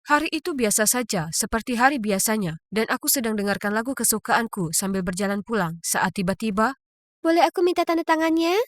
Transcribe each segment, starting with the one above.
Hari itu biasa saja, seperti hari biasanya, dan aku sedang dengarkan lagu kesukaanku sambil berjalan pulang saat tiba-tiba, Boleh aku minta tanda tangannya?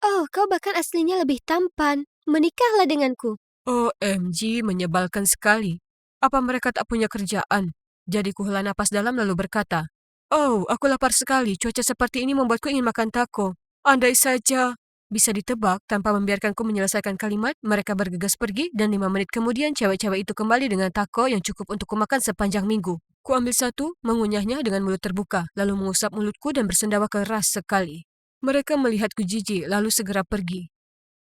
Oh, kau bahkan aslinya lebih tampan. Menikahlah denganku. OMG, menyebalkan sekali. Apa mereka tak punya kerjaan? Jadi kuhela napas dalam lalu berkata, "Oh, aku lapar sekali. Cuaca seperti ini membuatku ingin makan taco. Andai saja." Bisa ditebak, tanpa membiarkanku menyelesaikan kalimat, mereka bergegas pergi dan 5 menit kemudian cewek-cewek itu kembali dengan taco yang cukup untuk kumakan sepanjang minggu. Kuambil satu, mengunyahnya dengan mulut terbuka, lalu mengusap mulutku dan bersendawa keras sekali. Mereka melihatku jijik, lalu segera pergi.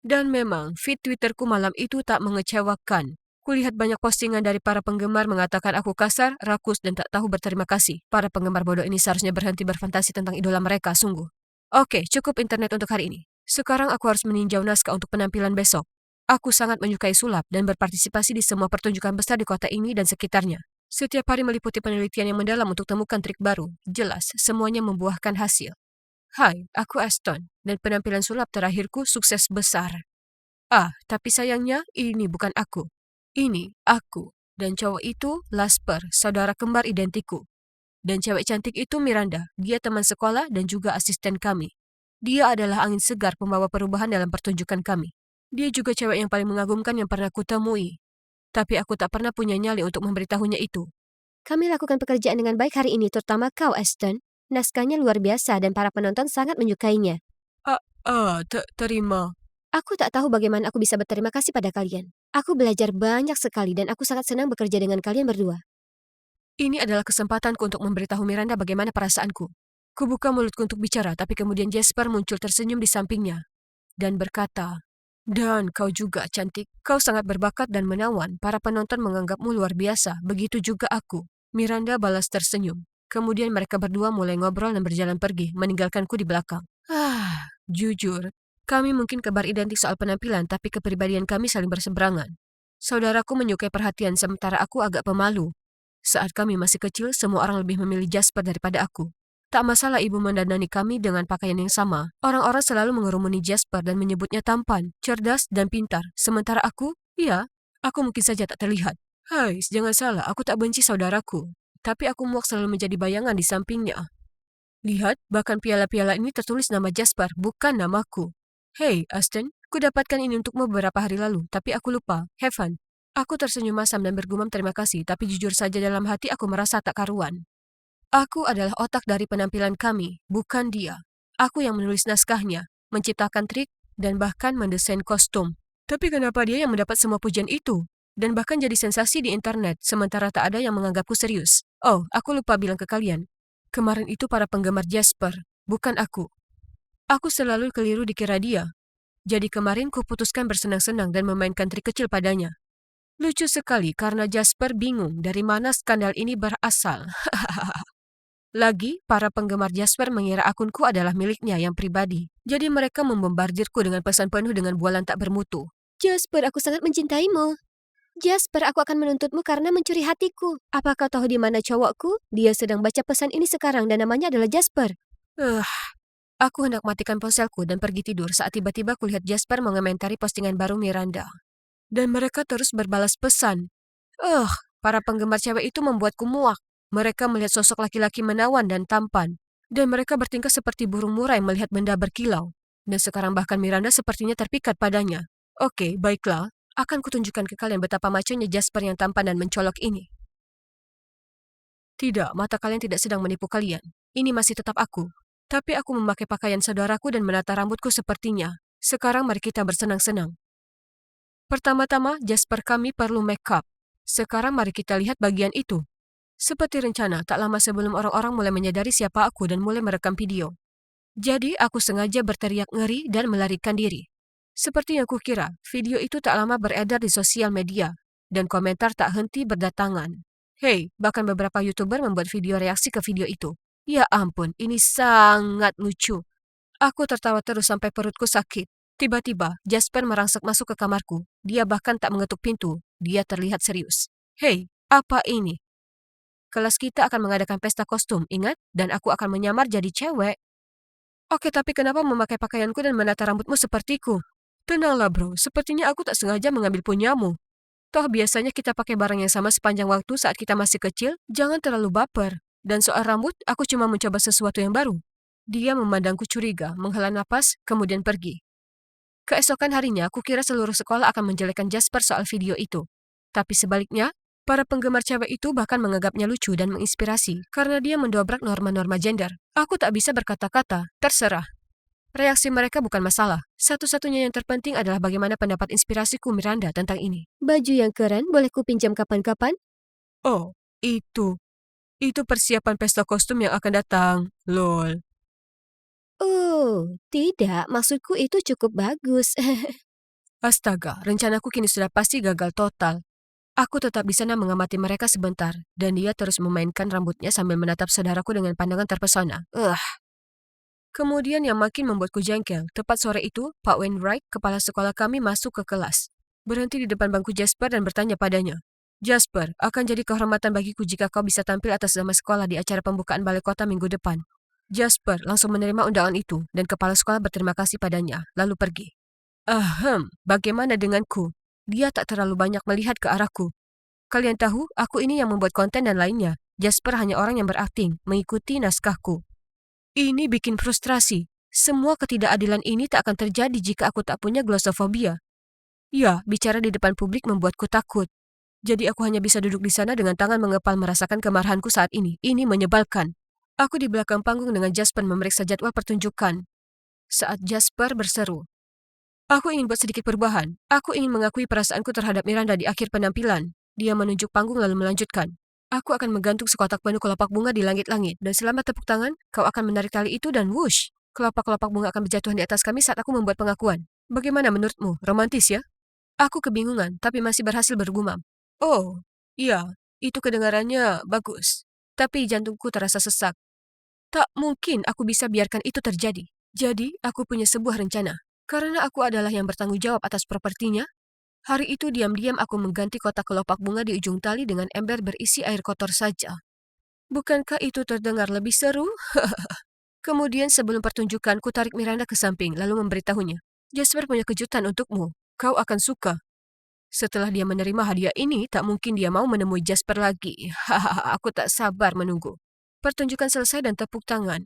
Dan memang, feed Twitterku malam itu tak mengecewakan. Kulihat banyak postingan dari para penggemar mengatakan aku kasar, rakus, dan tak tahu berterima kasih. Para penggemar bodoh ini seharusnya berhenti berfantasi tentang idola mereka, sungguh. Oke, cukup internet untuk hari ini. Sekarang aku harus meninjau naskah untuk penampilan besok. Aku sangat menyukai sulap dan berpartisipasi di semua pertunjukan besar di kota ini dan sekitarnya. Setiap hari meliputi penelitian yang mendalam untuk temukan trik baru. Jelas, semuanya membuahkan hasil. Hai, aku Aston, dan penampilan sulap terakhirku sukses besar. Tapi sayangnya ini bukan aku. Ini aku. Dan cowok itu Lasper, saudara kembar identiku. Dan cewek cantik itu Miranda, dia teman sekolah dan juga asisten kami. Dia adalah angin segar pembawa perubahan dalam pertunjukan kami. Dia juga cewek yang paling mengagumkan yang pernah kutemui. Tapi aku tak pernah punya nyali untuk memberitahunya itu. Kami lakukan pekerjaan dengan baik hari ini, terutama kau, Ashton. Naskahnya luar biasa dan para penonton sangat menyukainya. Terima. Aku tak tahu bagaimana aku bisa berterima kasih pada kalian. Aku belajar banyak sekali dan aku sangat senang bekerja dengan kalian berdua. Ini adalah kesempatanku untuk memberitahu Miranda bagaimana perasaanku. Kubuka mulutku untuk bicara, tapi kemudian Jasper muncul tersenyum di sampingnya dan berkata, "Dan kau juga cantik. Kau sangat berbakat dan menawan. Para penonton menganggapmu luar biasa. Begitu juga aku." Miranda balas tersenyum. Kemudian mereka berdua mulai ngobrol dan berjalan pergi, meninggalkanku di belakang. Jujur, kami mungkin kebar identik soal penampilan, tapi kepribadian kami saling berseberangan. Saudaraku menyukai perhatian, sementara aku agak pemalu. Saat kami masih kecil, semua orang lebih memilih Jasper daripada aku. Tak masalah ibu mendandani kami dengan pakaian yang sama. Orang-orang selalu mengerumuni Jasper dan menyebutnya tampan, cerdas, dan pintar. Sementara aku, ya, aku mungkin saja tak terlihat. Hai, jangan salah, aku tak benci saudaraku. Tapi aku muak selalu menjadi bayangan di sampingnya. Lihat, bahkan piala-piala ini tertulis nama Jasper, bukan namaku. Hei, Aston, ku dapatkan ini untukmu beberapa hari lalu, tapi aku lupa. Have fun. Aku tersenyum masam dan bergumam terima kasih, tapi jujur saja dalam hati aku merasa tak karuan. Aku adalah otak dari penampilan kami, bukan dia. Aku yang menulis naskahnya, menciptakan trik, dan bahkan mendesain kostum. Tapi kenapa dia yang mendapat semua pujian itu? Dan bahkan jadi sensasi di internet, sementara tak ada yang menganggapku serius. Oh, aku lupa bilang ke kalian. Kemarin itu para penggemar Jasper, bukan aku. Aku selalu keliru dikira dia. Jadi kemarin kuputuskan bersenang-senang dan memainkan trik kecil padanya. Lucu sekali karena Jasper bingung dari mana skandal ini berasal. Lagi, para penggemar Jasper mengira akunku adalah miliknya yang pribadi. Jadi mereka membombardirku dengan pesan penuh dengan bualan tak bermutu. Jasper, aku sangat mencintaimu. Jasper, aku akan menuntutmu karena mencuri hatiku. Apa kau tahu di mana cowokku? Dia sedang baca pesan ini sekarang dan namanya adalah Jasper. Eh, aku hendak matikan ponselku dan pergi tidur saat tiba-tiba kulihat Jasper mengomentari postingan baru Miranda. Dan mereka terus berbalas pesan. Para penggemar cewek itu membuatku muak. Mereka melihat sosok laki-laki menawan dan tampan. Dan mereka bertingkah seperti burung murai melihat benda berkilau. Dan sekarang bahkan Miranda sepertinya terpikat padanya. Oke, baiklah. Akan kutunjukkan ke kalian betapa maconya Jasper yang tampan dan mencolok ini. Tidak, mata kalian tidak sedang menipu kalian. Ini masih tetap aku. Tapi aku memakai pakaian saudaraku dan menata rambutku sepertinya. Sekarang mari kita bersenang-senang. Pertama-tama, Jasper kami perlu make up. Sekarang mari kita lihat bagian itu. Seperti rencana, tak lama sebelum orang-orang mulai menyadari siapa aku dan mulai merekam video. Jadi, aku sengaja berteriak ngeri dan melarikan diri. Seperti yang kukira, video itu tak lama beredar di sosial media, dan komentar tak henti berdatangan. Hei, bahkan beberapa YouTuber membuat video reaksi ke video itu. Ya ampun, ini sangat lucu. Aku tertawa terus sampai perutku sakit. Tiba-tiba, Jasper merangsek masuk ke kamarku. Dia bahkan tak mengetuk pintu. Dia terlihat serius. Hei, apa ini? Kelas kita akan mengadakan pesta kostum, ingat? Dan aku akan menyamar jadi cewek. Oke, tapi kenapa memakai pakaianku dan menata rambutmu sepertiku? Tenanglah bro, sepertinya aku tak sengaja mengambil punyamu. Toh biasanya kita pakai barang yang sama sepanjang waktu saat kita masih kecil, jangan terlalu baper. Dan soal rambut, aku cuma mencoba sesuatu yang baru. Dia memandangku curiga, menghela napas, kemudian pergi. Keesokan harinya, aku kira seluruh sekolah akan menjelekkan Jasper soal video itu. Tapi sebaliknya, para penggemar cewek itu bahkan menganggapnya lucu dan menginspirasi karena dia mendobrak norma-norma gender. Aku tak bisa berkata-kata, terserah. Reaksi mereka bukan masalah. Satu-satunya yang terpenting adalah bagaimana pendapat inspirasiku Miranda tentang ini. Baju yang keren boleh kupinjam kapan-kapan? Oh, itu. Itu persiapan pesta kostum yang akan datang. Lol. Oh, tidak. Maksudku itu cukup bagus. Astaga, rencanaku kini sudah pasti gagal total. Aku tetap di sana mengamati mereka sebentar, dan dia terus memainkan rambutnya sambil menatap saudaraku dengan pandangan terpesona. Kemudian yang makin membuatku jengkel, tepat sore itu, Pak Wainwright, kepala sekolah kami masuk ke kelas. Berhenti di depan bangku Jasper dan bertanya padanya, Jasper, akan jadi kehormatan bagiku jika kau bisa tampil atas nama sekolah di acara pembukaan balai kota minggu depan. Jasper langsung menerima undangan itu, dan kepala sekolah berterima kasih padanya, lalu pergi. Bagaimana denganku? Dia tak terlalu banyak melihat ke arahku. Kalian tahu, aku ini yang membuat konten dan lainnya. Jasper hanya orang yang berakting, mengikuti naskahku. Ini bikin frustrasi. Semua ketidakadilan ini tak akan terjadi jika aku tak punya glossophobiya. Ya, bicara di depan publik membuatku takut. Jadi aku hanya bisa duduk di sana dengan tangan mengepal merasakan kemarahanku saat ini. Ini menyebalkan. Aku di belakang panggung dengan Jasper memeriksa jadwal pertunjukan. Saat Jasper berseru, aku ingin buat sedikit perubahan. Aku ingin mengakui perasaanku terhadap Miranda di akhir penampilan. Dia menunjuk panggung lalu melanjutkan. Aku akan menggantung sekotak penuh kelopak bunga di langit-langit, dan selama tepuk tangan, kau akan menarik tali itu dan wush, kelopak-kelopak bunga akan berjatuhan di atas kami saat aku membuat pengakuan. Bagaimana menurutmu? Romantis ya? Aku kebingungan, tapi masih berhasil bergumam. Oh, iya, itu kedengarannya bagus. Tapi jantungku terasa sesak. Tak mungkin aku bisa biarkan itu terjadi. Jadi, aku punya sebuah rencana. Karena aku adalah yang bertanggung jawab atas propertinya, hari itu diam-diam aku mengganti kotak kelopak bunga di ujung tali dengan ember berisi air kotor saja. Bukankah itu terdengar lebih seru? Kemudian sebelum pertunjukan, ku tarik Miranda ke samping lalu memberitahunya. Jasper punya kejutan untukmu. Kau akan suka. Setelah dia menerima hadiah ini, tak mungkin dia mau menemui Jasper lagi. Hahaha, aku tak sabar menunggu. Pertunjukan selesai dan tepuk tangan.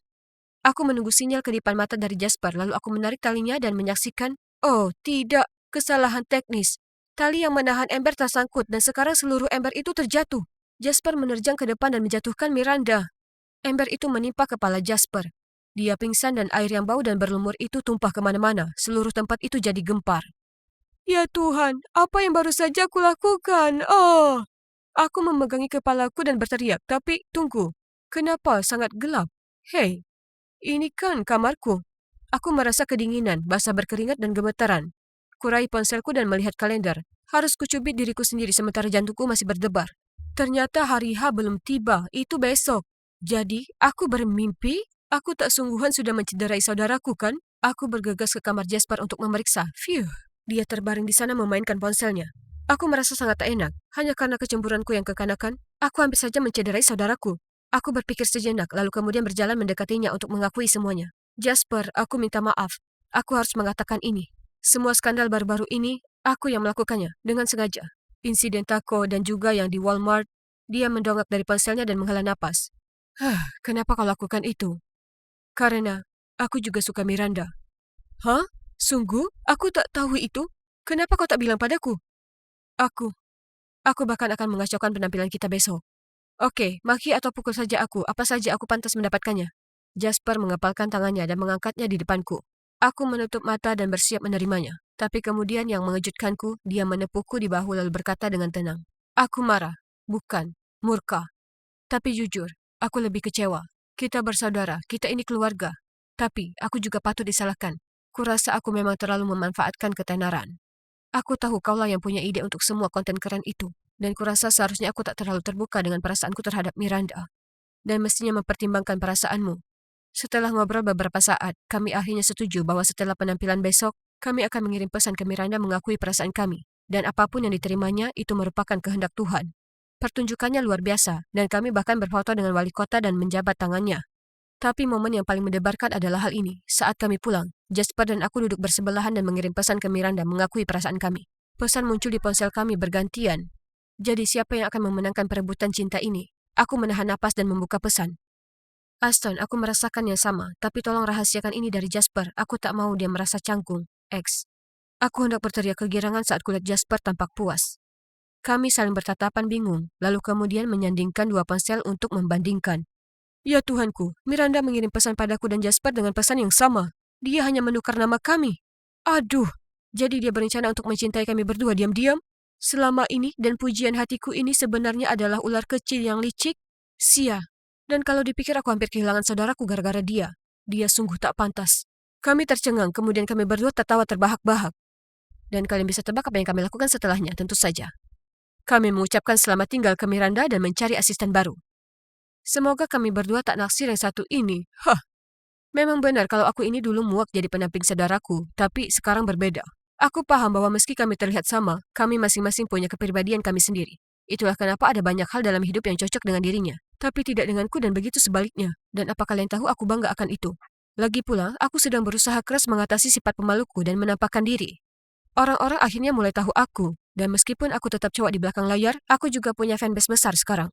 Aku menunggu sinyal kedipan mata dari Jasper, lalu aku menarik talinya dan menyaksikan, oh tidak, kesalahan teknis. Tali yang menahan ember tersangkut dan sekarang seluruh ember itu terjatuh. Jasper menerjang ke depan dan menjatuhkan Miranda. Ember itu menimpa kepala Jasper. Dia pingsan dan air yang bau dan berlumur itu tumpah kemana-mana. Seluruh tempat itu jadi gempar. Ya Tuhan, apa yang baru saja aku lakukan? Oh! Aku memegangi kepalaku dan berteriak, tapi tunggu. Kenapa sangat gelap? Hei, ini kan kamarku. Aku merasa kedinginan, basah berkeringat dan gemetaran. Kurai ponselku dan melihat kalender. Harus kucubit diriku sendiri sementara jantungku masih berdebar. Ternyata hari H belum tiba, itu besok. Jadi, aku bermimpi? Aku tak sungguhan sudah mencederai saudaraku kan? Aku bergegas ke kamar Jasper untuk memeriksa. Phew, dia terbaring di sana memainkan ponselnya. Aku merasa sangat tak enak. Hanya karena kecemburuanku yang kekanakan, aku hampir saja mencederai saudaraku. Aku berpikir sejenak, lalu kemudian berjalan mendekatinya untuk mengakui semuanya. Jasper, aku minta maaf. Aku harus mengatakan ini. Semua skandal baru-baru ini, aku yang melakukannya, dengan sengaja. Insiden Taco dan juga yang di Walmart, dia mendongak dari ponselnya dan menghela napas. Kenapa kau lakukan itu? Karena aku juga suka Miranda. Hah? Sungguh? Aku tak tahu itu. Kenapa kau tak bilang padaku? Aku bahkan akan mengacaukan penampilan kita besok. Oke, maki atau pukul saja aku, apa saja aku pantas mendapatkannya. Jasper mengepalkan tangannya dan mengangkatnya di depanku. Aku menutup mata dan bersiap menerimanya. Tapi kemudian yang mengejutkanku, dia menepukku di bahu lalu berkata dengan tenang. Aku marah, bukan murka. Tapi jujur, aku lebih kecewa. Kita bersaudara, kita ini keluarga. Tapi aku juga patut disalahkan. Kurasa aku memang terlalu memanfaatkan ketenaran. Aku tahu kaulah yang punya ide untuk semua konten keren itu. Dan kurasa seharusnya aku tak terlalu terbuka dengan perasaanku terhadap Miranda. Dan mestinya mempertimbangkan perasaanmu. Setelah ngobrol beberapa saat, kami akhirnya setuju bahwa setelah penampilan besok, kami akan mengirim pesan ke Miranda mengakui perasaan kami. Dan apapun yang diterimanya, itu merupakan kehendak Tuhan. Pertunjukannya luar biasa, dan kami bahkan berfoto dengan wali kota dan menjabat tangannya. Tapi momen yang paling mendebarkan adalah hal ini. Saat kami pulang, Jasper dan aku duduk bersebelahan dan mengirim pesan ke Miranda mengakui perasaan kami. Pesan muncul di ponsel kami bergantian. Jadi siapa yang akan memenangkan perebutan cinta ini? Aku menahan napas dan membuka pesan. Aston, aku merasakan yang sama, tapi tolong rahasiakan ini dari Jasper. Aku tak mau dia merasa canggung. X. Aku hendak berteriak kegirangan saat kulihat Jasper tampak puas. Kami saling bertatapan bingung, lalu kemudian menyandingkan dua ponsel untuk membandingkan. Ya Tuhanku, Miranda mengirim pesan padaku dan Jasper dengan pesan yang sama. Dia hanya menukar nama kami. Aduh, jadi dia berencana untuk mencintai kami berdua diam-diam? Selama ini dan pujian hatiku ini sebenarnya adalah ular kecil yang licik? Sia. Dan kalau dipikir aku hampir kehilangan saudaraku gara-gara dia. Dia sungguh tak pantas. Kami tercengang, kemudian kami berdua tertawa terbahak-bahak. Dan kalian bisa tebak apa yang kami lakukan setelahnya, tentu saja. Kami mengucapkan selamat tinggal ke Miranda dan mencari asisten baru. Semoga kami berdua tak naksir yang satu ini. Hah. Memang benar kalau aku ini dulu muak jadi pendamping saudaraku, tapi sekarang berbeda. Aku paham bahwa meski kami terlihat sama, kami masing-masing punya kepribadian kami sendiri. Itulah kenapa ada banyak hal dalam hidup yang cocok dengan dirinya, tapi tidak denganku dan begitu sebaliknya. Dan apa kalian tahu aku bangga akan itu. Lagi pula, aku sedang berusaha keras mengatasi sifat pemaluku dan menampakkan diri. Orang-orang akhirnya mulai tahu aku, dan meskipun aku tetap cowok di belakang layar, aku juga punya fanbase besar sekarang.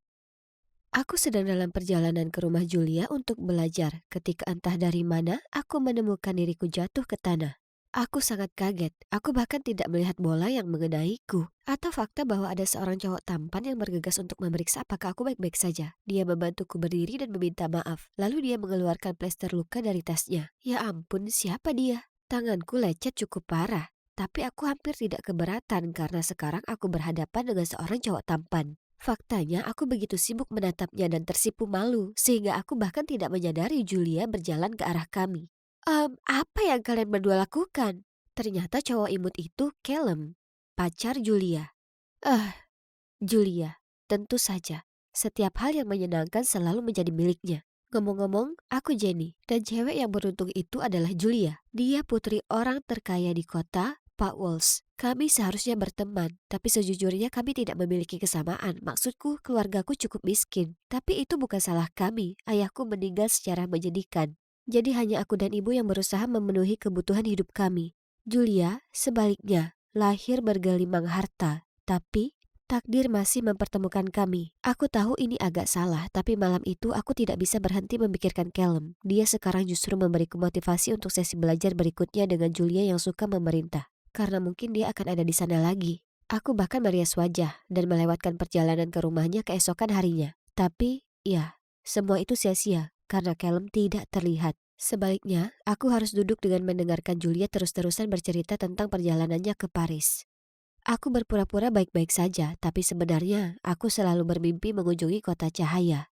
Aku sedang dalam perjalanan ke rumah Julia untuk belajar ketika entah dari mana aku menemukan diriku jatuh ke tanah. Aku sangat kaget, aku bahkan tidak melihat bola yang mengenaiku. Atau fakta bahwa ada seorang cowok tampan yang bergegas untuk memeriksa apakah aku baik-baik saja. Dia membantuku berdiri dan meminta maaf. Lalu dia mengeluarkan plester luka dari tasnya. Ya ampun, siapa dia? Tanganku lecet cukup parah. Tapi aku hampir tidak keberatan karena sekarang aku berhadapan dengan seorang cowok tampan. Faktanya aku begitu sibuk menatapnya dan tersipu malu sehingga aku bahkan tidak menyadari Julia berjalan ke arah kami. Apa yang kalian berdua lakukan? Ternyata cowok imut itu Callum, pacar Julia. Julia, tentu saja. Setiap hal yang menyenangkan selalu menjadi miliknya. Ngomong-ngomong, aku Jenny, dan cewek yang beruntung itu adalah Julia. Dia putri orang terkaya di kota, Pak Walsh. Kami seharusnya berteman, tapi sejujurnya kami tidak memiliki kesamaan. Maksudku, keluargaku cukup miskin. Tapi itu bukan salah kami. Ayahku meninggal secara menyedihkan. Jadi hanya aku dan ibu yang berusaha memenuhi kebutuhan hidup kami. Julia, sebaliknya, lahir bergelimang harta. Tapi takdir masih mempertemukan kami. Aku tahu ini agak salah, tapi malam itu aku tidak bisa berhenti memikirkan Callum. Dia sekarang justru memberiku motivasi untuk sesi belajar berikutnya dengan Julia yang suka memerintah. Karena mungkin dia akan ada di sana lagi. Aku bahkan merias wajah dan melewatkan perjalanan ke rumahnya keesokan harinya. Tapi, ya, semua itu sia-sia karena Callum tidak terlihat. Sebaliknya, aku harus duduk dengan mendengarkan Julia terus-terusan bercerita tentang perjalanannya ke Paris. Aku berpura-pura baik-baik saja, tapi sebenarnya aku selalu bermimpi mengunjungi kota cahaya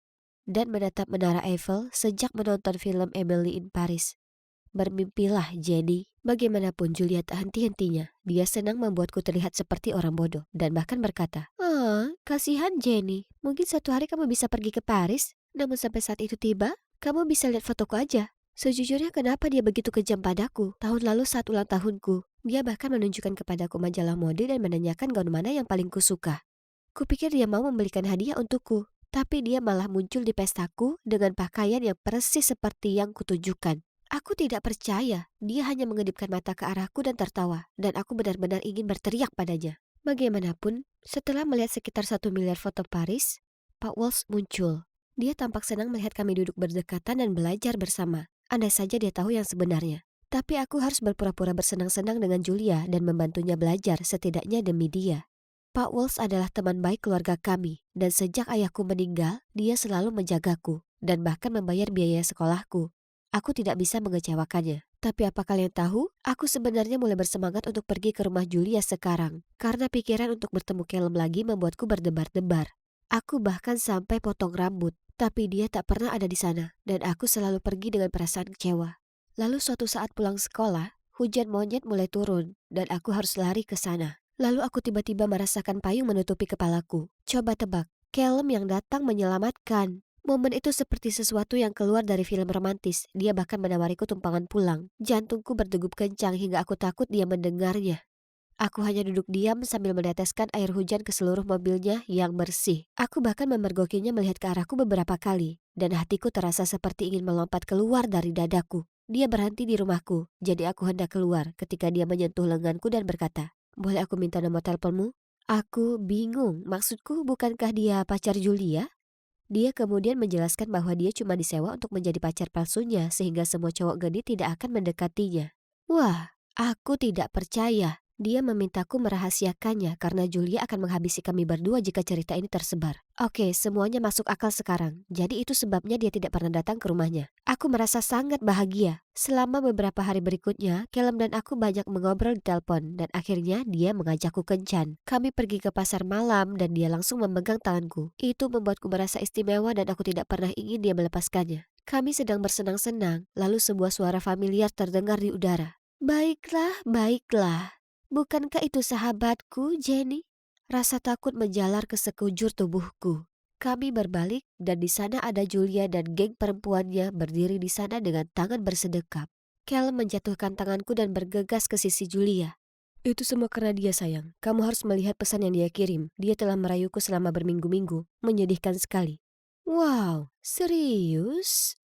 dan menatap menara Eiffel sejak menonton film Emily in Paris. Bermimpilah, Jenny. Bagaimanapun Julia tak henti-hentinya. Dia senang membuatku terlihat seperti orang bodoh dan bahkan berkata, kasihan Jenny. Mungkin suatu hari kamu bisa pergi ke Paris. Namun sampai saat itu tiba, kamu bisa lihat fotoku aja. Sejujurnya kenapa dia begitu kejam padaku? Tahun lalu saat ulang tahunku, dia bahkan menunjukkan kepadaku majalah mode dan menanyakan gaun mana yang paling kusuka. Kupikir dia mau membelikan hadiah untukku, tapi dia malah muncul di pestaku dengan pakaian yang persis seperti yang kutunjukkan. Aku tidak percaya, dia hanya mengedipkan mata ke arahku dan tertawa, dan aku benar-benar ingin berteriak padanya. Bagaimanapun, setelah melihat sekitar 1 miliar foto Paris, Pak Walsh muncul. Dia tampak senang melihat kami duduk berdekatan dan belajar bersama. Andai saja dia tahu yang sebenarnya. Tapi aku harus berpura-pura bersenang-senang dengan Julia dan membantunya belajar setidaknya demi dia. Pak Walsh adalah teman baik keluarga kami, dan sejak ayahku meninggal, dia selalu menjagaku dan bahkan membayar biaya sekolahku. Aku tidak bisa mengecewakannya. Tapi apa kalian tahu? Aku sebenarnya mulai bersemangat untuk pergi ke rumah Julia sekarang. Karena pikiran untuk bertemu Callum lagi membuatku berdebar-debar. Aku bahkan sampai potong rambut. Tapi dia tak pernah ada di sana. Dan aku selalu pergi dengan perasaan kecewa. Lalu suatu saat pulang sekolah, hujan monyet mulai turun. Dan aku harus lari ke sana. Lalu aku tiba-tiba merasakan payung menutupi kepalaku. Coba tebak, Callum yang datang menyelamatkan. Momen itu seperti sesuatu yang keluar dari film romantis. Dia bahkan menawariku tumpangan pulang. Jantungku berdegup kencang hingga aku takut dia mendengarnya. Aku hanya duduk diam sambil meneteskan air hujan ke seluruh mobilnya yang bersih. Aku bahkan memergokinya melihat ke arahku beberapa kali. Dan hatiku terasa seperti ingin melompat keluar dari dadaku. Dia berhenti di rumahku, jadi aku hendak keluar ketika dia menyentuh lenganku dan berkata, Boleh aku minta nomor teleponmu? Aku bingung, maksudku bukankah dia pacar Julia? Dia kemudian menjelaskan bahwa dia cuma disewa untuk menjadi pacar palsunya sehingga semua cowok genit tidak akan mendekatinya. Wah, aku tidak percaya. Dia memintaku merahasiakannya karena Julia akan menghabisi kami berdua jika cerita ini tersebar. Oke, semuanya masuk akal sekarang. Jadi itu sebabnya dia tidak pernah datang ke rumahnya. Aku merasa sangat bahagia. Selama beberapa hari berikutnya, Kelem dan aku banyak mengobrol di telepon dan akhirnya dia mengajakku kencan. Kami pergi ke pasar malam dan dia langsung memegang tanganku. Itu membuatku merasa istimewa dan aku tidak pernah ingin dia melepaskannya. Kami sedang bersenang-senang, lalu sebuah suara familiar terdengar di udara. Baiklah, baiklah. Bukankah itu sahabatku, Jenny? Rasa takut menjalar ke sekujur tubuhku. Kami berbalik dan di sana ada Julia dan geng perempuannya berdiri di sana dengan tangan bersedekap. Kel menjatuhkan tanganku dan bergegas ke sisi Julia. Itu semua karena dia, sayang. Kamu harus melihat pesan yang dia kirim. Dia telah merayuku selama berminggu-minggu. Menyedihkan sekali. Wow, serius?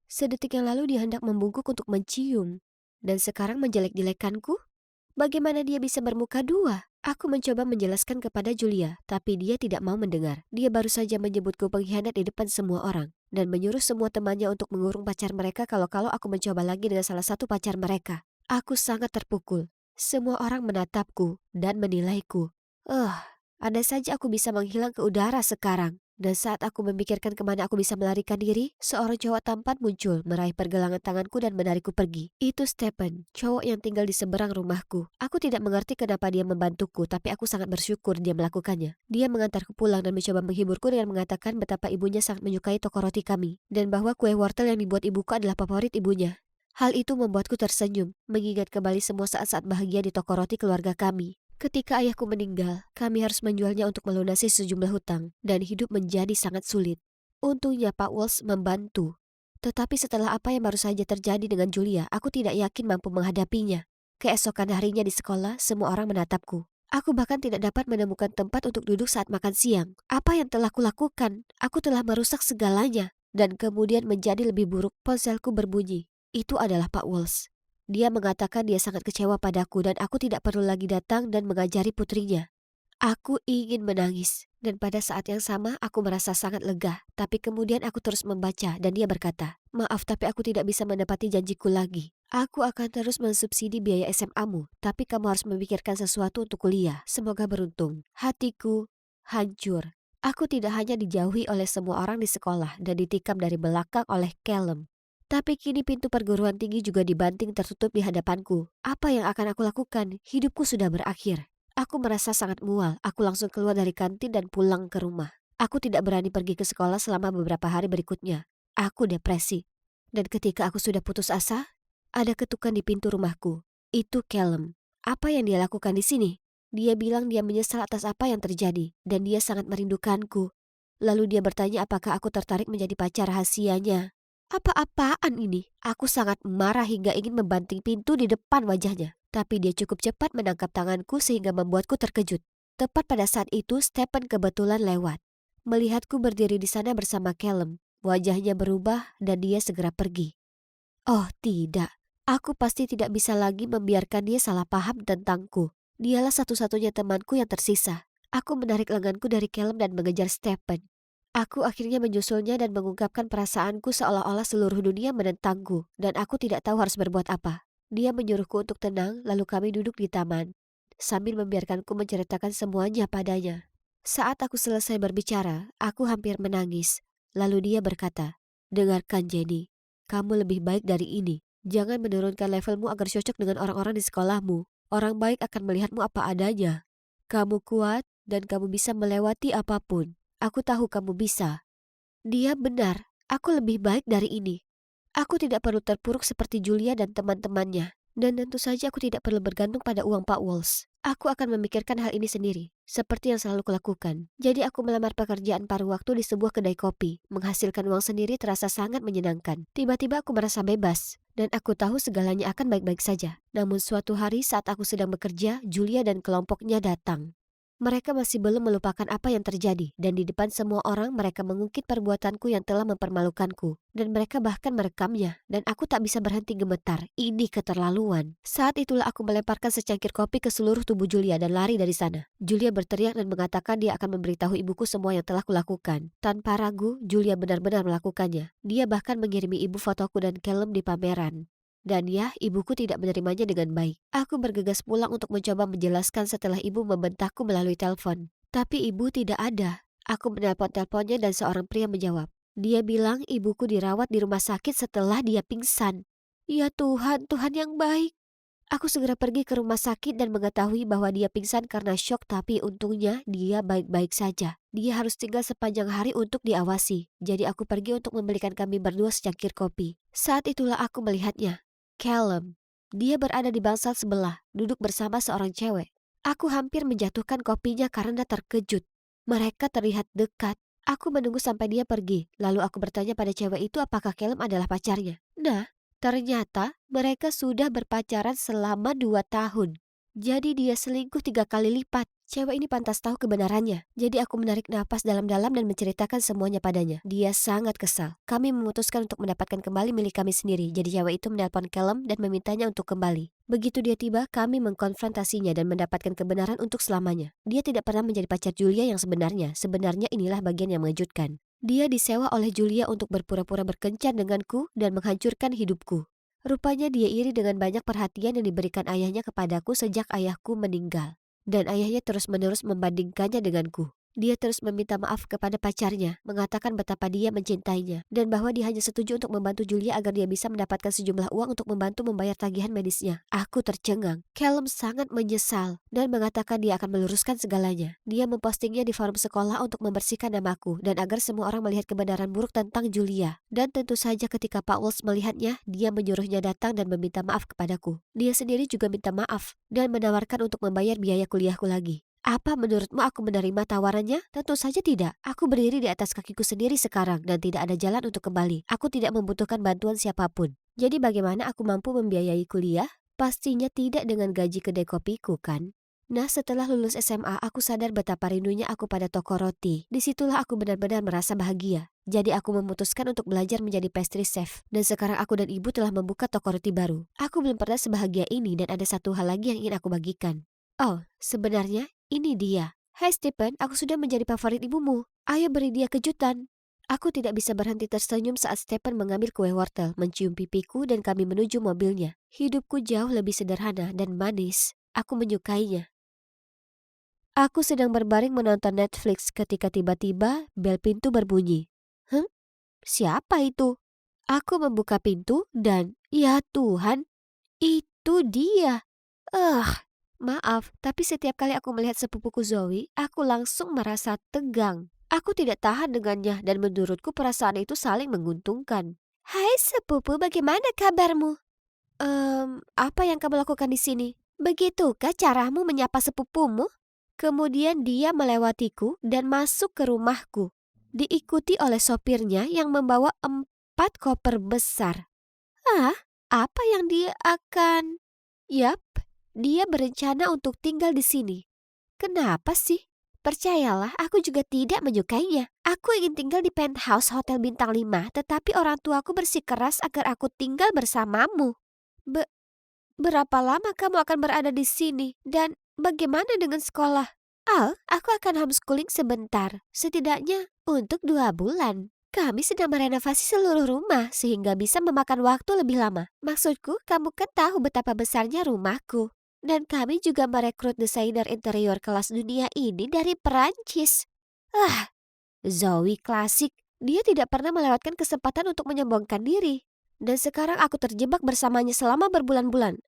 Sedetik yang lalu dia hendak membungkuk untuk mencium. Dan sekarang menjelek-jelekanku? Bagaimana dia bisa bermuka dua? Aku mencoba menjelaskan kepada Julia, tapi dia tidak mau mendengar. Dia baru saja menyebutku pengkhianat di depan semua orang dan menyuruh semua temannya untuk mengurung pacar mereka kalau-kalau aku mencoba lagi dengan salah satu pacar mereka. Aku sangat terpukul. Semua orang menatapku dan menilaiku. Andai saja aku bisa menghilang ke udara sekarang. Dan saat aku memikirkan kemana aku bisa melarikan diri, seorang cowok tampan muncul, meraih pergelangan tanganku dan menarikku pergi. Itu Stephen, cowok yang tinggal di seberang rumahku. Aku tidak mengerti kenapa dia membantuku, tapi aku sangat bersyukur dia melakukannya. Dia mengantarku pulang dan mencoba menghiburku dengan mengatakan betapa ibunya sangat menyukai toko roti kami, dan bahwa kue wortel yang dibuat ibuku adalah favorit ibunya. Hal itu membuatku tersenyum, mengingat kembali semua saat-saat bahagia di toko roti keluarga kami. Ketika ayahku meninggal, kami harus menjualnya untuk melunasi sejumlah hutang dan hidup menjadi sangat sulit. Untungnya Pak Walsh membantu. Tetapi setelah apa yang baru saja terjadi dengan Julia, aku tidak yakin mampu menghadapinya. Keesokan harinya di sekolah, semua orang menatapku. Aku bahkan tidak dapat menemukan tempat untuk duduk saat makan siang. Apa yang telah kulakukan? Aku telah merusak segalanya. Dan kemudian menjadi lebih buruk, ponselku berbunyi. Itu adalah Pak Walsh. Dia mengatakan dia sangat kecewa padaku dan aku tidak perlu lagi datang dan mengajari putrinya. Aku ingin menangis dan pada saat yang sama aku merasa sangat lega. Tapi kemudian aku terus membaca dan dia berkata, "Maaf tapi aku tidak bisa menepati janjiku lagi. Aku akan terus mensubsidi biaya SMA-mu, tapi kamu harus memikirkan sesuatu untuk kuliah. Semoga beruntung." Hatiku hancur. Aku tidak hanya dijauhi oleh semua orang di sekolah dan ditikam dari belakang oleh Callum. Tapi kini pintu perguruan tinggi juga dibanting tertutup di hadapanku. Apa yang akan aku lakukan? Hidupku sudah berakhir. Aku merasa sangat mual. Aku langsung keluar dari kantin dan pulang ke rumah. Aku tidak berani pergi ke sekolah selama beberapa hari berikutnya. Aku depresi. Dan ketika aku sudah putus asa, ada ketukan di pintu rumahku. Itu Callum. Apa yang dia lakukan di sini? Dia bilang dia menyesal atas apa yang terjadi dan dia sangat merindukanku. Lalu dia bertanya apakah aku tertarik menjadi pacar rahasianya. Apa-apaan ini? Aku sangat marah hingga ingin membanting pintu di depan wajahnya. Tapi dia cukup cepat menangkap tanganku sehingga membuatku terkejut. Tepat pada saat itu Stephen kebetulan lewat. Melihatku berdiri di sana bersama Callum, wajahnya berubah dan dia segera pergi. Oh tidak, aku pasti tidak bisa lagi membiarkan dia salah paham tentangku. Dialah satu-satunya temanku yang tersisa. Aku menarik lenganku dari Callum dan mengejar Stephen. Aku akhirnya menyusulnya dan mengungkapkan perasaanku seolah-olah seluruh dunia menentangku dan aku tidak tahu harus berbuat apa. Dia menyuruhku untuk tenang lalu kami duduk di taman sambil membiarkanku menceritakan semuanya padanya. Saat aku selesai berbicara, aku hampir menangis. Lalu dia berkata, "Dengarkan Jenny, kamu lebih baik dari ini. Jangan menurunkan levelmu agar cocok dengan orang-orang di sekolahmu. Orang baik akan melihatmu apa adanya. Kamu kuat dan kamu bisa melewati apapun. Aku tahu kamu bisa." Dia benar, aku lebih baik dari ini. Aku tidak perlu terpuruk seperti Julia dan teman-temannya. Dan tentu saja aku tidak perlu bergantung pada uang Pak Walsh. Aku akan memikirkan hal ini sendiri, seperti yang selalu kulakukan. Jadi aku melamar pekerjaan paruh waktu di sebuah kedai kopi. Menghasilkan uang sendiri terasa sangat menyenangkan. Tiba-tiba aku merasa bebas. Dan aku tahu segalanya akan baik-baik saja. Namun suatu hari saat aku sedang bekerja, Julia dan kelompoknya datang. Mereka masih belum melupakan apa yang terjadi, dan di depan semua orang mereka mengungkit perbuatanku yang telah mempermalukanku. Dan mereka bahkan merekamnya, dan aku tak bisa berhenti gemetar. Ini keterlaluan. Saat itulah aku melemparkan secangkir kopi ke seluruh tubuh Julia dan lari dari sana. Julia berteriak dan mengatakan dia akan memberitahu ibuku semua yang telah kulakukan. Tanpa ragu, Julia benar-benar melakukannya. Dia bahkan mengirimi ibu fotoku dan Callum di pameran. Dan ya, ibuku tidak menerimanya dengan baik. Aku bergegas pulang untuk mencoba menjelaskan setelah ibu membentakku melalui telepon. Tapi ibu tidak ada. Aku menelpon-teleponnya dan seorang pria menjawab. Dia bilang ibuku dirawat di rumah sakit setelah dia pingsan. Ya Tuhan, Tuhan yang baik. Aku segera pergi ke rumah sakit dan mengetahui bahwa dia pingsan karena syok, tapi untungnya dia baik-baik saja. Dia harus tinggal sepanjang hari untuk diawasi. Jadi aku pergi untuk membelikan kami berdua secangkir kopi. Saat itulah aku melihatnya. Callum. Dia berada di bangsal sebelah, duduk bersama seorang cewek. Aku hampir menjatuhkan kopinya karena terkejut. Mereka terlihat dekat. Aku menunggu sampai dia pergi, lalu aku bertanya pada cewek itu apakah Callum adalah pacarnya. Nah, ternyata mereka sudah berpacaran selama 2 tahun. Jadi dia selingkuh 3 kali lipat. Cewek ini pantas tahu kebenarannya. Jadi aku menarik napas dalam-dalam dan menceritakan semuanya padanya. Dia sangat kesal. Kami memutuskan untuk mendapatkan kembali milik kami sendiri. Jadi cewek itu menelpon Callum dan memintanya untuk kembali. Begitu dia tiba, kami mengkonfrontasinya dan mendapatkan kebenaran untuk selamanya. Dia tidak pernah menjadi pacar Julia yang sebenarnya. Sebenarnya inilah bagian yang mengejutkan. Dia disewa oleh Julia untuk berpura-pura berkencan denganku dan menghancurkan hidupku. Rupanya dia iri dengan banyak perhatian yang diberikan ayahnya kepadaku sejak ayahku meninggal. Dan ayahnya terus-menerus membandingkannya denganku. Dia terus meminta maaf kepada pacarnya, mengatakan betapa dia mencintainya, dan bahwa dia hanya setuju untuk membantu Julia agar dia bisa mendapatkan sejumlah uang untuk membantu membayar tagihan medisnya. Aku tercengang. Callum sangat menyesal dan mengatakan dia akan meluruskan segalanya. Dia mempostingnya di forum sekolah untuk membersihkan namaku dan agar semua orang melihat kebenaran buruk tentang Julia. Dan tentu saja ketika Pak Walsh melihatnya, dia menyuruhnya datang dan meminta maaf kepadaku. Dia sendiri juga minta maaf dan menawarkan untuk membayar biaya kuliahku lagi. Apa menurutmu aku menerima tawarannya? Tentu saja tidak. Aku berdiri di atas kakiku sendiri sekarang dan tidak ada jalan untuk kembali. Aku tidak membutuhkan bantuan siapapun. Jadi bagaimana aku mampu membiayai kuliah? Pastinya tidak dengan gaji kedai kopiku, kan? Nah, setelah lulus SMA, aku sadar betapa rindunya aku pada toko roti. Disitulah aku benar-benar merasa bahagia. Jadi aku memutuskan untuk belajar menjadi pastry chef. Dan sekarang aku dan ibu telah membuka toko roti baru. Aku belum pernah sebahagia ini dan ada satu hal lagi yang ingin aku bagikan. Oh, sebenarnya ini dia. Hai Stephen, aku sudah menjadi favorit ibumu. Ayo beri dia kejutan. Aku tidak bisa berhenti tersenyum saat Stephen mengambil kue wortel, mencium pipiku dan kami menuju mobilnya. Hidupku jauh lebih sederhana dan manis. Aku menyukainya. Aku sedang berbaring menonton Netflix ketika tiba-tiba bel pintu berbunyi. Siapa itu? Aku membuka pintu dan, ya Tuhan, itu dia. Maaf, tapi setiap kali aku melihat sepupuku Zoe, aku langsung merasa tegang. Aku tidak tahan dengannya dan menurutku perasaan itu saling menguntungkan. Hai sepupu, bagaimana kabarmu? Apa yang kamu lakukan di sini? Begitukah caramu menyapa sepupumu? Kemudian dia melewatiku dan masuk ke rumahku, diikuti oleh sopirnya yang membawa 4 koper besar. Apa yang dia akan... Yap, dia berencana untuk tinggal di sini. Kenapa sih? Percayalah, aku juga tidak menyukainya. Aku ingin tinggal di penthouse hotel bintang 5, tetapi orang tuaku bersikeras agar aku tinggal bersamamu. Berapa lama kamu akan berada di sini? Dan bagaimana dengan sekolah? Aku akan homeschooling sebentar, setidaknya untuk 2 bulan. Kami sedang merenovasi seluruh rumah sehingga bisa memakan waktu lebih lama. Maksudku, kamu kan tahu betapa besarnya rumahku. Dan kami juga merekrut desainer interior kelas dunia ini dari Perancis. Zoe klasik. Dia tidak pernah melewatkan kesempatan untuk menyombongkan diri. Dan sekarang aku terjebak bersamanya selama berbulan-bulan.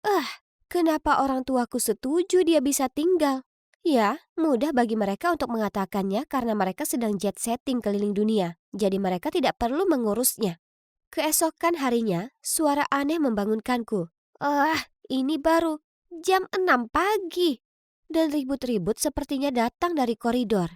Kenapa orang tuaku setuju dia bisa tinggal? Ya, mudah bagi mereka untuk mengatakannya karena mereka sedang jet setting keliling dunia. Jadi mereka tidak perlu mengurusnya. Keesokan harinya, suara aneh membangunkanku. Ini baru jam 6 pagi. Dan ribut-ribut sepertinya datang dari koridor.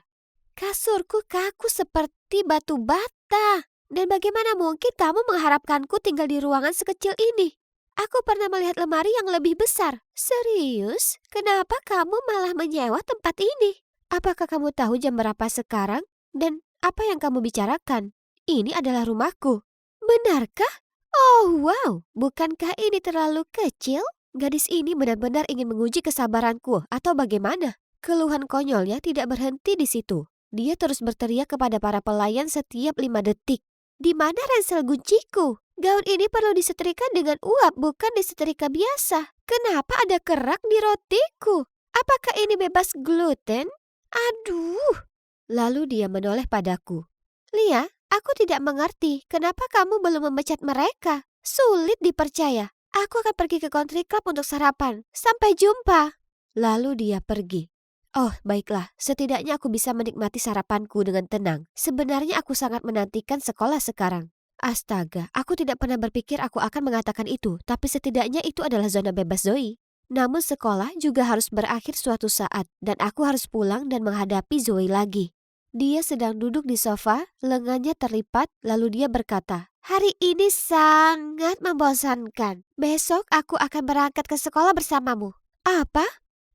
Kasurku kaku seperti batu bata. Dan bagaimana mungkin kamu mengharapkanku tinggal di ruangan sekecil ini? Aku pernah melihat lemari yang lebih besar. Serius? Kenapa kamu malah menyewa tempat ini? Apakah kamu tahu jam berapa sekarang? Dan apa yang kamu bicarakan? Ini adalah rumahku. Benarkah? Oh wow, bukankah ini terlalu kecil? Gadis ini benar-benar ingin menguji kesabaranku atau bagaimana? Keluhan konyolnya tidak berhenti di situ. Dia terus berteriak kepada para pelayan setiap 5 detik. Di mana ransel gunciku? Gaun ini perlu disetrika dengan uap, bukan disetrika biasa. Kenapa ada kerak di rotiku? Apakah ini bebas gluten? Aduh. Lalu dia menoleh padaku. Lia, aku tidak mengerti kenapa kamu belum memecat mereka. Sulit dipercaya. Aku akan pergi ke country club untuk sarapan. Sampai jumpa. Lalu dia pergi. Oh, baiklah. Setidaknya aku bisa menikmati sarapanku dengan tenang. Sebenarnya aku sangat menantikan sekolah sekarang. Astaga, aku tidak pernah berpikir aku akan mengatakan itu, tapi setidaknya itu adalah zona bebas Zoe. Namun sekolah juga harus berakhir suatu saat, dan aku harus pulang dan menghadapi Zoe lagi. Dia sedang duduk di sofa, lengannya terlipat, lalu dia berkata, "Hari ini sangat membosankan. Besok aku akan berangkat ke sekolah bersamamu." Apa?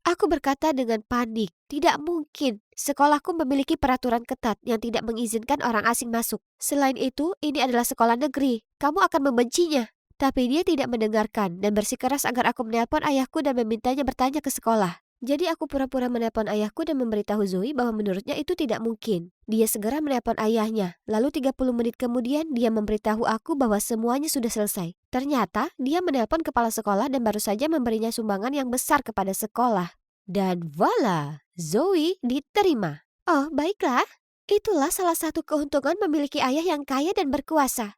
Aku berkata dengan panik, tidak mungkin. Sekolahku memiliki peraturan ketat yang tidak mengizinkan orang asing masuk. Selain itu, ini adalah sekolah negeri. Kamu akan membencinya. Tapi dia tidak mendengarkan dan bersikeras agar aku menelpon ayahku dan memintanya bertanya ke sekolah. Jadi aku pura-pura menelpon ayahku dan memberitahu Zoe bahwa menurutnya itu tidak mungkin. Dia segera menelpon ayahnya. Lalu 30 menit kemudian dia memberitahu aku bahwa semuanya sudah selesai. Ternyata dia menelpon kepala sekolah dan baru saja memberinya sumbangan yang besar kepada sekolah. Dan voila, Zoe diterima. Oh, baiklah. Itulah salah satu keuntungan memiliki ayah yang kaya dan berkuasa.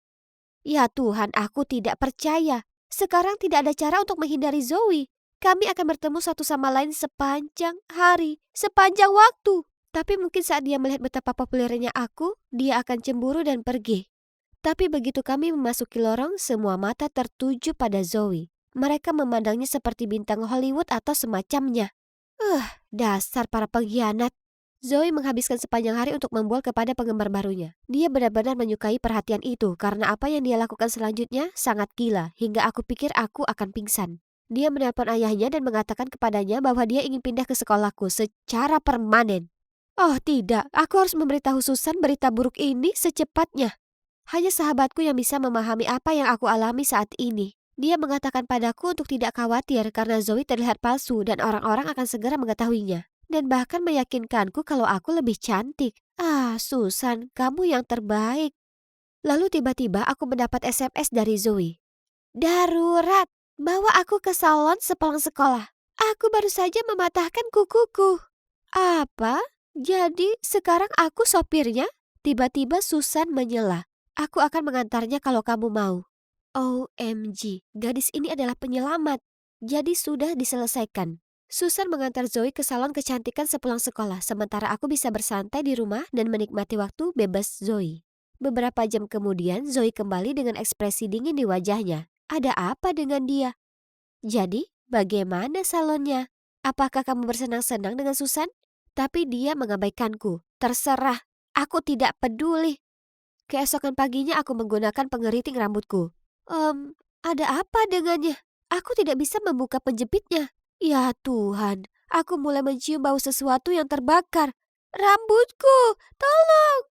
Ya Tuhan, aku tidak percaya. Sekarang tidak ada cara untuk menghindari Zoe. Kami akan bertemu satu sama lain sepanjang hari, sepanjang waktu. Tapi mungkin saat dia melihat betapa populernya aku, dia akan cemburu dan pergi. Tapi begitu kami memasuki lorong, semua mata tertuju pada Zoe. Mereka memandangnya seperti bintang Hollywood atau semacamnya. Dasar para pengkhianat. Zoe menghabiskan sepanjang hari untuk membual kepada penggemar barunya. Dia benar-benar menyukai perhatian itu karena apa yang dia lakukan selanjutnya sangat gila hingga aku pikir aku akan pingsan. Dia menelpon ayahnya dan mengatakan kepadanya bahwa dia ingin pindah ke sekolahku secara permanen. Oh tidak, aku harus memberitahu Susan berita buruk ini secepatnya. Hanya sahabatku yang bisa memahami apa yang aku alami saat ini. Dia mengatakan padaku untuk tidak khawatir karena Zoe terlihat palsu dan orang-orang akan segera mengetahuinya. Dan bahkan meyakinkanku kalau aku lebih cantik. Susan, kamu yang terbaik. Lalu tiba-tiba aku mendapat SMS dari Zoe. Darurat, bawa aku ke salon sepulang sekolah. Aku baru saja mematahkan kukuku. Apa? Jadi sekarang aku sopirnya? Tiba-tiba Susan menyela. Aku akan mengantarnya kalau kamu mau. OMG, gadis ini adalah penyelamat. Jadi sudah diselesaikan. Susan mengantar Zoe ke salon kecantikan sepulang sekolah, sementara aku bisa bersantai di rumah dan menikmati waktu bebas Zoe. Beberapa jam kemudian, Zoe kembali dengan ekspresi dingin di wajahnya. Ada apa dengan dia? Jadi, bagaimana salonnya? Apakah kamu bersenang-senang dengan Susan? Tapi dia mengabaikanku. Terserah, aku tidak peduli. Keesokan paginya aku menggunakan pengeriting rambutku. Ada apa dengannya? Aku tidak bisa membuka penjepitnya. Ya Tuhan, aku mulai mencium bau sesuatu yang terbakar. Rambutku, tolong!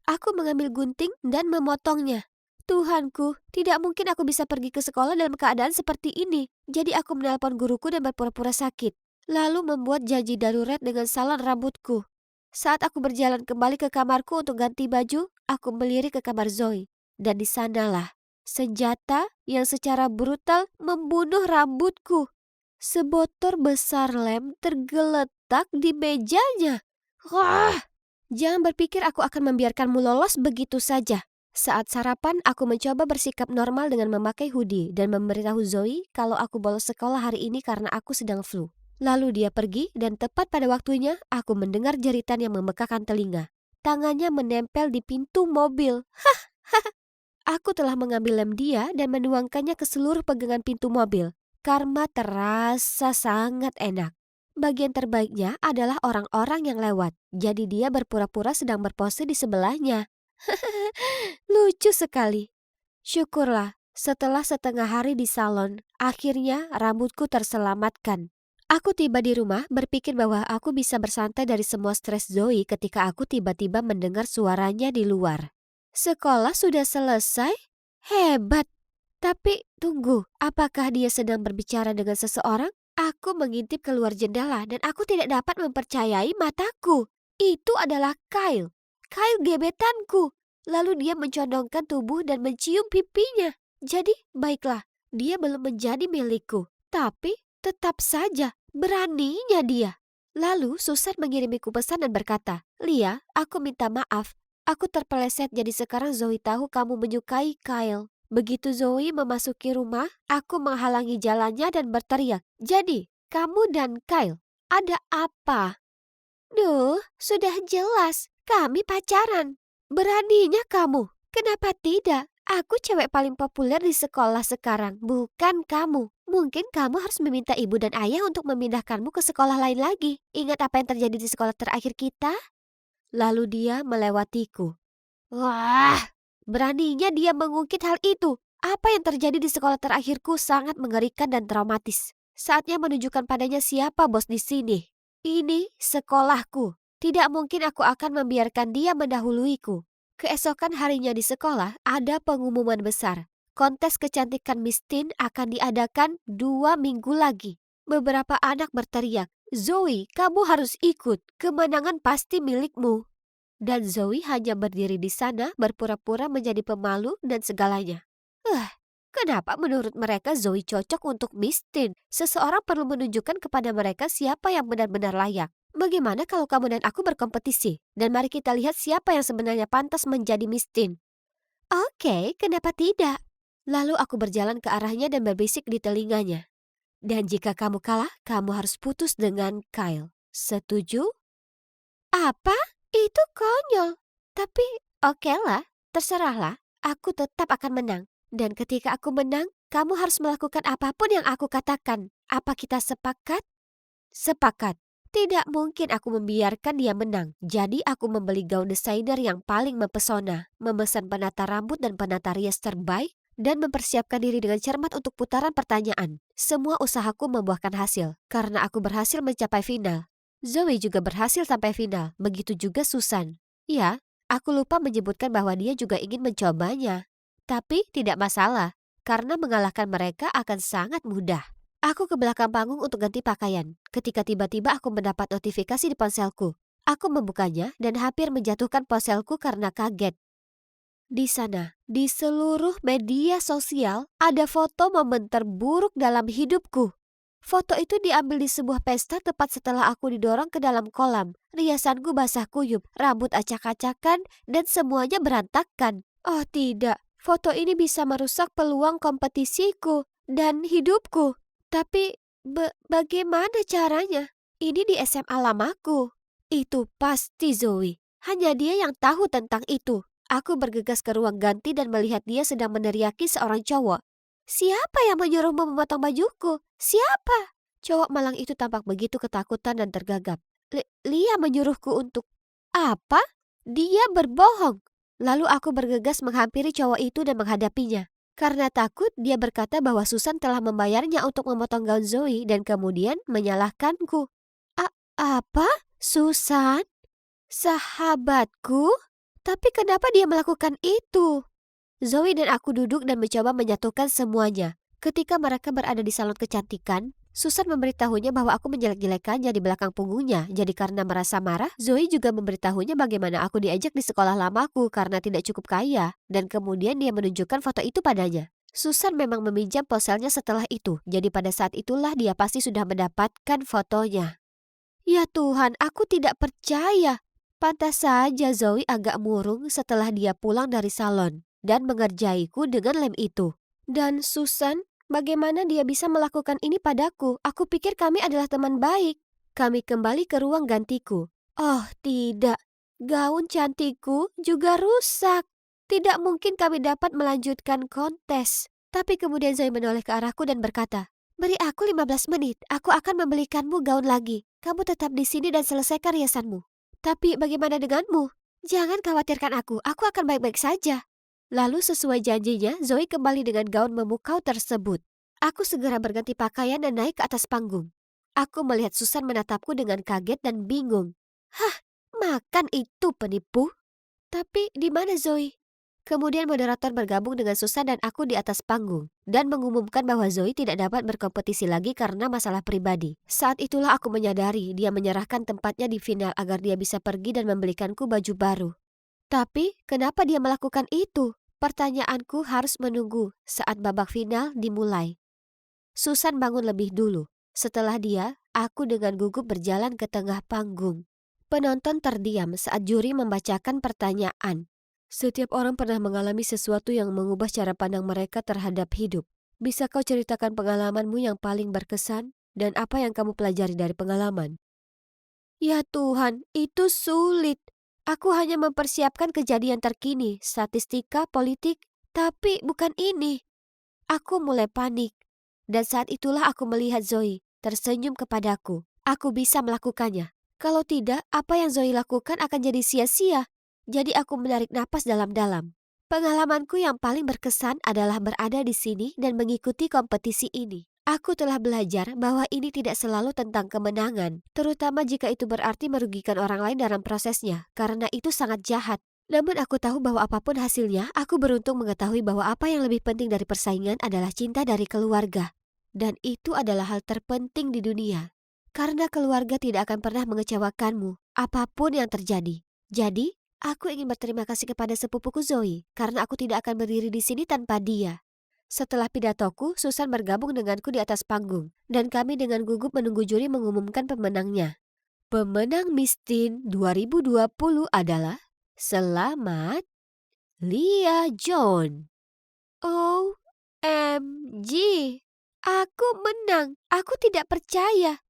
Aku mengambil gunting dan memotongnya. Tuhanku, tidak mungkin aku bisa pergi ke sekolah dalam keadaan seperti ini. Jadi aku menelpon guruku dan berpura-pura sakit. Lalu membuat janji darurat dengan salon rambutku. Saat aku berjalan kembali ke kamarku untuk ganti baju, aku melirik ke kamar Zoe. Dan di sanalah senjata yang secara brutal membunuh rambutku. Sebotol besar lem tergeletak di mejanya. Wah! Jangan berpikir aku akan membiarkanmu lolos begitu saja. Saat sarapan, aku mencoba bersikap normal dengan memakai hoodie dan memberitahu Zoe kalau aku bolos sekolah hari ini karena aku sedang flu. Lalu dia pergi dan tepat pada waktunya aku mendengar jeritan yang memekakan telinga. Tangannya menempel di pintu mobil. Aku telah mengambil lem dia dan menuangkannya ke seluruh pegangan pintu mobil. Karma terasa sangat enak. Bagian terbaiknya adalah orang-orang yang lewat. Jadi dia berpura-pura sedang berpose di sebelahnya. Lucu sekali. Syukurlah, setelah setengah hari di salon, akhirnya rambutku terselamatkan. Aku tiba di rumah berpikir bahwa aku bisa bersantai dari semua stres Zoe ketika aku tiba-tiba mendengar suaranya di luar. Sekolah sudah selesai? Hebat! Tapi tunggu, apakah dia sedang berbicara dengan seseorang? Aku mengintip keluar jendela dan aku tidak dapat mempercayai mataku. Itu adalah Kyle. Kyle gebetanku. Lalu dia mencondongkan tubuh dan mencium pipinya. Jadi, baiklah, dia belum menjadi milikku. Tapi, tetap saja, beraninya dia. Lalu Susan mengirimiku pesan dan berkata, "Lia, aku minta maaf. Aku terpeleset jadi sekarang Zoe tahu kamu menyukai Kyle." Begitu Zoe memasuki rumah, aku menghalangi jalannya dan berteriak, "Jadi, kamu dan Kyle, ada apa?" "Duh, sudah jelas, kami pacaran. Beraninya kamu, kenapa tidak? Aku cewek paling populer di sekolah sekarang, bukan kamu. Mungkin kamu harus meminta ibu dan ayah untuk memindahkanmu ke sekolah lain lagi. Ingat apa yang terjadi di sekolah terakhir kita?" Lalu dia melewatiku. Wah, beraninya dia mengungkit hal itu. Apa yang terjadi di sekolah terakhirku sangat mengerikan dan traumatis. Saatnya menunjukkan padanya siapa bos di sini. Ini sekolahku. Tidak mungkin aku akan membiarkan dia mendahuluiku. Keesokan harinya di sekolah ada pengumuman besar. Kontes kecantikan Miss Teen akan diadakan 2 minggu lagi. Beberapa anak berteriak, "Zoe, kamu harus ikut. Kemenangan pasti milikmu." Dan Zoe hanya berdiri di sana berpura-pura menjadi pemalu dan segalanya. Kenapa menurut mereka Zoe cocok untuk Miss Teen? Seseorang perlu menunjukkan kepada mereka siapa yang benar-benar layak. Bagaimana kalau kamu dan aku berkompetisi? Dan mari kita lihat siapa yang sebenarnya pantas menjadi Miss Teen. Oke, kenapa tidak? Lalu aku berjalan ke arahnya dan berbisik di telinganya. Dan jika kamu kalah, kamu harus putus dengan Kyle. Setuju? Apa? Itu konyol. Tapi oke lah, terserahlah. Aku tetap akan menang. Dan ketika aku menang, kamu harus melakukan apapun yang aku katakan. Apa kita sepakat? Sepakat. Tidak mungkin aku membiarkan dia menang. Jadi aku membeli gaun desainer yang paling mempesona, memesan penata rambut dan penata rias terbaik, dan mempersiapkan diri dengan cermat untuk putaran pertanyaan. Semua usahaku membuahkan hasil, karena aku berhasil mencapai final. Zoe juga berhasil sampai final, begitu juga Susan. Ya, aku lupa menyebutkan bahwa dia juga ingin mencobanya. Tapi tidak masalah, karena mengalahkan mereka akan sangat mudah. Aku ke belakang panggung untuk ganti pakaian, ketika tiba-tiba aku mendapat notifikasi di ponselku. Aku membukanya dan hampir menjatuhkan ponselku karena kaget. Di sana, di seluruh media sosial, ada foto momen terburuk dalam hidupku. Foto itu diambil di sebuah pesta tepat setelah aku didorong ke dalam kolam. Riasanku basah kuyup, rambut acak-acakan, dan semuanya berantakan. Oh tidak, foto ini bisa merusak peluang kompetisiku dan hidupku. Tapi bagaimana caranya? Ini di SMA lamaku. Itu pasti Zoe. Hanya dia yang tahu tentang itu. Aku bergegas ke ruang ganti dan melihat dia sedang meneriaki seorang cowok. "Siapa yang menyuruhmu memotong bajuku? Siapa?" Cowok malang itu tampak begitu ketakutan dan tergagap. Lia menyuruhku untuk..." "Apa?" Dia berbohong. Lalu aku bergegas menghampiri cowok itu dan menghadapinya. Karena takut, dia berkata bahwa Susan telah membayarnya untuk memotong gaun Zoe dan kemudian menyalahkanku. Apa? Susan? Sahabatku? Tapi kenapa dia melakukan itu? Zoe dan aku duduk dan mencoba menyatukan semuanya. Ketika mereka berada di salon kecantikan, Susan memberitahunya bahwa aku menjelek-jelekannya di belakang punggungnya. Jadi karena merasa marah, Zoe juga memberitahunya bagaimana aku diajak di sekolah lamaku karena tidak cukup kaya. Dan kemudian dia menunjukkan foto itu padanya. Susan memang meminjam ponselnya setelah itu. Jadi pada saat itulah dia pasti sudah mendapatkan fotonya. Ya Tuhan, aku tidak percaya. Pantas saja Zoe agak murung setelah dia pulang dari salon dan mengerjaiku dengan lem itu. Dan Susan, bagaimana dia bisa melakukan ini padaku? Aku pikir kami adalah teman baik. Kami kembali ke ruang gantiku. Oh tidak, gaun cantikku juga rusak. Tidak mungkin kami dapat melanjutkan kontes. Tapi kemudian Zoe menoleh ke arahku dan berkata, "Beri aku 15 menit, aku akan membelikanmu gaun lagi. Kamu tetap di sini dan selesaikan riasanmu." "Tapi bagaimana denganmu? Jangan khawatirkan aku akan baik-baik saja." Lalu sesuai janjinya, Zoe kembali dengan gaun memukau tersebut. Aku segera berganti pakaian dan naik ke atas panggung. Aku melihat Susan menatapku dengan kaget dan bingung. Hah, makan itu penipu? Tapi di mana Zoe? Kemudian moderator bergabung dengan Susan dan aku di atas panggung dan mengumumkan bahwa Zoe tidak dapat berkompetisi lagi karena masalah pribadi. Saat itulah aku menyadari dia menyerahkan tempatnya di final agar dia bisa pergi dan membelikanku baju baru. Tapi kenapa dia melakukan itu? Pertanyaanku harus menunggu saat babak final dimulai. Susan bangun lebih dulu. Setelah dia, aku dengan gugup berjalan ke tengah panggung. Penonton terdiam saat juri membacakan pertanyaan. Setiap orang pernah mengalami sesuatu yang mengubah cara pandang mereka terhadap hidup. Bisa kau ceritakan pengalamanmu yang paling berkesan dan apa yang kamu pelajari dari pengalaman? Ya Tuhan, itu sulit. Aku hanya mempersiapkan kejadian terkini, statistika, politik, tapi bukan ini. Aku mulai panik. Dan saat itulah aku melihat Zoe tersenyum kepadaku. Aku bisa melakukannya. Kalau tidak, apa yang Zoe lakukan akan jadi sia-sia. Jadi aku menarik napas dalam-dalam. Pengalamanku yang paling berkesan adalah berada di sini dan mengikuti kompetisi ini. Aku telah belajar bahwa ini tidak selalu tentang kemenangan, terutama jika itu berarti merugikan orang lain dalam prosesnya, karena itu sangat jahat. Namun aku tahu bahwa apapun hasilnya, aku beruntung mengetahui bahwa apa yang lebih penting dari persaingan adalah cinta dari keluarga. Dan itu adalah hal terpenting di dunia. Karena keluarga tidak akan pernah mengecewakanmu, apapun yang terjadi. Jadi, aku ingin berterima kasih kepada sepupuku Zoe, karena aku tidak akan berdiri di sini tanpa dia. Setelah pidatoku, Susan bergabung denganku di atas panggung, dan kami dengan gugup menunggu juri mengumumkan pemenangnya. Pemenang Miss Teen 2020 adalah Selamat Lia John. OMG, aku menang. Aku tidak percaya.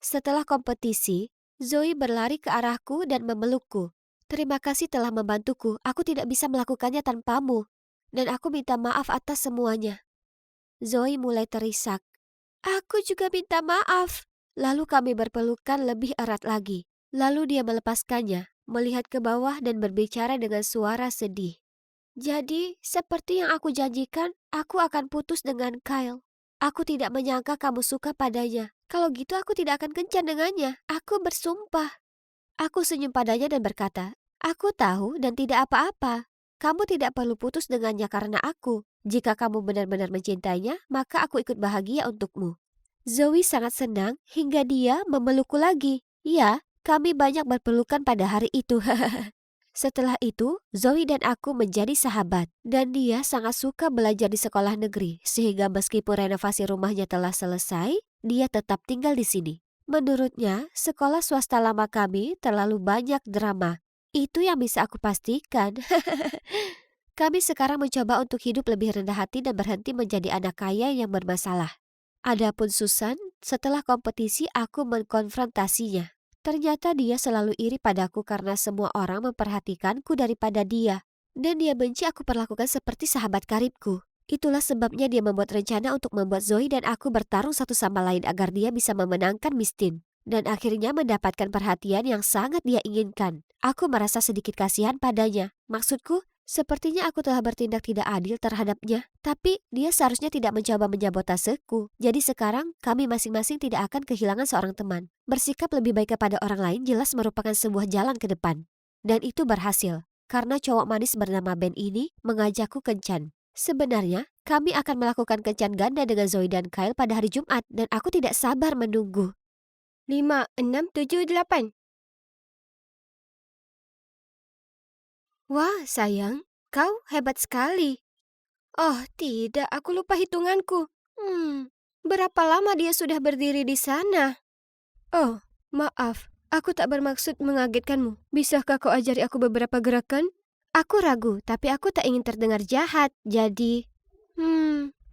Setelah kompetisi, Zoe berlari ke arahku dan memelukku. Terima kasih telah membantuku. Aku tidak bisa melakukannya tanpamu. Dan aku minta maaf atas semuanya. Zoe mulai terisak. Aku juga minta maaf. Lalu kami berpelukan lebih erat lagi. Lalu dia melepaskannya, melihat ke bawah dan berbicara dengan suara sedih. Jadi, seperti yang aku janjikan, aku akan putus dengan Kyle. Aku tidak menyangka kamu suka padanya. Kalau gitu aku tidak akan kencan dengannya. Aku bersumpah. Aku senyum padanya dan berkata, aku tahu dan tidak apa-apa. Kamu tidak perlu putus dengannya karena aku. Jika kamu benar-benar mencintainya, maka aku ikut bahagia untukmu. Zoe sangat senang hingga dia memelukku lagi. Ya, kami banyak berpelukan pada hari itu. Setelah itu, Zoe dan aku menjadi sahabat. Dan dia sangat suka belajar di sekolah negeri. Sehingga meskipun renovasi rumahnya telah selesai, dia tetap tinggal di sini. Menurutnya, sekolah swasta lama kami terlalu banyak drama. Itu yang bisa aku pastikan. Kami sekarang mencoba untuk hidup lebih rendah hati dan berhenti menjadi anak kaya yang bermasalah. Adapun Susan, setelah kompetisi aku mengkonfrontasinya. Ternyata dia selalu iri padaku karena semua orang memperhatikanku daripada dia. Dan dia benci aku perlakukan seperti sahabat karibku. Itulah sebabnya dia membuat rencana untuk membuat Zoe dan aku bertarung satu sama lain agar dia bisa memenangkan Miss Teen. Dan akhirnya mendapatkan perhatian yang sangat dia inginkan. Aku merasa sedikit kasihan padanya. Maksudku, sepertinya aku telah bertindak tidak adil terhadapnya. Tapi dia seharusnya tidak mencoba menyabotaseku. Jadi sekarang kami masing-masing tidak akan kehilangan seorang teman. Bersikap lebih baik kepada orang lain jelas merupakan sebuah jalan ke depan. Dan itu berhasil. Karena cowok manis bernama Ben ini mengajakku kencan. Sebenarnya, kami akan melakukan kencan ganda dengan Zoe dan Kyle pada hari Jumat dan aku tidak sabar menunggu. 5, 6, 7, 8. Wah, sayang, kau hebat sekali. Oh, tidak, aku lupa hitunganku. Berapa lama dia sudah berdiri di sana? Oh, maaf, aku tak bermaksud mengagetkanmu. Bisakah kau ajari aku beberapa gerakan? Aku ragu, tapi aku tak ingin terdengar jahat, jadi...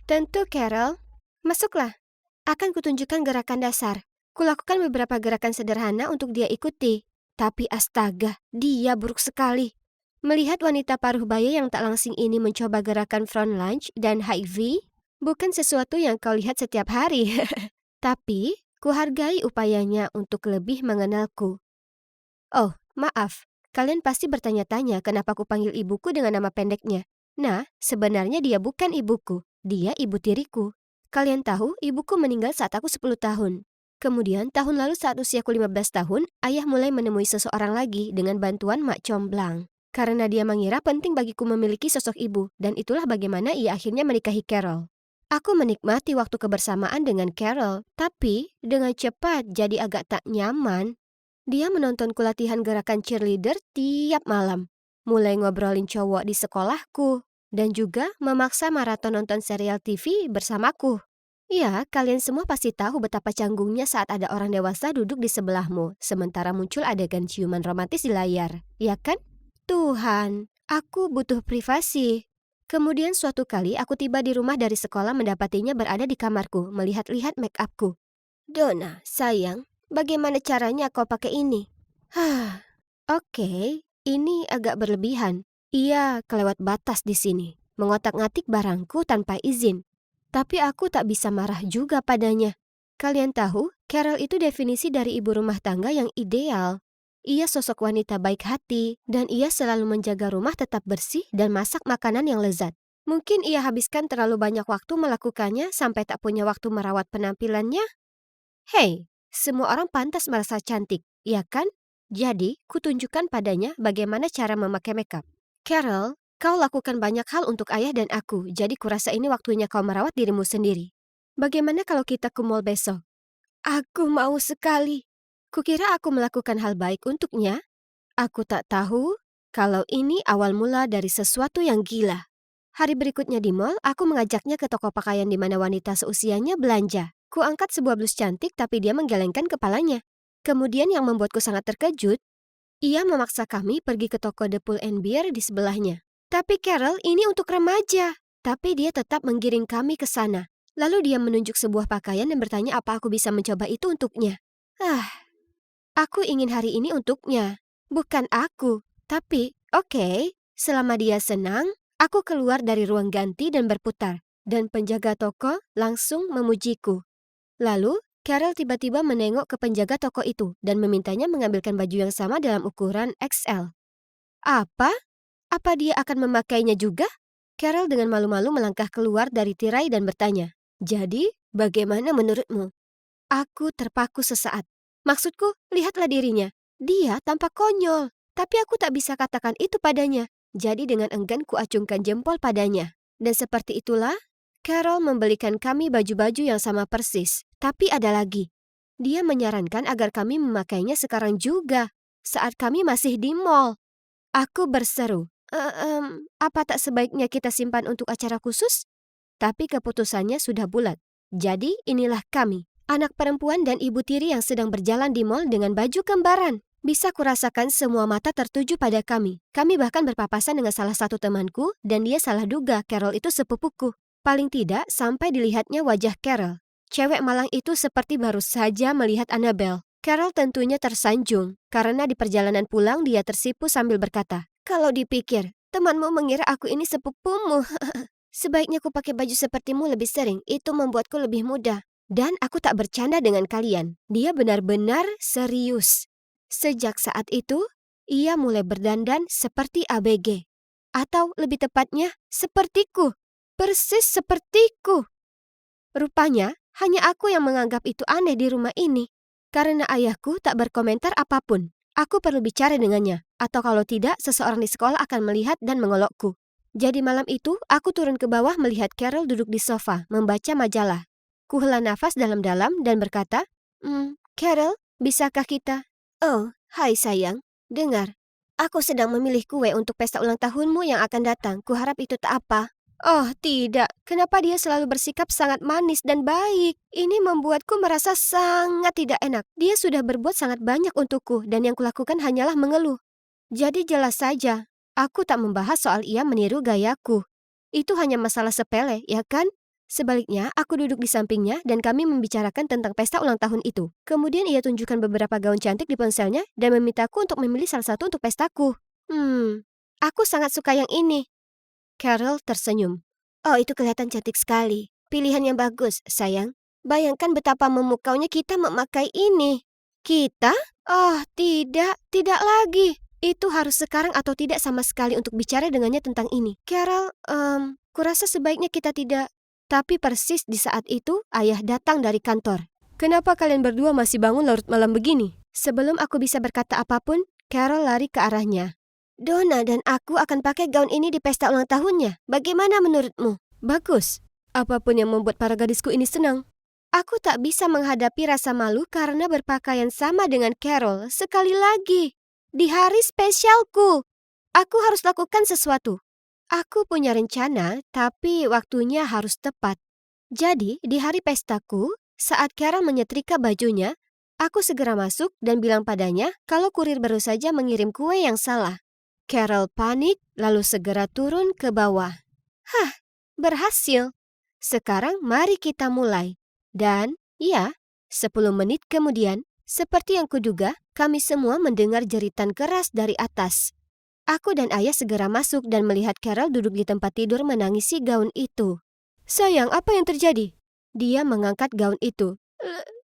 tentu Carol. Masuklah. Akan kutunjukkan gerakan dasar. Kulakukan beberapa gerakan sederhana untuk dia ikuti. Tapi astaga, dia buruk sekali. Melihat wanita paruh baya yang tak langsing ini mencoba gerakan front lunge dan high V, bukan sesuatu yang kau lihat setiap hari. Tapi, kuhargai upayanya untuk lebih mengenalku. Oh, maaf. Kalian pasti bertanya-tanya kenapa aku panggil ibuku dengan nama pendeknya. Nah, sebenarnya dia bukan ibuku. Dia ibu tiriku. Kalian tahu, ibuku meninggal saat aku 10 tahun. Kemudian tahun lalu saat usiaku 15 tahun, ayah mulai menemui seseorang lagi dengan bantuan Mak Comblang. Karena dia mengira penting bagiku memiliki sosok ibu, dan itulah bagaimana ia akhirnya menikahi Carol. Aku menikmati waktu kebersamaan dengan Carol, tapi dengan cepat jadi agak tak nyaman. Dia menontonku latihan gerakan cheerleader tiap malam, mulai ngobrolin cowok di sekolahku, dan juga memaksa maraton nonton serial TV bersamaku. Ya, kalian semua pasti tahu betapa canggungnya saat ada orang dewasa duduk di sebelahmu, sementara muncul adegan ciuman romantis di layar, ya kan? Tuhan, aku butuh privasi. Kemudian suatu kali aku tiba di rumah dari sekolah mendapatinya berada di kamarku, melihat-lihat make upku. Donna, sayang, bagaimana caranya kau pakai ini? Oke, ini agak berlebihan. Ia kelewat batas di sini, mengotak-ngatik barangku tanpa izin. Tapi aku tak bisa marah juga padanya. Kalian tahu, Carol itu definisi dari ibu rumah tangga yang ideal. Ia sosok wanita baik hati, dan ia selalu menjaga rumah tetap bersih dan masak makanan yang lezat. Mungkin ia habiskan terlalu banyak waktu melakukannya sampai tak punya waktu merawat penampilannya. Hei, semua orang pantas merasa cantik, ya kan? Jadi, kutunjukkan padanya bagaimana cara memakai makeup. Carol, kau lakukan banyak hal untuk ayah dan aku, jadi kurasa ini waktunya kau merawat dirimu sendiri. Bagaimana kalau kita ke mall besok? Aku mau sekali. Kukira aku melakukan hal baik untuknya. Aku tak tahu kalau ini awal mula dari sesuatu yang gila. Hari berikutnya di mall, aku mengajaknya ke toko pakaian di mana wanita seusianya belanja. Kuangkat sebuah blus cantik tapi dia menggelengkan kepalanya. Kemudian yang membuatku sangat terkejut, ia memaksa kami pergi ke toko The Pull and Bear di sebelahnya. Tapi Carol, ini untuk remaja. Tapi dia tetap menggiring kami ke sana. Lalu dia menunjuk sebuah pakaian dan bertanya apa aku bisa mencoba itu untuknya. Aku ingin hari ini untuknya. Bukan aku. Tapi, oke, selama dia senang, aku keluar dari ruang ganti dan berputar. Dan penjaga toko langsung memujiku. Lalu, Carol tiba-tiba menengok ke penjaga toko itu dan memintanya mengambilkan baju yang sama dalam ukuran XL. Apa? Apa dia akan memakainya juga? Carol dengan malu-malu melangkah keluar dari tirai dan bertanya, "Jadi, bagaimana menurutmu?" Aku terpaku sesaat. Maksudku, lihatlah dirinya. Dia tampak konyol, tapi aku tak bisa katakan itu padanya. Jadi dengan enggan kuacungkan jempol padanya. Dan seperti itulah, Carol membelikan kami baju-baju yang sama persis. Tapi ada lagi. Dia menyarankan agar kami memakainya sekarang juga, saat kami masih di mall. Aku berseru, apa tak sebaiknya kita simpan untuk acara khusus? Tapi keputusannya sudah bulat. Jadi inilah kami, anak perempuan dan ibu tiri yang sedang berjalan di mall dengan baju kembaran. Bisa kurasakan semua mata tertuju pada kami. Kami bahkan berpapasan dengan salah satu temanku dan dia salah duga Carol itu sepupuku. Paling tidak sampai dilihatnya wajah Carol. Cewek malang itu seperti baru saja melihat Annabelle. Carol tentunya tersanjung karena di perjalanan pulang dia tersipu sambil berkata, "Kalau dipikir, temanmu mengira aku ini sepupumu." Sebaiknya ku pakai baju sepertimu lebih sering, itu membuatku lebih mudah. Dan aku tak bercanda dengan kalian. Dia benar-benar serius. Sejak saat itu, ia mulai berdandan seperti ABG. Atau lebih tepatnya, sepertiku. Persis sepertiku. Rupanya, hanya aku yang menganggap itu aneh di rumah ini. Karena ayahku tak berkomentar apapun. Aku perlu bicara dengannya. Atau kalau tidak, seseorang di sekolah akan melihat dan mengolokku. Jadi malam itu, aku turun ke bawah melihat Carol duduk di sofa, membaca majalah. Kuhela nafas dalam-dalam dan berkata, Carol, bisakah kita? Oh, hai sayang. Dengar, aku sedang memilih kue untuk pesta ulang tahunmu yang akan datang. Kuharap itu tak apa. Oh, tidak. Kenapa dia selalu bersikap sangat manis dan baik? Ini membuatku merasa sangat tidak enak. Dia sudah berbuat sangat banyak untukku dan yang kulakukan hanyalah mengeluh. Jadi jelas saja, aku tak membahas soal ia meniru gayaku. Itu hanya masalah sepele, ya kan? Sebaliknya, aku duduk di sampingnya dan kami membicarakan tentang pesta ulang tahun itu. Kemudian ia tunjukkan beberapa gaun cantik di ponselnya dan memintaku untuk memilih salah satu untuk pestaku. Aku sangat suka yang ini. Carol tersenyum. Oh, itu kelihatan cantik sekali. Pilihan yang bagus, sayang. Bayangkan betapa memukaunya kita memakai ini. Kita? Oh, tidak lagi. Itu harus sekarang atau tidak sama sekali untuk bicara dengannya tentang ini. Carol, kurasa sebaiknya kita tidak. Tapi persis di saat itu, ayah datang dari kantor. Kenapa kalian berdua masih bangun larut malam begini? Sebelum aku bisa berkata apapun, Carol lari ke arahnya. Donna dan aku akan pakai gaun ini di pesta ulang tahunnya. Bagaimana menurutmu? Bagus. Apapun yang membuat para gadisku ini senang. Aku tak bisa menghadapi rasa malu karena berpakaian sama dengan Carol sekali lagi. Di hari spesialku, aku harus lakukan sesuatu. Aku punya rencana, tapi waktunya harus tepat. Jadi, di hari pestaku, saat Carol menyetrika bajunya, aku segera masuk dan bilang padanya kalau kurir baru saja mengirim kue yang salah. Carol panik, lalu segera turun ke bawah. Hah, berhasil. Sekarang mari kita mulai. Dan, ya, 10 menit kemudian, seperti yang kuduga, kami semua mendengar jeritan keras dari atas. Aku dan ayah segera masuk dan melihat Carol duduk di tempat tidur menangisi gaun itu. Sayang, apa yang terjadi? Dia mengangkat gaun itu.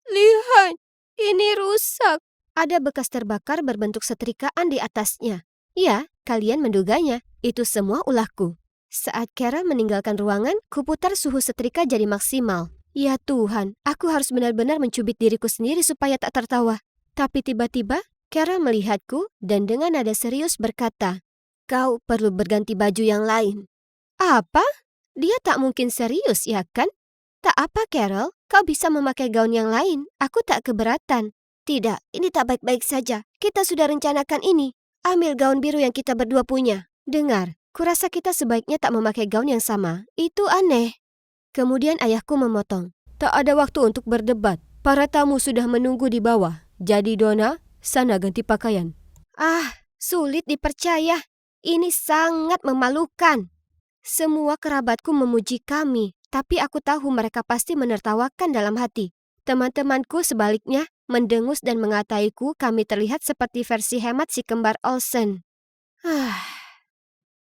Lihat, ini rusak. Ada bekas terbakar berbentuk setrikaan di atasnya. Ya, kalian menduganya. Itu semua ulahku. Saat Carol meninggalkan ruangan, kuputar suhu setrika jadi maksimal. Ya Tuhan, aku harus benar-benar mencubit diriku sendiri supaya tak tertawa. Tapi tiba-tiba, Carol melihatku dan dengan nada serius berkata, "Kau perlu berganti baju yang lain." Apa? Dia tak mungkin serius, ya kan? Tak apa, Carol. Kau bisa memakai gaun yang lain. Aku tak keberatan. Tidak, ini tak baik-baik saja. Kita sudah rencanakan ini. Ambil gaun biru yang kita berdua punya. Dengar, kurasa kita sebaiknya tak memakai gaun yang sama. Itu aneh. Kemudian ayahku memotong. Tak ada waktu untuk berdebat. Para tamu sudah menunggu di bawah. Jadi Donna, sana ganti pakaian. Sulit dipercaya. Ini sangat memalukan. Semua kerabatku memuji kami, tapi aku tahu mereka pasti menertawakan dalam hati. Teman-temanku sebaliknya mendengus dan mengataiku kami terlihat seperti versi hemat si kembar Olsen.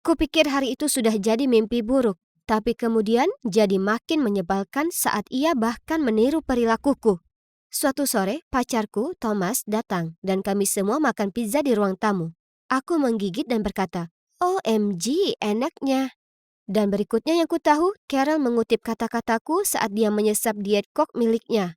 Kupikir hari itu sudah jadi mimpi buruk, tapi kemudian jadi makin menyebalkan saat ia bahkan meniru perilakuku. Suatu sore, pacarku, Thomas, datang dan kami semua makan pizza di ruang tamu. Aku menggigit dan berkata, "OMG, enaknya." Dan berikutnya yang ku tahu, Carol mengutip kata-kataku saat dia menyesap diet Coke miliknya.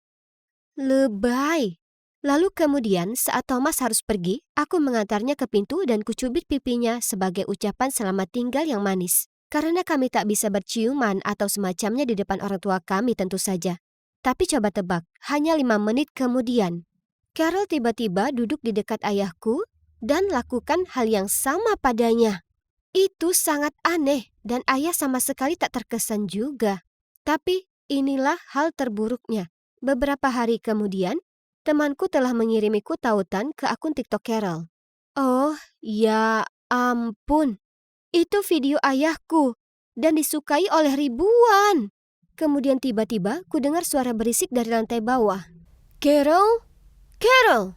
Lebay. Lalu kemudian saat Thomas harus pergi, aku mengantarnya ke pintu dan kucubit pipinya sebagai ucapan selamat tinggal yang manis. Karena kami tak bisa berciuman atau semacamnya di depan orang tua kami tentu saja. Tapi coba tebak, hanya 5 menit kemudian, Carol tiba-tiba duduk di dekat ayahku dan lakukan hal yang sama padanya. Itu sangat aneh dan ayah sama sekali tak terkesan juga. Tapi inilah hal terburuknya. Beberapa hari kemudian, temanku telah mengirimiku tautan ke akun TikTok Carol. Oh, ya ampun. Itu video ayahku dan disukai oleh ribuan. Kemudian tiba-tiba ku dengar suara berisik dari lantai bawah. Carol? Carol!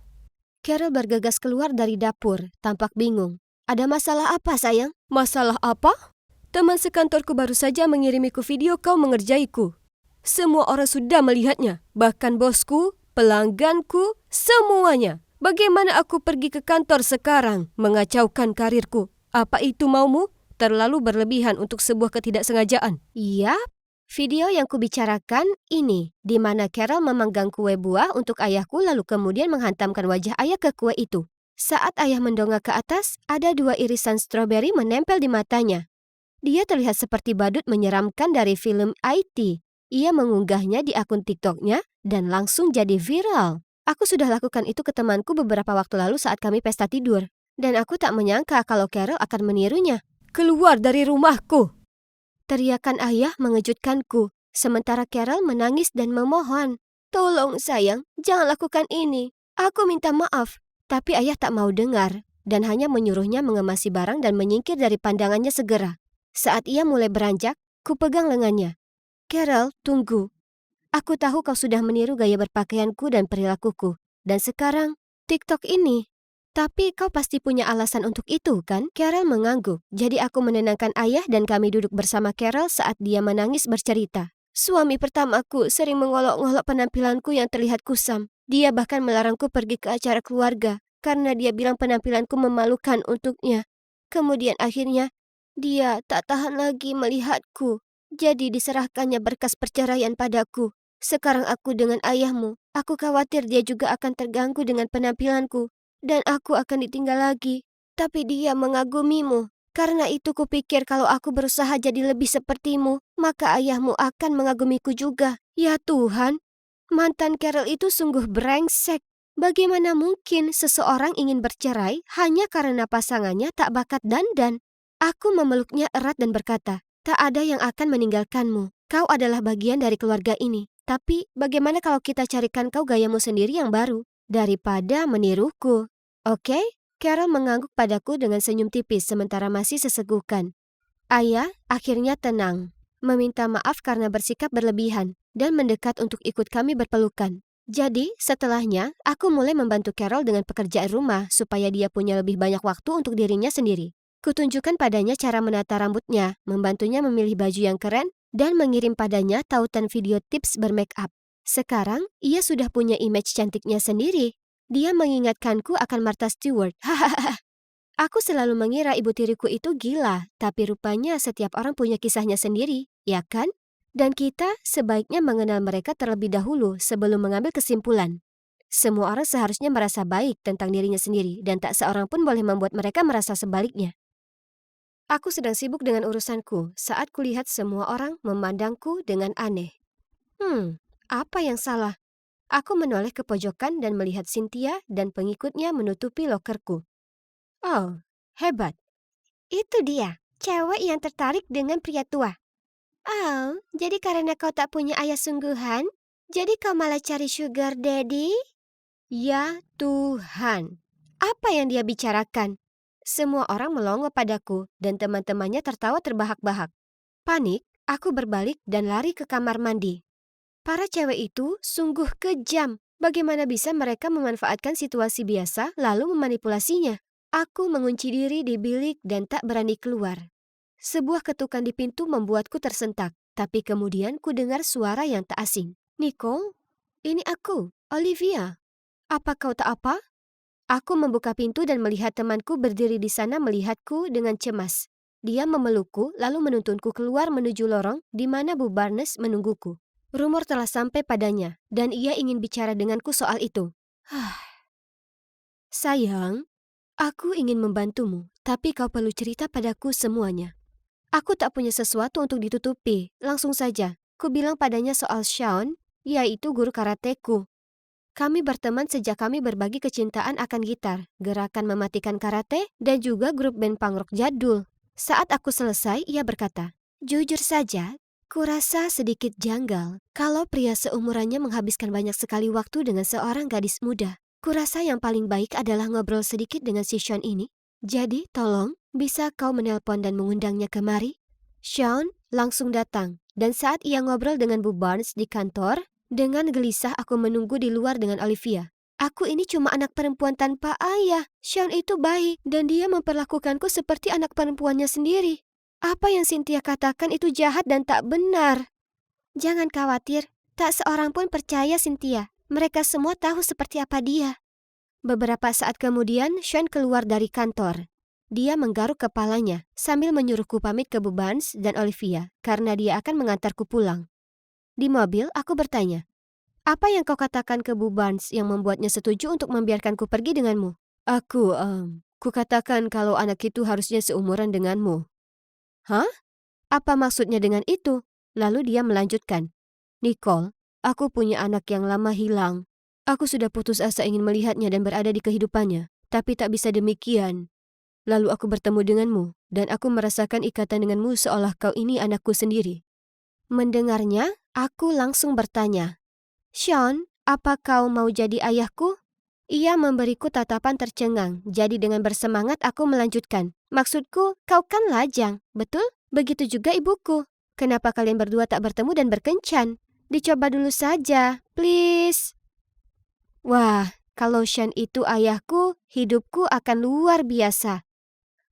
Carol bergegas keluar dari dapur, tampak bingung. Ada masalah apa, sayang? Masalah apa? Teman sekantorku baru saja mengirimiku video kau mengerjaiku. Semua orang sudah melihatnya, bahkan bosku, pelangganku, semuanya. Bagaimana aku pergi ke kantor sekarang, mengacaukan karirku? Apa itu maumu? Terlalu berlebihan untuk sebuah ketidaksengajaan. Yap, video yang kubicarakan ini, di mana Carol memanggang kue buah untuk ayahku lalu kemudian menghantamkan wajah ayah ke kue itu. Saat ayah mendongak ke atas, ada 2 irisan stroberi menempel di matanya. Dia terlihat seperti badut menyeramkan dari film IT. Ia mengunggahnya di akun TikToknya dan langsung jadi viral. Aku sudah lakukan itu ke temanku beberapa waktu lalu saat kami pesta tidur. Dan aku tak menyangka kalau Carol akan menirunya. Keluar dari rumahku! Teriakan ayah mengejutkanku, sementara Carol menangis dan memohon. Tolong sayang, jangan lakukan ini. Aku minta maaf. Tapi ayah tak mau dengar dan hanya menyuruhnya mengemasi barang dan menyingkir dari pandangannya segera. Saat ia mulai beranjak, ku pegang lengannya. Carol, tunggu. Aku tahu kau sudah meniru gaya berpakaianku dan perilakuku. Dan sekarang, TikTok ini. Tapi kau pasti punya alasan untuk itu, kan? Carol mengangguk. Jadi aku menenangkan ayah dan kami duduk bersama Carol saat dia menangis bercerita. Suami pertamaku sering mengolok-ngolok penampilanku yang terlihat kusam. Dia bahkan melarangku pergi ke acara keluarga karena dia bilang penampilanku memalukan untuknya. Kemudian akhirnya, dia tak tahan lagi melihatku. Jadi diserahkannya berkas perceraian padaku. Sekarang aku dengan ayahmu. Aku khawatir dia juga akan terganggu dengan penampilanku. Dan aku akan ditinggal lagi. Tapi dia mengagumimu. Karena itu kupikir kalau aku berusaha jadi lebih sepertimu, maka ayahmu akan mengagumiku juga. Ya Tuhan, mantan Carol itu sungguh brengsek. Bagaimana mungkin seseorang ingin bercerai hanya karena pasangannya tak bakat dandan? Aku memeluknya erat dan berkata, tak ada yang akan meninggalkanmu. Kau adalah bagian dari keluarga ini. Tapi bagaimana kalau kita carikan kau gayamu sendiri yang baru, daripada meniruku? Oke? Carol mengangguk padaku dengan senyum tipis sementara masih sesegukan. Ayah akhirnya tenang, meminta maaf karena bersikap berlebihan, dan mendekat untuk ikut kami berpelukan. Jadi, setelahnya, aku mulai membantu Carol dengan pekerjaan rumah supaya dia punya lebih banyak waktu untuk dirinya sendiri. Kutunjukkan padanya cara menata rambutnya, membantunya memilih baju yang keren, dan mengirim padanya tautan video tips bermake up. Sekarang, ia sudah punya image cantiknya sendiri. Dia mengingatkanku akan Martha Stewart. Hahaha. Aku selalu mengira ibu tiriku itu gila, tapi rupanya setiap orang punya kisahnya sendiri, ya kan? Dan kita sebaiknya mengenal mereka terlebih dahulu sebelum mengambil kesimpulan. Semua orang seharusnya merasa baik tentang dirinya sendiri, dan tak seorang pun boleh membuat mereka merasa sebaliknya. Aku sedang sibuk dengan urusanku saat kulihat semua orang memandangku dengan aneh. Apa yang salah? Aku menoleh ke pojokan dan melihat Cynthia dan pengikutnya menutupi lokerku. Oh, hebat. Itu dia, cewek yang tertarik dengan pria tua. Oh, jadi karena kau tak punya ayah sungguhan, jadi kau malah cari sugar daddy? Ya Tuhan, apa yang dia bicarakan? Semua orang melongo padaku dan teman-temannya tertawa terbahak-bahak. Panik, aku berbalik dan lari ke kamar mandi. Para cewek itu sungguh kejam. Bagaimana bisa mereka memanfaatkan situasi biasa lalu memanipulasinya? Aku mengunci diri di bilik dan tak berani keluar. Sebuah ketukan di pintu membuatku tersentak, tapi kemudian ku dengar suara yang tak asing. Nicole, ini aku, Olivia. Apa kau tak apa? Aku membuka pintu dan melihat temanku berdiri di sana melihatku dengan cemas. Dia memelukku lalu menuntunku keluar menuju lorong di mana Bu Barnes menungguku. Rumor telah sampai padanya dan ia ingin bicara denganku soal itu. Sayang, aku ingin membantumu, tapi kau perlu cerita padaku semuanya. Aku tak punya sesuatu untuk ditutupi, langsung saja. Ku bilang padanya soal Sean, yaitu guru karateku. Kami berteman sejak kami berbagi kecintaan akan gitar, gerakan mematikan karate, dan juga grup band punk rock jadul. Saat aku selesai, ia berkata, jujur saja, kurasa sedikit janggal kalau pria seumurannya menghabiskan banyak sekali waktu dengan seorang gadis muda. Kurasa yang paling baik adalah ngobrol sedikit dengan si Sean ini. Jadi, tolong, bisa kau menelpon dan mengundangnya kemari? Sean langsung datang, dan saat ia ngobrol dengan Bu Barnes di kantor, dengan gelisah aku menunggu di luar dengan Olivia. Aku ini cuma anak perempuan tanpa ayah. Sean itu baik dan dia memperlakukanku seperti anak perempuannya sendiri. Apa yang Cynthia katakan itu jahat dan tak benar. Jangan khawatir, tak seorang pun percaya Cynthia. Mereka semua tahu seperti apa dia. Beberapa saat kemudian, Sean keluar dari kantor. Dia menggaruk kepalanya sambil menyuruhku pamit ke Bu Barnes dan Olivia karena dia akan mengantarku pulang. Di mobil, aku bertanya, apa yang kau katakan ke Bu Barnes yang membuatnya setuju untuk membiarkanku pergi denganmu? Ku katakan kalau anak itu harusnya seumuran denganmu. Hah? Apa maksudnya dengan itu? Lalu dia melanjutkan, Nicole, aku punya anak yang lama hilang. Aku sudah putus asa ingin melihatnya dan berada di kehidupannya, tapi tak bisa demikian. Lalu aku bertemu denganmu, dan aku merasakan ikatan denganmu seolah kau ini anakku sendiri. Mendengarnya, aku langsung bertanya, Sean, apa kau mau jadi ayahku? Ia memberiku tatapan tercengang, jadi dengan bersemangat aku melanjutkan. Maksudku, kau kan lajang, betul? Begitu juga ibuku. Kenapa kalian berdua tak bertemu dan berkencan? Dicoba dulu saja, please. Wah, kalau Sean itu ayahku, hidupku akan luar biasa.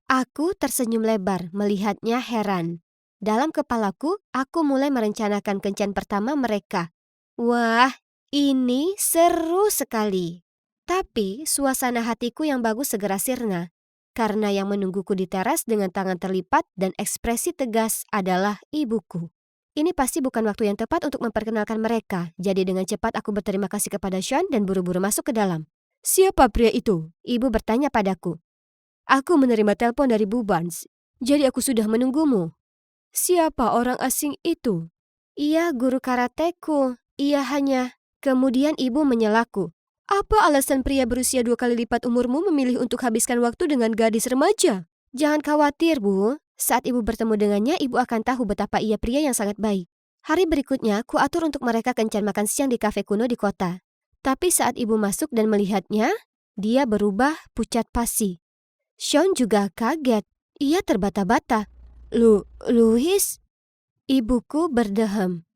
Aku tersenyum lebar melihatnya heran. Dalam kepalaku, aku mulai merencanakan kencan pertama mereka. Wah, ini seru sekali. Tapi suasana hatiku yang bagus segera sirna. Karena yang menungguku di teras dengan tangan terlipat dan ekspresi tegas adalah ibuku. Ini pasti bukan waktu yang tepat untuk memperkenalkan mereka. Jadi dengan cepat aku berterima kasih kepada Sean dan buru-buru masuk ke dalam. Siapa pria itu? Ibu bertanya padaku. Aku menerima telepon dari Bu Barnes. Jadi aku sudah menunggumu. Siapa orang asing itu? Ia guru karateku. Ia hanya... Kemudian ibu menyelaku. Apa alasan pria berusia 2 kali lipat umurmu memilih untuk habiskan waktu dengan gadis remaja? Jangan khawatir, Bu. Saat ibu bertemu dengannya, ibu akan tahu betapa ia pria yang sangat baik. Hari berikutnya, ku atur untuk mereka kencan makan siang di kafe kuno di kota. Tapi saat ibu masuk dan melihatnya, dia berubah pucat pasi. Sean juga kaget. Ia terbata-bata. Louis? Ibuku berdeham.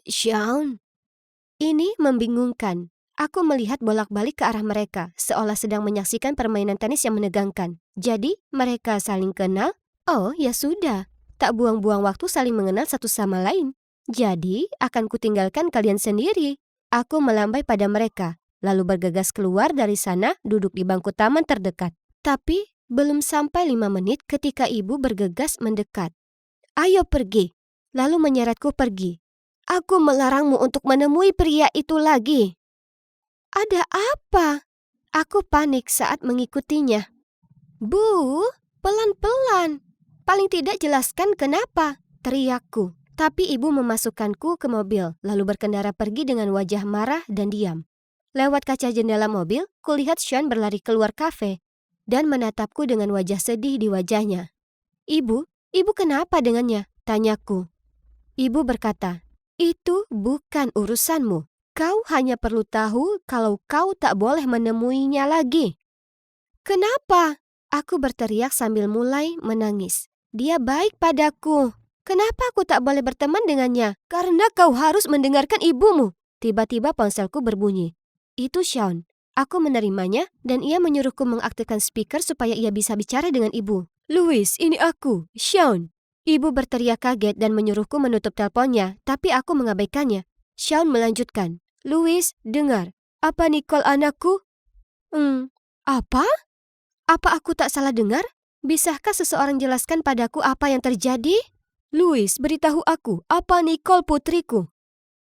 Sean? Ini membingungkan. Aku melihat bolak-balik ke arah mereka, seolah sedang menyaksikan permainan tenis yang menegangkan. Jadi, mereka saling kenal? Oh, ya sudah. Tak buang-buang waktu saling mengenal satu sama lain. Jadi, akan kutinggalkan kalian sendiri. Aku melambai pada mereka, lalu bergegas keluar dari sana duduk di bangku taman terdekat. Tapi, belum sampai 5 menit ketika ibu bergegas mendekat. Ayo pergi. Lalu menyeretku pergi. Aku melarangmu untuk menemui pria itu lagi. Ada apa? Aku panik saat mengikutinya. Bu, pelan-pelan. Paling tidak jelaskan kenapa, teriakku. Tapi ibu memasukkanku ke mobil, lalu berkendara pergi dengan wajah marah dan diam. Lewat kaca jendela mobil, kulihat Sean berlari keluar kafe dan menatapku dengan wajah sedih di wajahnya. Ibu kenapa dengannya? Tanyaku. Ibu berkata, itu bukan urusanmu. Kau hanya perlu tahu kalau kau tak boleh menemuinya lagi. Kenapa? Aku berteriak sambil mulai menangis. Dia baik padaku. Kenapa aku tak boleh berteman dengannya? Karena kau harus mendengarkan ibumu. Tiba-tiba ponselku berbunyi. Itu Sean. Aku menerimanya dan ia menyuruhku mengaktifkan speaker supaya ia bisa bicara dengan ibu. Louis, ini aku, Sean. Ibu berteriak kaget dan menyuruhku menutup teleponnya, tapi aku mengabaikannya. Sean melanjutkan. Louis, dengar. Apa Nicole anakku? Apa? Apa aku tak salah dengar? Bisakah seseorang jelaskan padaku apa yang terjadi? Louis, beritahu aku, apa Nicole putriku?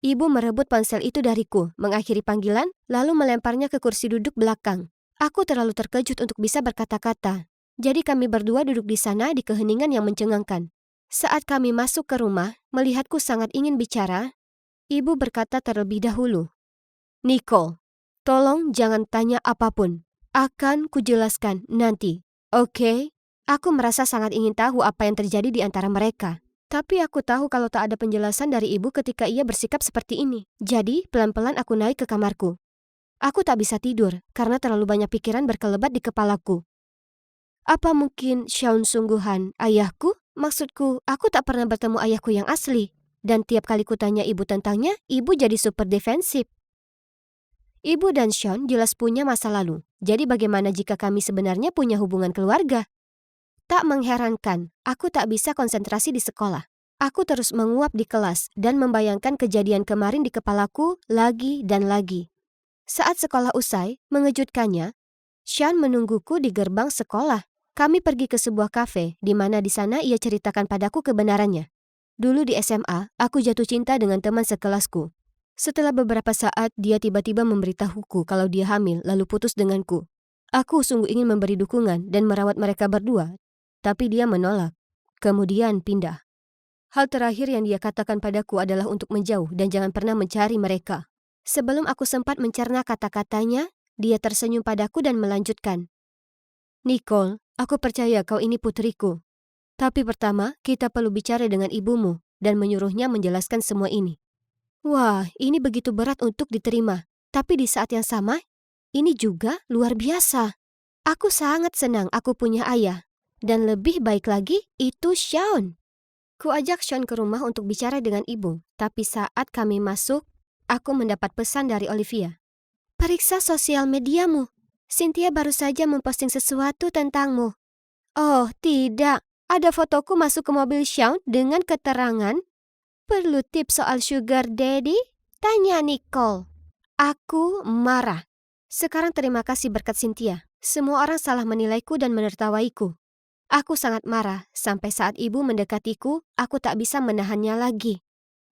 Ibu merebut ponsel itu dariku, mengakhiri panggilan, lalu melemparnya ke kursi duduk belakang. Aku terlalu terkejut untuk bisa berkata-kata. Jadi kami berdua duduk di sana di keheningan yang mencengangkan. Saat kami masuk ke rumah, melihatku sangat ingin bicara, ibu berkata terlebih dahulu. Nicole, tolong jangan tanya apapun. Akan kujelaskan nanti, oke? Aku merasa sangat ingin tahu apa yang terjadi di antara mereka. Tapi aku tahu kalau tak ada penjelasan dari ibu ketika ia bersikap seperti ini. Jadi, pelan-pelan aku naik ke kamarku. Aku tak bisa tidur karena terlalu banyak pikiran berkelebat di kepalaku. Apa mungkin Sean sungguhan ayahku? Maksudku, aku tak pernah bertemu ayahku yang asli. Dan tiap kali kutanya ibu tentangnya, ibu jadi super defensif. Ibu dan Sean jelas punya masa lalu. Jadi bagaimana jika kami sebenarnya punya hubungan keluarga? Tak mengherankan, aku tak bisa konsentrasi di sekolah. Aku terus menguap di kelas dan membayangkan kejadian kemarin di kepalaku lagi dan lagi. Saat sekolah usai, mengejutkannya, Sean menungguku di gerbang sekolah. Kami pergi ke sebuah kafe, di mana di sana ia ceritakan padaku kebenarannya. Dulu di SMA, aku jatuh cinta dengan teman sekelasku. Setelah beberapa saat, dia tiba-tiba memberitahuku kalau dia hamil lalu putus denganku. Aku sungguh ingin memberi dukungan dan merawat mereka berdua, tapi dia menolak. Kemudian pindah. Hal terakhir yang dia katakan padaku adalah untuk menjauh dan jangan pernah mencari mereka. Sebelum aku sempat mencerna kata-katanya, dia tersenyum padaku dan melanjutkan. Nicole, aku percaya kau ini putriku. Tapi pertama, kita perlu bicara dengan ibumu dan menyuruhnya menjelaskan semua ini. Wah, ini begitu berat untuk diterima. Tapi di saat yang sama, ini juga luar biasa. Aku sangat senang aku punya ayah. Dan lebih baik lagi, itu Sean. Ku ajak Sean ke rumah untuk bicara dengan ibu. Tapi saat kami masuk, aku mendapat pesan dari Olivia. Periksa sosial mediamu. Cynthia baru saja memposting sesuatu tentangmu. Oh, tidak. Ada fotoku masuk ke mobil Sean dengan keterangan, perlu tips soal sugar daddy? Tanya Nicole. Aku marah. Sekarang terima kasih berkat Cynthia. Semua orang salah menilaiku dan menertawaiku. Aku sangat marah sampai saat ibu mendekatiku, aku tak bisa menahannya lagi.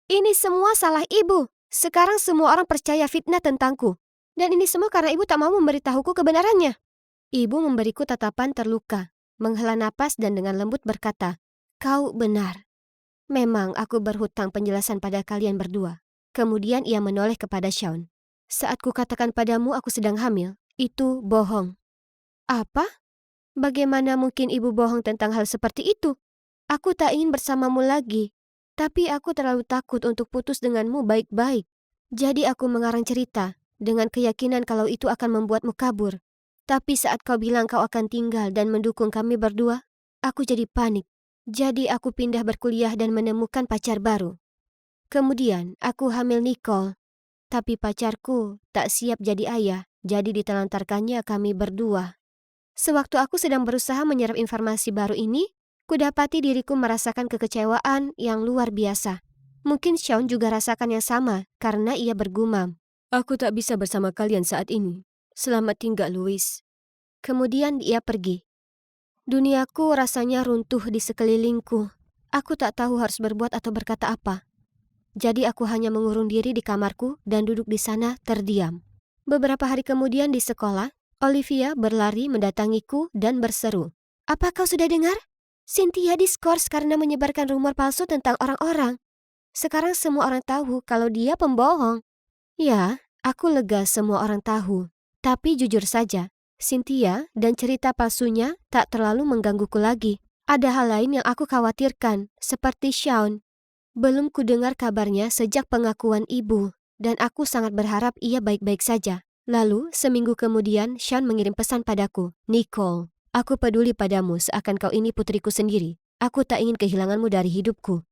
Ini semua salah ibu. Sekarang semua orang percaya fitnah tentangku. Dan ini semua karena ibu tak mau memberitahuku kebenarannya. Ibu memberiku tatapan terluka, menghela napas dan dengan lembut berkata, "Kau benar. Memang aku berhutang penjelasan pada kalian berdua." Kemudian ia menoleh kepada Shaun. "Saat kukatakan padamu aku sedang hamil, itu bohong." "Apa? Bagaimana mungkin ibu bohong tentang hal seperti itu? Aku tak ingin bersamamu lagi. Tapi aku terlalu takut untuk putus denganmu baik-baik. Jadi aku mengarang cerita dengan keyakinan kalau itu akan membuatmu kabur. Tapi saat kau bilang kau akan tinggal dan mendukung kami berdua, aku jadi panik. Jadi aku pindah berkuliah dan menemukan pacar baru. Kemudian aku hamil Nicole. Tapi pacarku tak siap jadi ayah, jadi ditelantarkannya kami berdua. Sewaktu aku sedang berusaha menyerap informasi baru ini, kudapati diriku merasakan kekecewaan yang luar biasa. Mungkin Shaun juga rasakan yang sama karena ia bergumam. "Aku tak bisa bersama kalian saat ini. Selamat tinggal, Louis." Kemudian ia pergi. Duniaku rasanya runtuh di sekelilingku. Aku tak tahu harus berbuat atau berkata apa. Jadi aku hanya mengurung diri di kamarku dan duduk di sana terdiam. Beberapa hari kemudian di sekolah, Olivia berlari mendatangiku dan berseru, "Apa kau sudah dengar? Cynthia diskors karena menyebarkan rumor palsu tentang orang-orang. Sekarang semua orang tahu kalau dia pembohong." Ya, aku lega semua orang tahu. Tapi jujur saja, Cynthia dan cerita palsunya tak terlalu menggangguku lagi. Ada hal lain yang aku khawatirkan, seperti Shaun. Belum kudengar kabarnya sejak pengakuan ibu, dan aku sangat berharap ia baik-baik saja. Lalu, seminggu kemudian, Shaun mengirim pesan padaku. "Nicole, aku peduli padamu seakan kau ini putriku sendiri. Aku tak ingin kehilanganmu dari hidupku.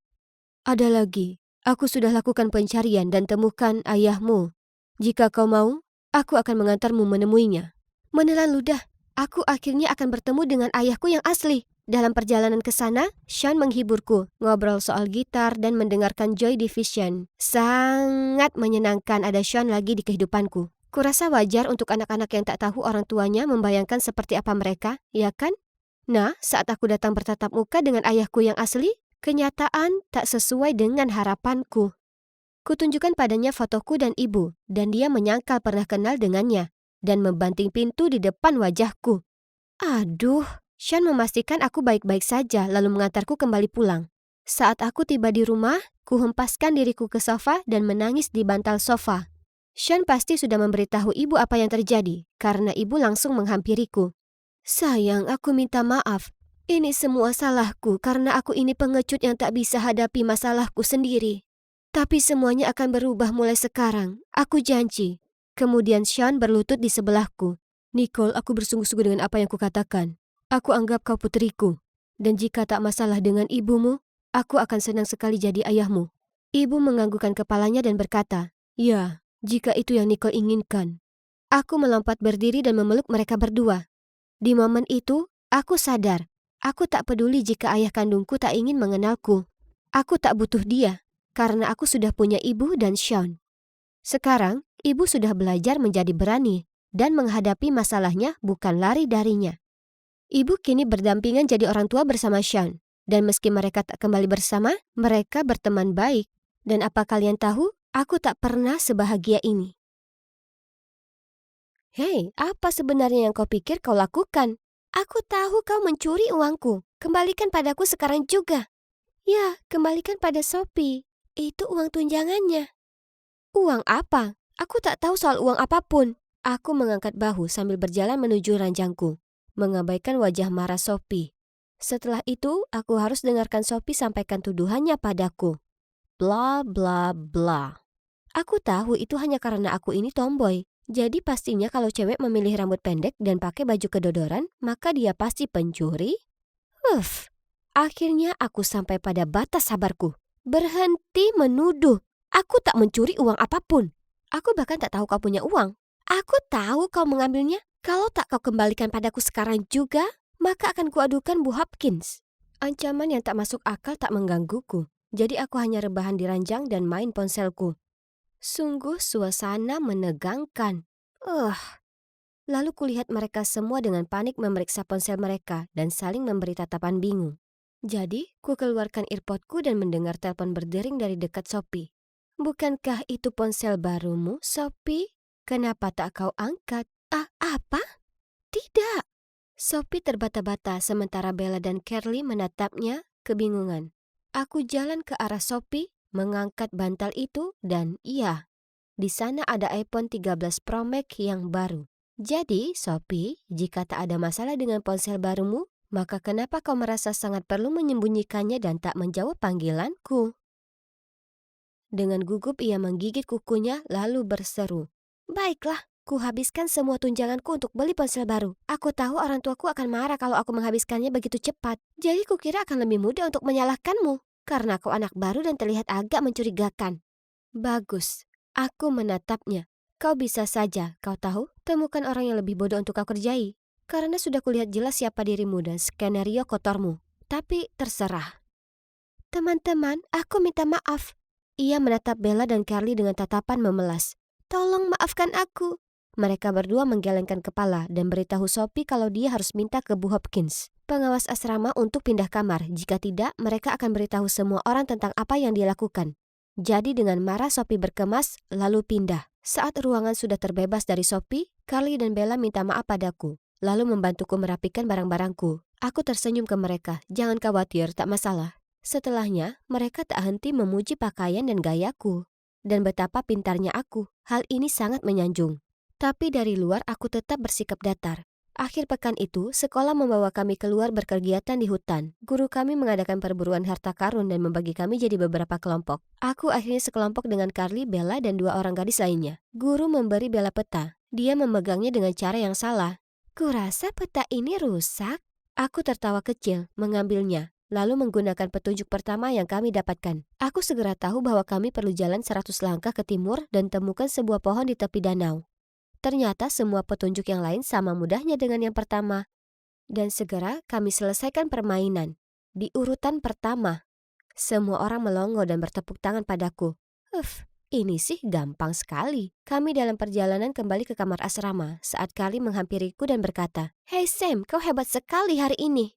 Ada lagi, aku sudah lakukan pencarian dan temukan ayahmu. Jika kau mau, aku akan mengantarmu menemuinya." Menelan ludah, aku akhirnya akan bertemu dengan ayahku yang asli. Dalam perjalanan ke sana, Shaun menghiburku, ngobrol soal gitar dan mendengarkan Joy Division. Sangat menyenangkan ada Shaun lagi di kehidupanku. Kurasa wajar untuk anak-anak yang tak tahu orang tuanya membayangkan seperti apa mereka, ya kan? Nah, saat aku datang bertatap muka dengan ayahku yang asli, kenyataan tak sesuai dengan harapanku. Kutunjukkan padanya fotoku dan ibu, dan dia menyangkal pernah kenal dengannya, dan membanting pintu di depan wajahku. Aduh, Shaun memastikan aku baik-baik saja lalu mengantarku kembali pulang. Saat aku tiba di rumah, kuhempaskan diriku ke sofa dan menangis di bantal sofa. Shaun pasti sudah memberitahu ibu apa yang terjadi, karena ibu langsung menghampiriku. "Sayang, aku minta maaf. Ini semua salahku karena aku ini pengecut yang tak bisa hadapi masalahku sendiri. Tapi semuanya akan berubah mulai sekarang, aku janji." Kemudian Shaun berlutut di sebelahku. "Nicole, aku bersungguh-sungguh dengan apa yang kukatakan. Aku anggap kau putriku. Dan jika tak masalah dengan ibumu, aku akan senang sekali jadi ayahmu." Ibu menganggukkan kepalanya dan berkata, "Ya, jika itu yang Nicole inginkan." Aku melompat berdiri dan memeluk mereka berdua. Di momen itu, aku sadar, aku tak peduli jika ayah kandungku tak ingin mengenalku. Aku tak butuh dia, karena aku sudah punya ibu dan Shaun. Sekarang, ibu sudah belajar menjadi berani dan menghadapi masalahnya bukan lari darinya. Ibu kini berdampingan jadi orang tua bersama Shaun. Dan meski mereka tak kembali bersama, mereka berteman baik. Dan apa kalian tahu? Aku tak pernah sebahagia ini. Hei, apa sebenarnya yang kau pikir kau lakukan? Aku tahu kau mencuri uangku. Kembalikan padaku sekarang juga. Ya, kembalikan pada Sophie. Itu uang tunjangannya. Uang apa? Aku tak tahu soal uang apapun. Aku mengangkat bahu sambil berjalan menuju ranjangku, mengabaikan wajah marah Sophie. Setelah itu, aku harus dengarkan Sophie sampaikan tuduhannya padaku. Bla bla bla. Aku tahu itu hanya karena aku ini tomboy. Jadi pastinya kalau cewek memilih rambut pendek dan pakai baju kedodoran, maka dia pasti pencuri. Akhirnya aku sampai pada batas sabarku. Berhenti menuduh. Aku tak mencuri uang apapun. Aku bahkan tak tahu kau punya uang. Aku tahu kau mengambilnya. Kalau tak kau kembalikan padaku sekarang juga, maka akan kuadukan Bu Hopkins. Ancaman yang tak masuk akal tak menggangguku. Jadi aku hanya rebahan di ranjang dan main ponselku. Sungguh suasana menegangkan. Lalu kulihat mereka semua dengan panik memeriksa ponsel mereka dan saling memberi tatapan bingung. Jadi, ku keluarkan earpodku dan mendengar telepon berdering dari dekat Sophie. "Bukankah itu ponsel barumu, Sophie? Kenapa tak kau angkat?" "Ah, apa? Tidak." Sophie terbata-bata sementara Bella dan Carly menatapnya kebingungan. Aku jalan ke arah Sophie, mengangkat bantal itu dan iya, di sana ada iPhone 13 Pro Max yang baru. "Jadi, Sophie, jika tak ada masalah dengan ponsel barumu, maka kenapa kau merasa sangat perlu menyembunyikannya dan tak menjawab panggilanku?" Dengan gugup ia menggigit kukunya lalu berseru, "Baiklah, ku habiskan semua tunjanganku untuk beli ponsel baru. Aku tahu orang tuaku akan marah kalau aku menghabiskannya begitu cepat. Jadi kukira akan lebih mudah untuk menyalahkanmu, karena kau anak baru dan terlihat agak mencurigakan." "Bagus." Aku menatapnya. "Kau bisa saja, kau tahu, temukan orang yang lebih bodoh untuk kau kerjai. Karena sudah kulihat jelas siapa dirimu dan skenario kotormu. Tapi terserah." "Teman-teman, aku minta maaf." Ia menatap Bella dan Carly dengan tatapan memelas. "Tolong maafkan aku." Mereka berdua menggelengkan kepala dan beritahu Sophie kalau dia harus minta ke Bu Hopkins, pengawas asrama, untuk pindah kamar. Jika tidak, mereka akan beritahu semua orang tentang apa yang dia lakukan. Jadi dengan marah Sophie berkemas lalu pindah. Saat ruangan sudah terbebas dari Sophie, Carly dan Bella minta maaf padaku, lalu membantuku merapikan barang-barangku. Aku tersenyum ke mereka. "Jangan khawatir, tak masalah." Setelahnya, mereka tak henti memuji pakaian dan gayaku, dan betapa pintarnya aku. Hal ini sangat menyanjung. Tapi dari luar aku tetap bersikap datar. Akhir pekan itu, sekolah membawa kami keluar berkegiatan di hutan. Guru kami mengadakan perburuan harta karun dan membagi kami jadi beberapa kelompok. Aku akhirnya sekelompok dengan Carly, Bella, dan 2 orang gadis lainnya. Guru memberi Bella peta. Dia memegangnya dengan cara yang salah. "Kurasa peta ini rusak." Aku tertawa kecil, mengambilnya, lalu menggunakan petunjuk pertama yang kami dapatkan. Aku segera tahu bahwa kami perlu jalan 100 langkah ke timur dan temukan sebuah pohon di tepi danau. Ternyata semua petunjuk yang lain sama mudahnya dengan yang pertama. Dan segera kami selesaikan permainan. Di urutan pertama, semua orang melongo dan bertepuk tangan padaku. Ini sih gampang sekali. Kami dalam perjalanan kembali ke kamar asrama saat Carly menghampiriku dan berkata, "Hei Sam, kau hebat sekali hari ini."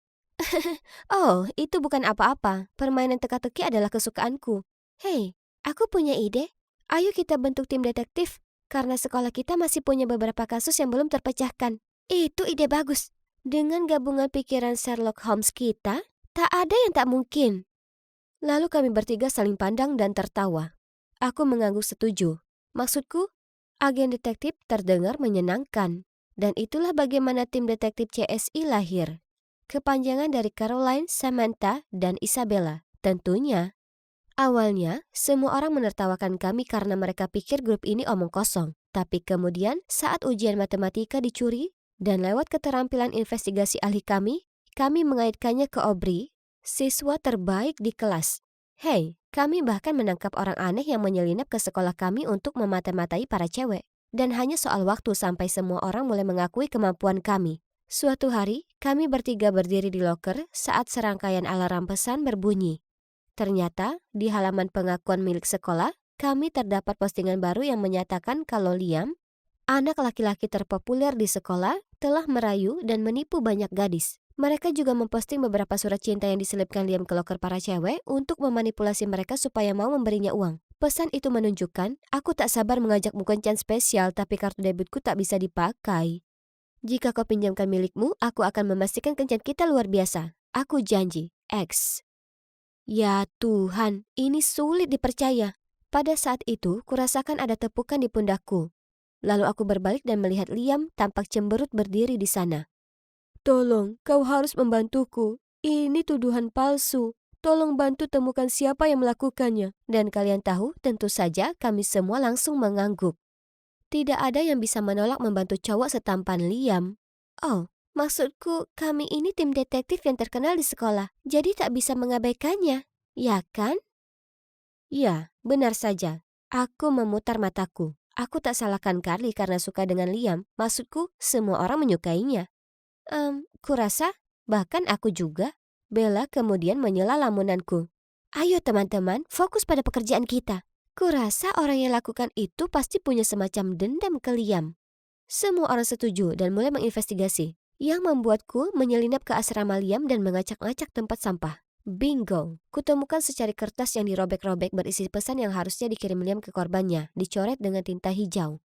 "Oh, itu bukan apa-apa. Permainan teka-teki adalah kesukaanku." "Hei, aku punya ide. Ayo kita bentuk tim detektif, karena sekolah kita masih punya beberapa kasus yang belum terpecahkan." "Itu ide bagus. Dengan gabungan pikiran Sherlock Holmes kita, tak ada yang tak mungkin." Lalu kami bertiga saling pandang dan tertawa. Aku mengangguk setuju. Maksudku, agen detektif terdengar menyenangkan. Dan itulah bagaimana tim detektif CSI lahir. Kepanjangan dari Caroline, Samantha, dan Isabella. Tentunya. Awalnya, semua orang menertawakan kami karena mereka pikir grup ini omong kosong. Tapi kemudian, saat ujian matematika dicuri, dan lewat keterampilan investigasi ahli kami mengaitkannya ke Aubrey, siswa terbaik di kelas. Hei, kami bahkan menangkap orang aneh yang menyelinap ke sekolah kami untuk memata-matai para cewek. Dan hanya soal waktu sampai semua orang mulai mengakui kemampuan kami. Suatu hari, kami bertiga berdiri di loker saat serangkaian alarm pesan berbunyi. Ternyata, di halaman pengakuan milik sekolah, kami terdapat postingan baru yang menyatakan kalau Liam, anak laki-laki terpopuler di sekolah, telah merayu dan menipu banyak gadis. Mereka juga memposting beberapa surat cinta yang diselipkan Liam ke loker para cewek untuk memanipulasi mereka supaya mau memberinya uang. Pesan itu menunjukkan, aku tak sabar mengajakmu kencan spesial tapi kartu debitku tak bisa dipakai. Jika kau pinjamkan milikmu, aku akan memastikan kencan kita luar biasa. Aku janji. X. Ya Tuhan, ini sulit dipercaya. Pada saat itu, kurasakan ada tepukan di pundakku. Lalu aku berbalik dan melihat Liam tampak cemberut berdiri di sana. "Tolong, kau harus membantuku. Ini tuduhan palsu. Tolong bantu temukan siapa yang melakukannya." Dan kalian tahu, tentu saja kami semua langsung mengangguk. Tidak ada yang bisa menolak membantu cowok setampan Liam. "Oh, maksudku, kami ini tim detektif yang terkenal di sekolah, jadi tak bisa mengabaikannya, ya kan?" "Ya, benar saja." Aku memutar mataku. Aku tak salahkan Carly karena suka dengan Liam. Maksudku, semua orang menyukainya. Kurasa, bahkan aku juga." Bella kemudian menyela lamunanku. "Ayo teman-teman, fokus pada pekerjaan kita. Kurasa orang yang lakukan itu pasti punya semacam dendam ke Liam." Semua orang setuju dan mulai menginvestigasi, yang membuatku menyelinap ke asrama Liam dan mengacak-ngacak tempat sampah. Bingo! Kutemukan secari kertas yang dirobek-robek berisi pesan yang harusnya dikirim Liam ke korbannya, dicoret dengan tinta hijau.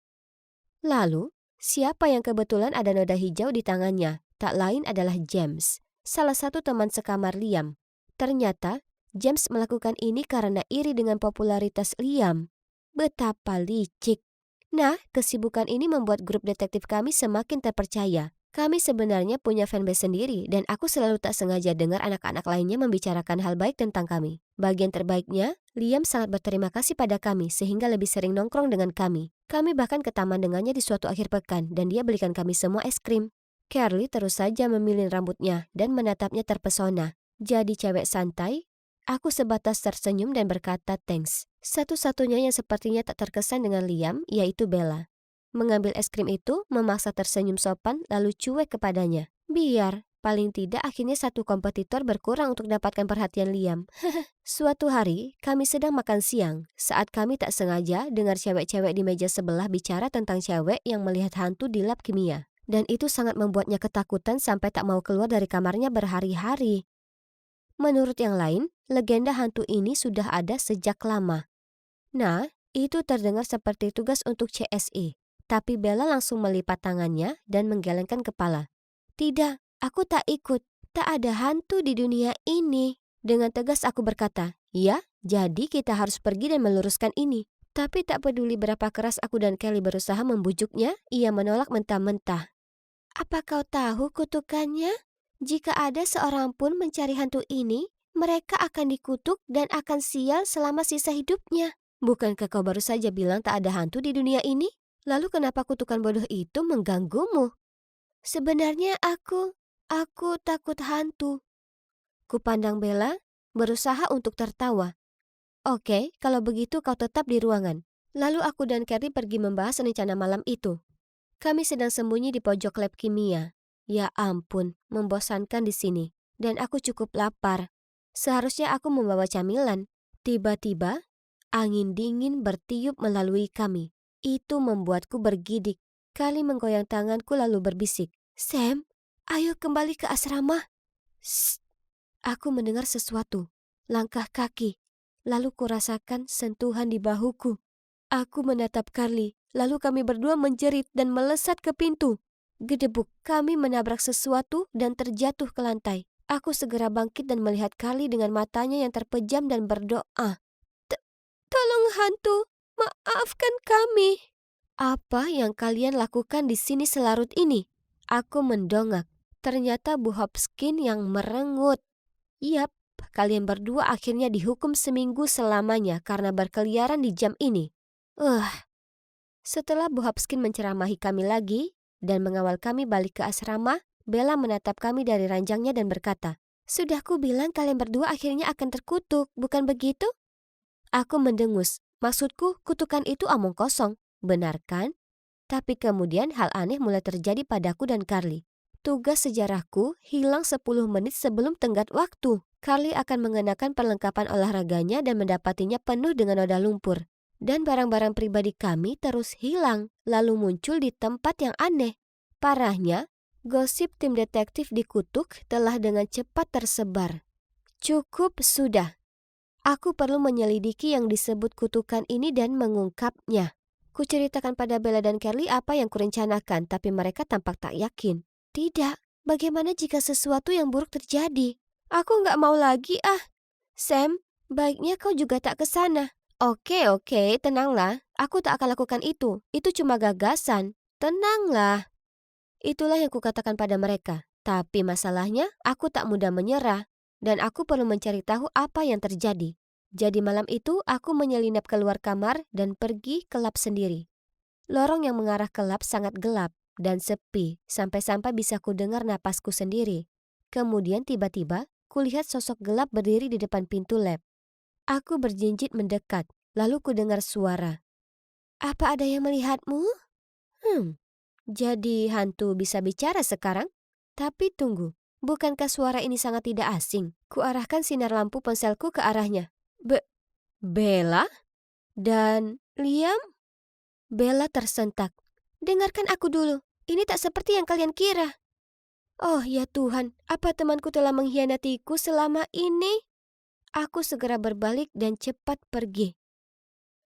Lalu, siapa yang kebetulan ada noda hijau di tangannya? Tak lain adalah James, salah satu teman sekamar Liam. Ternyata, James melakukan ini karena iri dengan popularitas Liam. Betapa licik. Nah, kesibukan ini membuat grup detektif kami semakin terpercaya. Kami sebenarnya punya fanbase sendiri dan aku selalu tak sengaja dengar anak-anak lainnya membicarakan hal baik tentang kami. Bagian terbaiknya, Liam sangat berterima kasih pada kami sehingga lebih sering nongkrong dengan kami. Kami bahkan ke taman dengannya di suatu akhir pekan dan dia belikan kami semua es krim. Carly terus saja memilih rambutnya dan menatapnya terpesona. Jadi cewek santai. Aku sebatas tersenyum dan berkata thanks. Satu-satunya yang sepertinya tak terkesan dengan Liam yaitu Bella. Mengambil es krim itu, memaksa tersenyum sopan lalu cuek kepadanya. Biar, paling tidak akhirnya satu kompetitor berkurang untuk dapatkan perhatian Liam. Suatu hari, kami sedang makan siang. Saat kami tak sengaja dengar cewek-cewek di meja sebelah bicara tentang cewek yang melihat hantu di lab kimia. Dan itu sangat membuatnya ketakutan sampai tak mau keluar dari kamarnya berhari-hari. Menurut yang lain, legenda hantu ini sudah ada sejak lama. Nah, itu terdengar seperti tugas untuk CSI. Tapi Bella langsung melipat tangannya dan menggelengkan kepala. Tidak, aku tak ikut. Tak ada hantu di dunia ini. Dengan tegas aku berkata, ya, jadi kita harus pergi dan meluruskan ini. Tapi tak peduli berapa keras aku dan Kelly berusaha membujuknya, ia menolak mentah-mentah. Apa kau tahu kutukannya? Jika ada seorang pun mencari hantu ini, mereka akan dikutuk dan akan sial selama sisa hidupnya. Bukankah kau baru saja bilang tak ada hantu di dunia ini? Lalu kenapa kutukan bodoh itu mengganggumu? Sebenarnya aku takut hantu. Kupandang Bella, berusaha untuk tertawa. Oke, kalau begitu kau tetap di ruangan. Lalu aku dan Carrie pergi membahas rencana malam itu. Kami sedang sembunyi di pojok lab kimia. Ya ampun, membosankan di sini. Dan aku cukup lapar. Seharusnya aku membawa camilan. Tiba-tiba, angin dingin bertiup melalui kami. Itu membuatku bergidik. Kali menggoyang tanganku lalu berbisik. Sam, ayo kembali ke asrama. Shh. Aku mendengar sesuatu. Langkah kaki. Lalu kurasakan sentuhan di bahuku. Aku menatap Carly. Lalu kami berdua menjerit dan melesat ke pintu. Gedebuk, kami menabrak sesuatu dan terjatuh ke lantai. Aku segera bangkit dan melihat Carly dengan matanya yang terpejam dan berdoa. Tolong hantu, maafkan kami. Apa yang kalian lakukan di sini selarut ini? Aku mendongak. Ternyata Bu Hopkins yang merengut. Yap, kalian berdua akhirnya dihukum seminggu selamanya karena berkeliaran di jam ini. Setelah Bu Hopkins menceramahi kami lagi dan mengawal kami balik ke asrama, Bella menatap kami dari ranjangnya dan berkata, "Sudah ku bilang kalian berdua akhirnya akan terkutuk, bukan begitu?" Aku mendengus. Maksudku, kutukan itu omong kosong. Benar kan? Tapi kemudian hal aneh mulai terjadi padaku dan Carly. Tugas sejarahku hilang 10 menit sebelum tenggat waktu. Carly akan mengenakan perlengkapan olahraganya dan mendapatinya penuh dengan noda lumpur. Dan barang-barang pribadi kami terus hilang, lalu muncul di tempat yang aneh. Parahnya, gosip tim detektif dikutuk telah dengan cepat tersebar. Cukup sudah. Aku perlu menyelidiki yang disebut kutukan ini dan mengungkapnya. Kuceritakan pada Bella dan Carly apa yang kurencanakan, tapi mereka tampak tak yakin. Tidak, bagaimana jika sesuatu yang buruk terjadi? Aku nggak mau lagi Sam, baiknya kau juga tak ke sana. Oke, tenanglah. Aku tak akan lakukan itu. Itu cuma gagasan. Tenanglah. Itulah yang kukatakan pada mereka. Tapi masalahnya, aku tak mudah menyerah. Dan aku perlu mencari tahu apa yang terjadi. Jadi malam itu, aku menyelinap keluar kamar dan pergi ke lab sendiri. Lorong yang mengarah ke lab sangat gelap dan sepi, sampai-sampai bisa kudengar napasku sendiri. Kemudian tiba-tiba, kulihat sosok gelap berdiri di depan pintu lab. Aku berjinjit mendekat, lalu kudengar suara. Apa ada yang melihatmu? Jadi hantu bisa bicara sekarang? Tapi tunggu, bukankah suara ini sangat tidak asing? Kuarahkan sinar lampu ponselku ke arahnya. Bella? Dan Liam? Bella tersentak. dengarkan aku dulu. Ini tak seperti yang kalian kira. Oh ya Tuhan, apa temanku telah mengkhianatiku selama ini? Aku segera berbalik dan cepat pergi.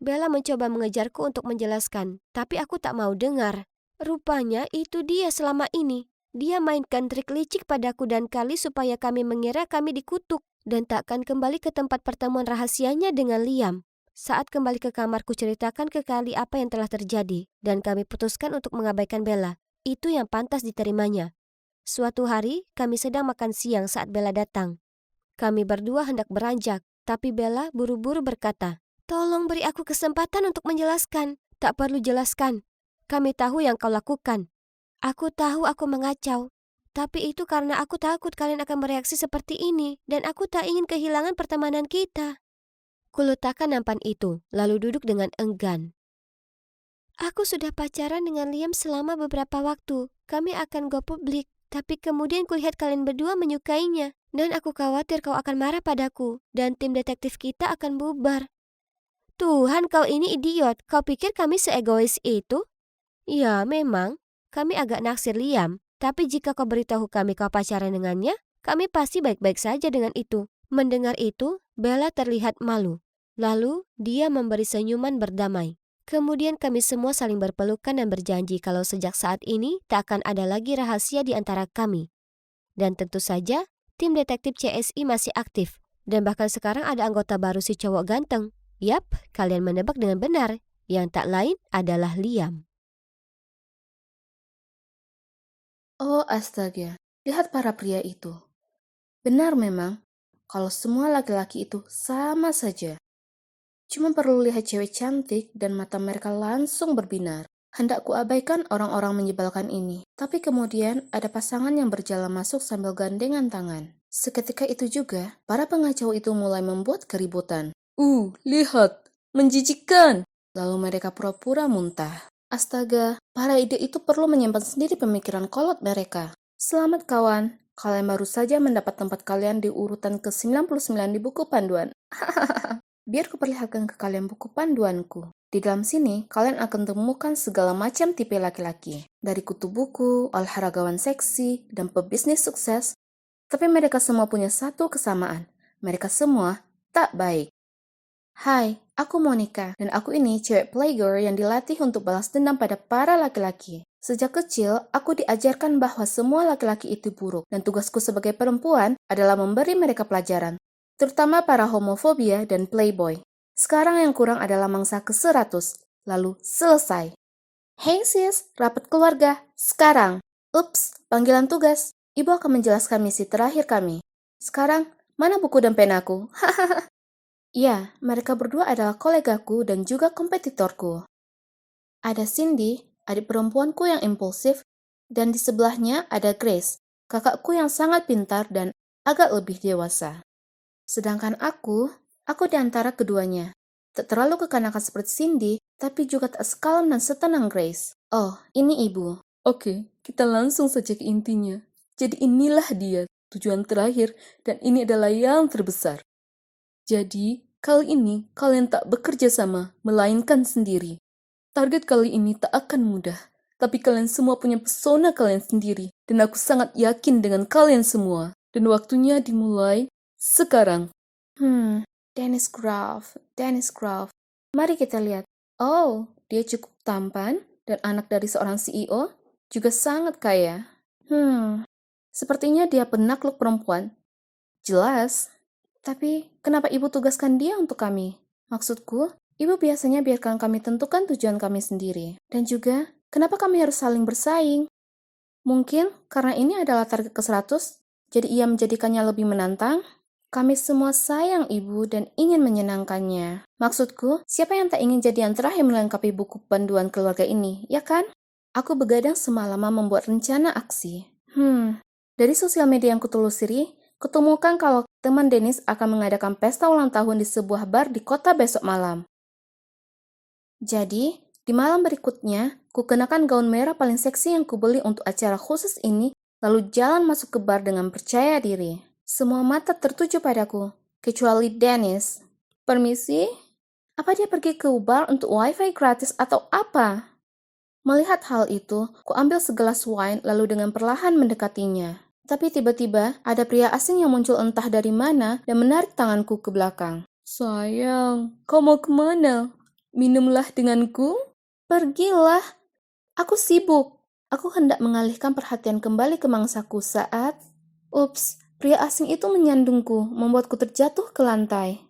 Bella mencoba mengejarku untuk menjelaskan, tapi aku tak mau dengar. Rupanya itu dia selama ini. Dia mainkan trik licik padaku dan Kali supaya kami mengira kami dikutuk dan takkan kembali ke tempat pertemuan rahasianya dengan Liam. Saat kembali ke kamarku ceritakan ke Kali apa yang telah terjadi dan kami putuskan untuk mengabaikan Bella. Itu yang pantas diterimanya. Suatu hari kami sedang makan siang saat Bella datang. Kami berdua hendak beranjak, tapi Bella buru-buru berkata, "Tolong beri aku kesempatan untuk menjelaskan." "Tak perlu jelaskan. Kami tahu yang kau lakukan." "Aku tahu aku mengacau. Tapi itu karena aku takut kalian akan bereaksi seperti ini dan aku tak ingin kehilangan pertemanan kita." Kuletakkan nampan itu, lalu duduk dengan enggan. "Aku sudah pacaran dengan Liam selama beberapa waktu. Kami akan go publik. Tapi kemudian kulihat kalian berdua menyukainya. Dan aku khawatir kau akan marah padaku. Dan tim detektif kita akan bubar." "Tuhan, kau ini idiot. Kau pikir kami seegois itu?" "Ya, memang. Kami agak naksir Liam. Tapi jika kau beritahu kami kau pacaran dengannya, kami pasti baik-baik saja dengan itu." Mendengar itu, Bella terlihat malu. Lalu, dia memberi senyuman berdamai. Kemudian kami semua saling berpelukan dan berjanji kalau sejak saat ini tak akan ada lagi rahasia di antara kami. Dan tentu saja, tim detektif CSI masih aktif. Dan bahkan sekarang ada anggota baru si cowok ganteng. Yap, kalian menebak dengan benar. Yang tak lain adalah Liam. Oh astaga, lihat para pria itu. Benar memang, kalau semua laki-laki itu sama saja. Cuma perlu lihat cewek cantik dan mata mereka langsung berbinar. Hendak kuabaikan orang-orang menyebalkan ini. Tapi kemudian ada pasangan yang berjalan masuk sambil gandengan tangan. Seketika itu juga, para pengacau itu mulai membuat keributan. Lihat, menjijikkan. Lalu mereka pura-pura muntah. Astaga, para ide itu perlu menyimpan sendiri pemikiran kolot mereka. Selamat kawan, kalian baru saja mendapat tempat kalian di urutan ke-99 di buku panduan. Biar kuperlihatkan ke kalian buku panduanku. Di dalam sini, kalian akan temukan segala macam tipe laki-laki. Dari kutu buku, olahragawan seksi, dan pebisnis sukses. Tapi mereka semua punya satu kesamaan. Mereka semua tak baik. Hai, aku Monica, dan aku ini cewek playgirl yang dilatih untuk balas dendam pada para laki-laki. Sejak kecil, aku diajarkan bahwa semua laki-laki itu buruk, dan tugasku sebagai perempuan adalah memberi mereka pelajaran. Terutama para homofobia dan playboy. Sekarang yang kurang adalah mangsa ke-100, lalu selesai. Hey sis, rapat keluarga, sekarang. Ups, panggilan tugas. Ibu akan menjelaskan misi terakhir kami. Sekarang, mana buku dan penaku? Ya, mereka berdua adalah kolegaku dan juga kompetitorku. Ada Cindy, adik perempuanku yang impulsif, dan di sebelahnya ada Grace, kakakku yang sangat pintar dan agak lebih dewasa. Sedangkan aku di antara keduanya. Tak terlalu kekanakan seperti Cindy, tapi juga tak sekalem dan setenang Grace. Oh, ini ibu. Oke, kita langsung saja ke intinya. Jadi inilah dia, tujuan terakhir, dan ini adalah yang terbesar. Jadi, kali ini kalian tak bekerja sama, melainkan sendiri. Target kali ini tak akan mudah, tapi kalian semua punya pesona kalian sendiri, dan aku sangat yakin dengan kalian semua. Dan waktunya dimulai sekarang. Dennis Grove. Mari kita lihat. Oh, dia cukup tampan dan anak dari seorang CEO, juga sangat kaya. Sepertinya dia penakluk perempuan. Jelas. Tapi, kenapa ibu tugaskan dia untuk kami? Maksudku, ibu biasanya biarkan kami tentukan tujuan kami sendiri. Dan juga, kenapa kami harus saling bersaing? Mungkin karena ini adalah target ke-100, jadi ia menjadikannya lebih menantang. Kami semua sayang ibu dan ingin menyenangkannya. Maksudku, siapa yang tak ingin jadi yang terakhir melengkapi buku panduan keluarga ini, ya kan? Aku begadang semalaman membuat rencana aksi. Dari sosial media yang kutelusuri, kutemukan kalau teman Dennis akan mengadakan pesta ulang tahun di sebuah bar di kota besok malam. Jadi, di malam berikutnya, kukenakan gaun merah paling seksi yang kubeli untuk acara khusus ini, lalu jalan masuk ke bar dengan percaya diri. Semua mata tertuju padaku, kecuali Dennis. Permisi? Apa dia pergi ke bar untuk wifi gratis atau apa? Melihat hal itu, ku ambil segelas wine lalu dengan perlahan mendekatinya. Tapi tiba-tiba ada pria asing yang muncul entah dari mana dan menarik tanganku ke belakang. Sayang, kau mau kemana? Minumlah denganku? Pergilah, aku sibuk. Aku hendak mengalihkan perhatian kembali ke mangsaku saat... Ups, pria asing itu menyandungku, membuatku terjatuh ke lantai.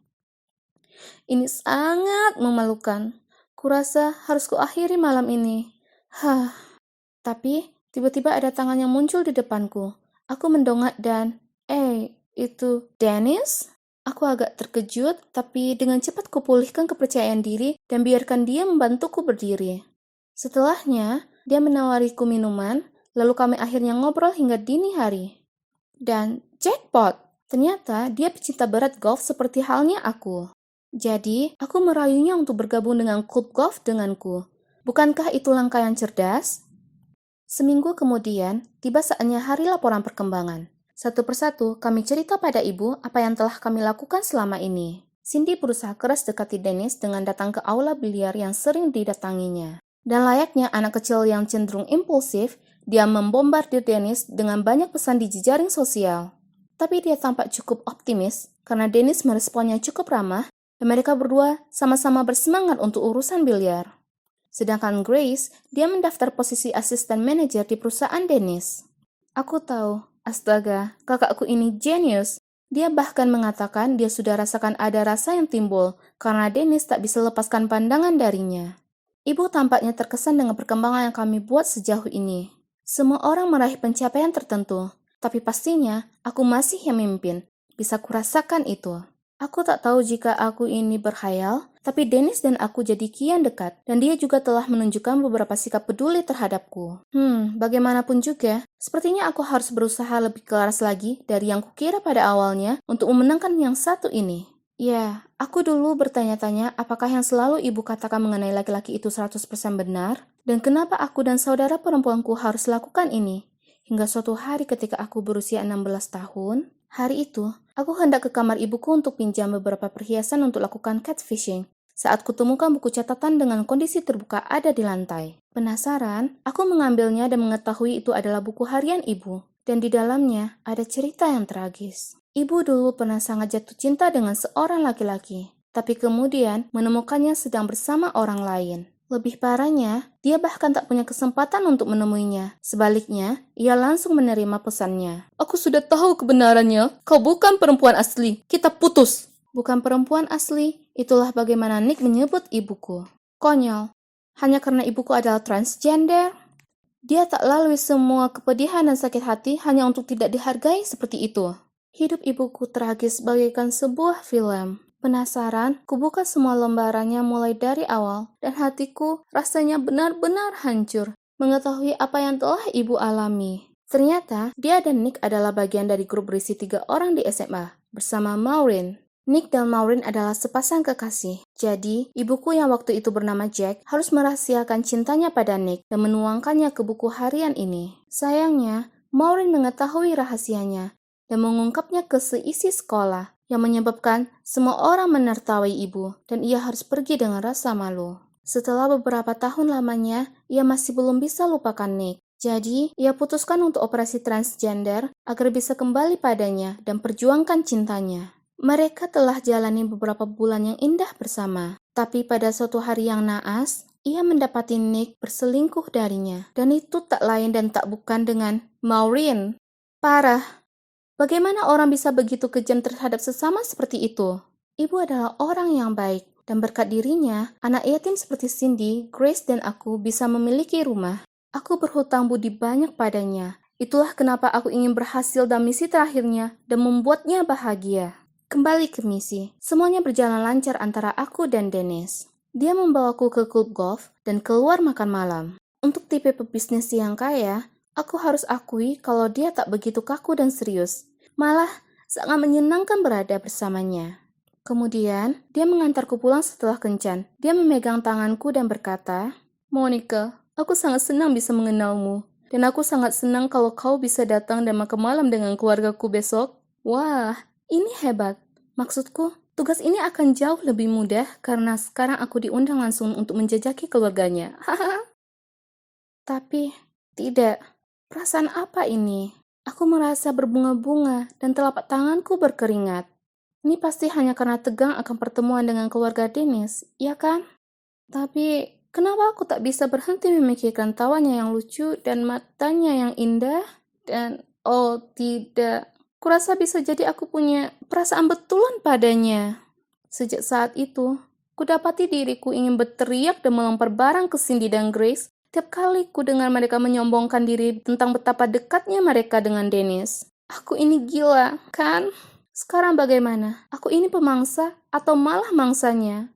Ini sangat memalukan. Kurasa harus kuakhiri malam ini. Hah, tapi tiba-tiba ada tangan yang muncul di depanku. Aku mendongak dan, itu Dennis? Aku agak terkejut, tapi dengan cepat kupulihkan kepercayaan diri dan biarkan dia membantuku berdiri. Setelahnya, dia menawariku minuman, lalu kami akhirnya ngobrol hingga dini hari. Dan jackpot! Ternyata dia pecinta berat golf seperti halnya aku. Jadi, aku merayunya untuk bergabung dengan klub golf denganku. Bukankah itu langkah yang cerdas? Seminggu kemudian, tiba saatnya hari laporan perkembangan. Satu persatu, kami cerita pada ibu apa yang telah kami lakukan selama ini. Cindy berusaha keras dekati Dennis dengan datang ke aula biliar yang sering didatanginya. Dan layaknya anak kecil yang cenderung impulsif, dia membombardir Dennis dengan banyak pesan di jejaring sosial. Tapi dia tampak cukup optimis karena Dennis meresponnya cukup ramah dan mereka berdua sama-sama bersemangat untuk urusan biliar. Sedangkan Grace, dia mendaftar posisi asisten manajer di perusahaan Dennis. Aku tahu, astaga, kakakku ini jenius. Dia bahkan mengatakan dia sudah rasakan ada rasa yang timbul karena Dennis tak bisa lepaskan pandangan darinya. Ibu tampaknya terkesan dengan perkembangan yang kami buat sejauh ini. Semua orang meraih pencapaian tertentu, tapi pastinya aku masih yang memimpin. Bisa kurasakan itu. Aku tak tahu jika aku ini berkhayal, tapi Dennis dan aku jadi kian dekat, dan dia juga telah menunjukkan beberapa sikap peduli terhadapku. Bagaimanapun juga, sepertinya aku harus berusaha lebih keras lagi dari yang kukira pada awalnya untuk memenangkan yang satu ini. Ya, aku dulu bertanya-tanya apakah yang selalu ibu katakan mengenai laki-laki itu 100% benar, dan kenapa aku dan saudara perempuanku harus lakukan ini. Hingga suatu hari ketika aku berusia 16 tahun, hari itu, aku hendak ke kamar ibuku untuk pinjam beberapa perhiasan untuk lakukan catfishing. Saat kutemukan buku catatan dengan kondisi terbuka ada di lantai. Penasaran, aku mengambilnya dan mengetahui itu adalah buku harian ibu. Dan di dalamnya ada cerita yang tragis. Ibu dulu pernah sangat jatuh cinta dengan seorang laki-laki. Tapi kemudian menemukannya sedang bersama orang lain. Lebih parahnya, dia bahkan tak punya kesempatan untuk menemuinya. Sebaliknya, ia langsung menerima pesannya. Aku sudah tahu kebenarannya. Kau bukan perempuan asli. Kita putus. Bukan perempuan asli. Itulah bagaimana Nick menyebut ibuku. Konyol. Hanya karena ibuku adalah transgender. Dia tak lalui semua kepedihan dan sakit hati hanya untuk tidak dihargai seperti itu. Hidup ibuku tragis bagaikan sebuah film. Penasaran, kubuka semua lembarannya mulai dari awal, dan hatiku rasanya benar-benar hancur mengetahui apa yang telah ibu alami. Ternyata, dia dan Nick adalah bagian dari grup berisi 3 orang di SMA, bersama Maureen. Nick dan Maureen adalah sepasang kekasih. Jadi, ibuku yang waktu itu bernama Jack harus merahasiakan cintanya pada Nick dan menuangkannya ke buku harian ini. Sayangnya, Maureen mengetahui rahasianya dan mengungkapnya ke seisi sekolah, yang menyebabkan semua orang menertawai ibu, dan ia harus pergi dengan rasa malu. Setelah beberapa tahun lamanya, ia masih belum bisa lupakan Nick. Jadi, ia putuskan untuk operasi transgender agar bisa kembali padanya dan perjuangkan cintanya. Mereka telah jalani beberapa bulan yang indah bersama. Tapi pada suatu hari yang naas, ia mendapati Nick berselingkuh darinya. Dan itu tak lain dan tak bukan dengan Maureen. Parah. Bagaimana orang bisa begitu kejam terhadap sesama seperti itu? Ibu adalah orang yang baik, dan berkat dirinya, anak yatim seperti Cindy, Grace, dan aku bisa memiliki rumah. Aku berhutang budi banyak padanya. Itulah kenapa aku ingin berhasil dalam misi terakhirnya dan membuatnya bahagia. Kembali ke misi, semuanya berjalan lancar antara aku dan Dennis. Dia membawaku ke klub golf dan keluar makan malam. Untuk tipe pebisnis yang kaya, aku harus akui kalau dia tak begitu kaku dan serius. Malah, sangat menyenangkan berada bersamanya. Kemudian, dia mengantarku pulang setelah kencan. Dia memegang tanganku dan berkata, Monica, aku sangat senang bisa mengenalmu. Dan aku sangat senang kalau kau bisa datang dan makan malam dengan keluargaku besok. Wah, ini hebat. Maksudku, tugas ini akan jauh lebih mudah karena sekarang aku diundang langsung untuk menjajaki keluarganya. Hahaha. Tapi, tidak. Perasaan apa ini? Aku merasa berbunga-bunga dan telapak tanganku berkeringat. Ini pasti hanya karena tegang akan pertemuan dengan keluarga Dennis, ya kan? Tapi, kenapa aku tak bisa berhenti memikirkan tawanya yang lucu dan matanya yang indah? Dan, oh tidak, kurasa bisa jadi aku punya perasaan betulan padanya. Sejak saat itu, kudapati diriku ingin berteriak dan melempar barang ke Cindy dan Grace tiap kali ku dengar mereka menyombongkan diri tentang betapa dekatnya mereka dengan Dennis. Aku ini gila, kan? Sekarang bagaimana? Aku ini pemangsa atau malah mangsanya?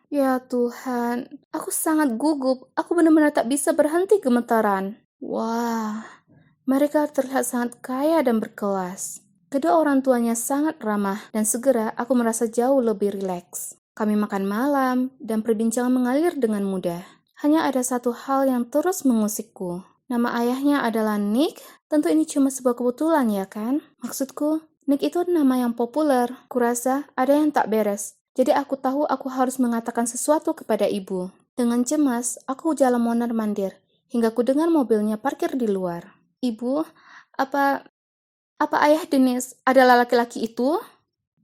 Ya Tuhan, aku sangat gugup. Aku benar-benar tak bisa berhenti gemetaran. Wah, mereka terlihat sangat kaya dan berkelas. Kedua orang tuanya sangat ramah dan segera aku merasa jauh lebih rileks. Kami makan malam dan perbincangan mengalir dengan mudah. Hanya ada satu hal yang terus mengusikku. Nama ayahnya adalah Nick. Tentu ini cuma sebuah kebetulan ya kan? Maksudku, Nick itu nama yang populer. Kurasa ada yang tak beres. Jadi aku tahu aku harus mengatakan sesuatu kepada ibu. Dengan cemas, aku jalan mondar-mandir hingga ku dengar mobilnya parkir di luar. Ibu, apa ayah Dennis adalah laki-laki itu?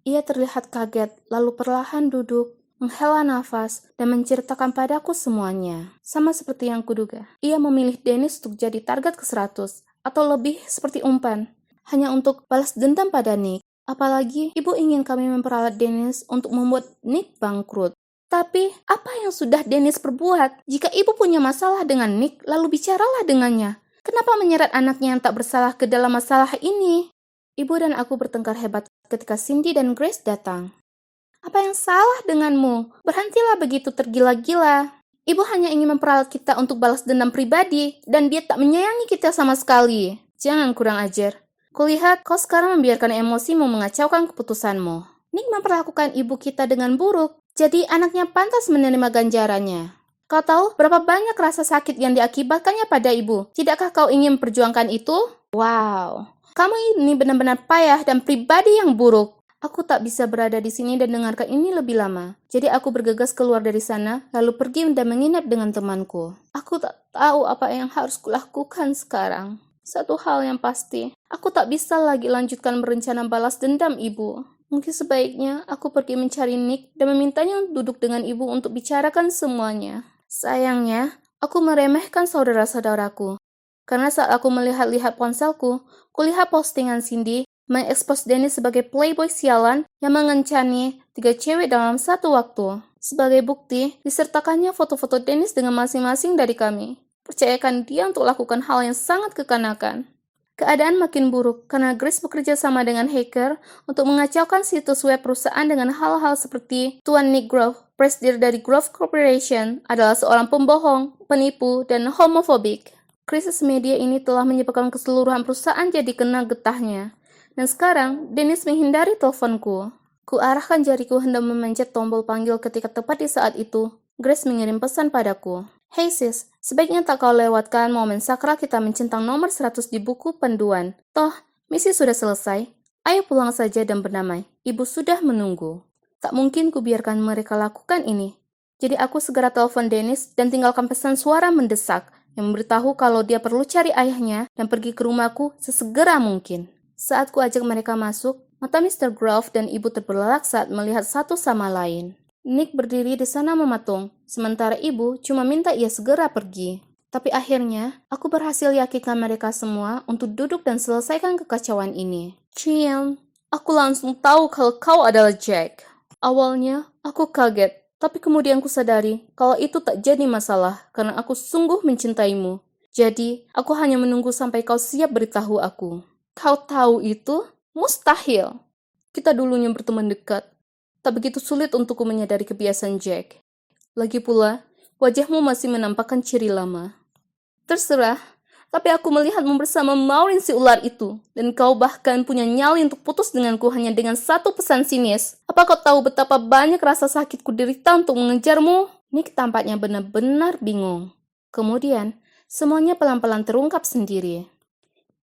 Ia terlihat kaget, lalu perlahan duduk, menghela nafas, dan menceritakan padaku semuanya. Sama seperti yang kuduga. Ia memilih Dennis untuk jadi target ke-100, atau lebih seperti umpan, hanya untuk balas dendam pada Nick. Apalagi, ibu ingin kami memperalat Dennis untuk membuat Nick bangkrut. Tapi, apa yang sudah Dennis perbuat? Jika ibu punya masalah dengan Nick, lalu bicaralah dengannya. Kenapa menyeret anaknya yang tak bersalah ke dalam masalah ini? Ibu dan aku bertengkar hebat ketika Cindy dan Grace datang. Apa yang salah denganmu? Berhentilah begitu tergila-gila. Ibu hanya ingin memperalat kita untuk balas dendam pribadi, dan dia tak menyayangi kita sama sekali. Jangan kurang ajar. Kulihat kau sekarang membiarkan emosimu mengacaukan keputusanmu. Nick memperlakukan ibu kita dengan buruk, jadi anaknya pantas menerima ganjarannya. Kau tahu berapa banyak rasa sakit yang diakibatkannya pada ibu? Tidakkah kau ingin memperjuangkan itu? Wow, kamu ini benar-benar payah dan pribadi yang buruk. Aku tak bisa berada di sini dan dengarkan ini lebih lama. Jadi aku bergegas keluar dari sana, lalu pergi dan menginap dengan temanku. Aku tak tahu apa yang harus kulakukan sekarang. Satu hal yang pasti, aku tak bisa lagi lanjutkan berencana balas dendam ibu. Mungkin sebaiknya aku pergi mencari Nick dan memintanya duduk dengan ibu untuk bicarakan semuanya. Sayangnya, aku meremehkan saudara-saudaraku. Karena saat aku melihat-lihat ponselku, kulihat postingan Cindy mengekspos Dennis sebagai playboy sialan yang mengencani 3 cewek dalam satu waktu. Sebagai bukti, disertakannya foto-foto Dennis dengan masing-masing dari kami. Percayakan dia untuk lakukan hal yang sangat kekanakan. Keadaan makin buruk karena Grace bekerja sama dengan hacker untuk mengacaukan situs web perusahaan dengan hal-hal seperti Tuan Nick Grove, presidir dari Grove Corporation, adalah seorang pembohong, penipu, dan homofobik. Krisis media ini telah menyebabkan keseluruhan perusahaan jadi kena getahnya. Dan sekarang, Dennis menghindari teleponku. Kuarahkan jariku hendak memencet tombol panggil ketika tepat di saat itu, Grace mengirim pesan padaku. Hey sis, sebaiknya tak kau lewatkan momen sakral kita mencentang nomor 100 di buku panduan. Toh, misi sudah selesai. Ayo pulang saja dan berdamai. Ibu sudah menunggu. Tak mungkin kubiarkan mereka lakukan ini. Jadi aku segera telepon Dennis dan tinggalkan pesan suara mendesak yang memberitahu kalau dia perlu cari ayahnya dan pergi ke rumahku sesegera mungkin. Saat ku ajak mereka masuk, mata Mr. Grove dan ibu terbelalak saat melihat satu sama lain. Nick berdiri di sana mematung, sementara ibu cuma minta ia segera pergi. Tapi akhirnya, aku berhasil yakinkan mereka semua untuk duduk dan selesaikan kekacauan ini. Cian, aku langsung tahu kalau kau adalah Jack. Awalnya, aku kaget, tapi kemudian ku sadari kalau itu tak jadi masalah karena aku sungguh mencintaimu. Jadi, aku hanya menunggu sampai kau siap beritahu aku. Kau tahu itu? Mustahil. Kita dulunya berteman dekat. Tak begitu sulit untukku menyadari kebiasaan Jack. Lagi pula, wajahmu masih menampakkan ciri lama. Terserah, tapi aku melihatmu bersama Maureen si ular itu, dan kau bahkan punya nyali untuk putus denganku hanya dengan satu pesan sinis. Apa kau tahu betapa banyak rasa sakitku derita untuk mengejarmu? Nick tampaknya benar-benar bingung. Kemudian, semuanya pelan-pelan terungkap sendiri.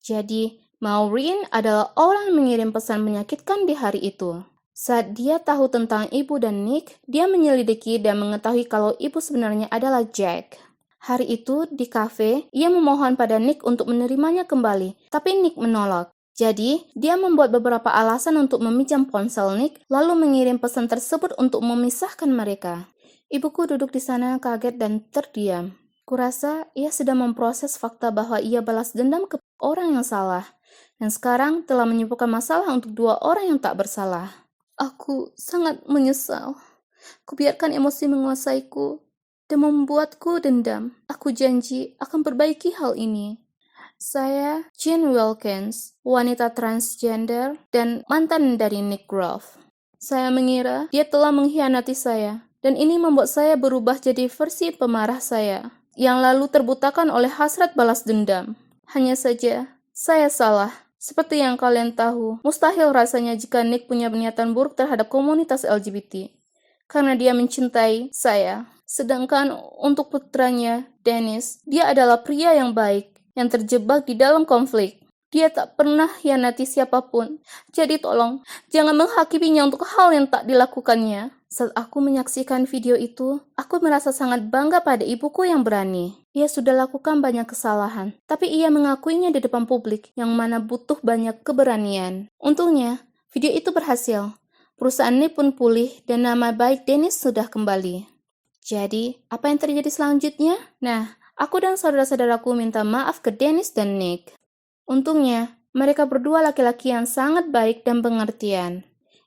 Jadi, Maureen adalah orang yang mengirim pesan menyakitkan di hari itu. Saat dia tahu tentang ibu dan Nick, dia menyelidiki dan mengetahui kalau ibu sebenarnya adalah Jack. Hari itu di kafe, ia memohon pada Nick untuk menerimanya kembali, tapi Nick menolak. Jadi, dia membuat beberapa alasan untuk meminjam ponsel Nick, lalu mengirim pesan tersebut untuk memisahkan mereka. Ibuku duduk di sana kaget dan terdiam. Kurasa ia sedang memproses fakta bahwa ia balas dendam ke orang yang salah, dan sekarang telah menyebabkan masalah untuk dua orang yang tak bersalah. Aku sangat menyesal. Kubiarkan emosi menguasaiku dan membuatku dendam. Aku janji akan perbaiki hal ini. Saya Jane Wilkins, wanita transgender dan mantan dari Nick Grove. Saya mengira dia telah mengkhianati saya, dan ini membuat saya berubah jadi versi pemarah saya, yang lalu terbutakan oleh hasrat balas dendam. Hanya saja, saya salah. Seperti yang kalian tahu, mustahil rasanya jika Nick punya niatan buruk terhadap komunitas LGBT. Karena dia mencintai saya. Sedangkan untuk putranya, Dennis, dia adalah pria yang baik, yang terjebak di dalam konflik. Dia tak pernah hianati siapapun. Jadi tolong, jangan menghakiminya untuk hal yang tak dilakukannya. Saat aku menyaksikan video itu, aku merasa sangat bangga pada ibuku yang berani. Ia sudah lakukan banyak kesalahan, tapi ia mengakuinya di depan publik, yang mana butuh banyak keberanian. Untungnya, video itu berhasil. Perusahaan ini pun pulih dan nama baik Dennis sudah kembali. Jadi, apa yang terjadi selanjutnya? Nah, aku dan saudara-saudaraku minta maaf ke Dennis dan Nick. Untungnya, mereka berdua laki-laki yang sangat baik dan pengertian.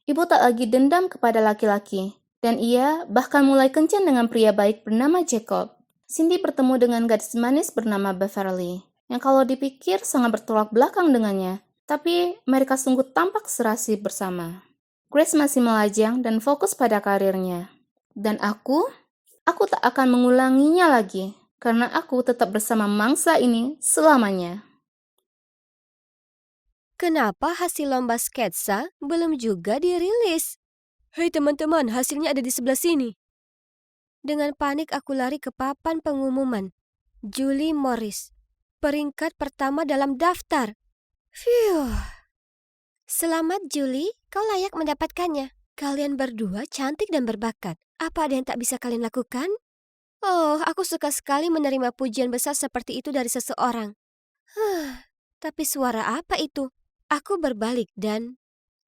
Ibu tak lagi dendam kepada laki-laki, dan ia bahkan mulai kencan dengan pria baik bernama Jacob. Cindy bertemu dengan gadis manis bernama Beverly, yang kalau dipikir sangat bertolak belakang dengannya, tapi mereka sungguh tampak serasi bersama. Grace masih melajang dan fokus pada karirnya. Dan aku tak akan mengulanginya lagi, karena aku tetap bersama mangsa ini selamanya. Kenapa hasil lomba sketsa belum juga dirilis? Hei teman-teman, hasilnya ada di sebelah sini. Dengan panik aku lari ke papan pengumuman. Julie Morris, peringkat pertama dalam daftar. Phew. Selamat Julie, kau layak mendapatkannya. Kalian berdua cantik dan berbakat. Apa ada yang tak bisa kalian lakukan? Oh, aku suka sekali menerima pujian besar seperti itu dari seseorang. Tapi suara apa itu? Aku berbalik dan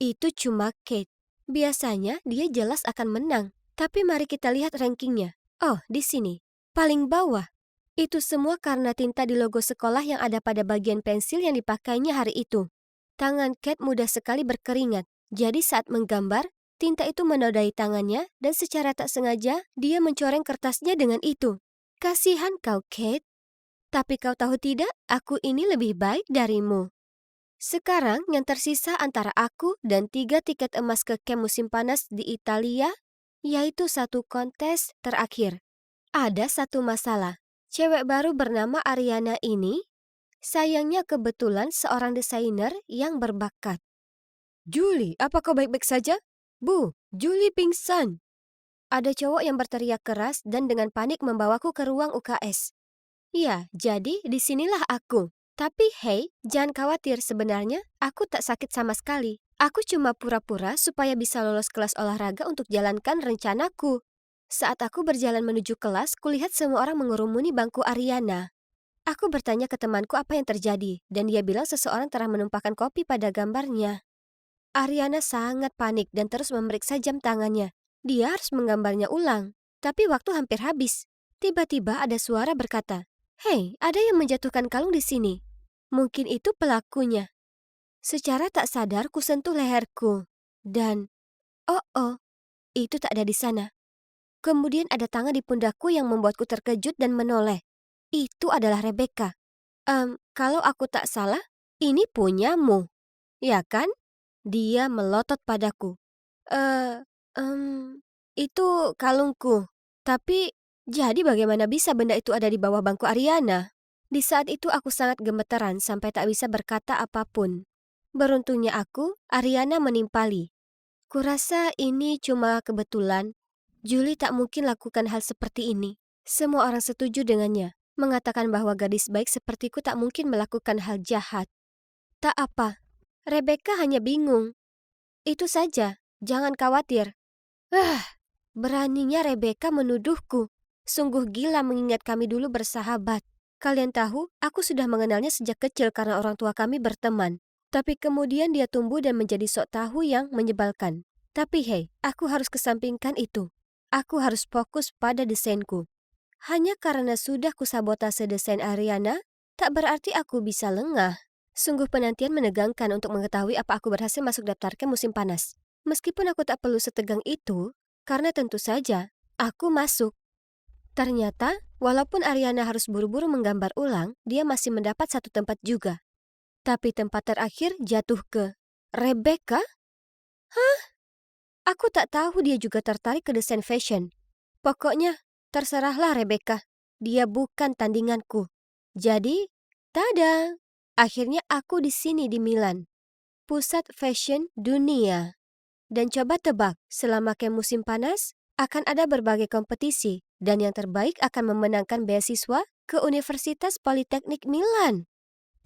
itu cuma Kate. Biasanya dia jelas akan menang. Tapi mari kita lihat rankingnya. Oh, di sini. Paling bawah. Itu semua karena tinta di logo sekolah yang ada pada bagian pensil yang dipakainya hari itu. Tangan Kate mudah sekali berkeringat. Jadi saat menggambar, tinta itu menodai tangannya dan secara tak sengaja dia mencoreng kertasnya dengan itu. Kasihan kau, Kate. Tapi kau tahu tidak, aku ini lebih baik darimu. Sekarang yang tersisa antara aku dan 3 tiket emas ke camp musim panas di Italia, yaitu satu kontes terakhir. Ada satu masalah. Cewek baru bernama Ariana ini, sayangnya kebetulan seorang desainer yang berbakat. Julie, apa kau baik-baik saja? Bu, Julie pingsan. Ada cowok yang berteriak keras dan dengan panik membawaku ke ruang UKS. Ya, jadi disinilah aku. Tapi hey, jangan khawatir, sebenarnya aku tak sakit sama sekali. Aku cuma pura-pura supaya bisa lolos kelas olahraga untuk jalankan rencanaku. Saat aku berjalan menuju kelas, kulihat semua orang mengurumuni bangku Ariana. Aku bertanya ke temanku apa yang terjadi, dan dia bilang seseorang telah menumpahkan kopi pada gambarnya. Ariana sangat panik dan terus memeriksa jam tangannya. Dia harus menggambarnya ulang, tapi waktu hampir habis. Tiba-tiba ada suara berkata, "Hei, ada yang menjatuhkan kalung di sini." Mungkin itu pelakunya. Secara tak sadar kusentuh leherku. Dan, itu tak ada di sana. Kemudian ada tangan di pundakku yang membuatku terkejut dan menoleh. Itu adalah Rebecca. Kalau aku tak salah, ini punyamu. Ya kan? Dia melotot padaku. Itu kalungku. Tapi, jadi bagaimana bisa benda itu ada di bawah bangku Ariana? Di saat itu aku sangat gemeteran sampai tak bisa berkata apapun. Beruntungnya aku, Ariana menimpali. Kurasa ini cuma kebetulan. Julie tak mungkin lakukan hal seperti ini. Semua orang setuju dengannya, mengatakan bahwa gadis baik sepertiku tak mungkin melakukan hal jahat. Tak apa, Rebecca hanya bingung. Itu saja, jangan khawatir. Beraninya Rebecca menuduhku. Sungguh gila mengingat kami dulu bersahabat. Kalian tahu, aku sudah mengenalnya sejak kecil karena orang tua kami berteman. Tapi kemudian dia tumbuh dan menjadi sok tahu yang menyebalkan. Tapi hei, aku harus kesampingkan itu. Aku harus fokus pada desainku. Hanya karena sudah kusabotase desain Ariana, tak berarti aku bisa lengah. Sungguh penantian menegangkan untuk mengetahui apa aku berhasil masuk daftar ke musim panas. Meskipun aku tak perlu setegang itu, karena tentu saja, aku masuk. Ternyata, walaupun Ariana harus buru-buru menggambar ulang, dia masih mendapat satu tempat juga. Tapi tempat terakhir jatuh ke Rebecca? Aku tak tahu dia juga tertarik ke desain fashion. Pokoknya, terserahlah Rebecca. Dia bukan tandinganku. Jadi, tada! Akhirnya aku di sini di Milan. Pusat fashion dunia. Dan coba tebak, selama camp musim panas, akan ada berbagai kompetisi. Dan yang terbaik akan memenangkan beasiswa ke Universitas Politeknik Milan.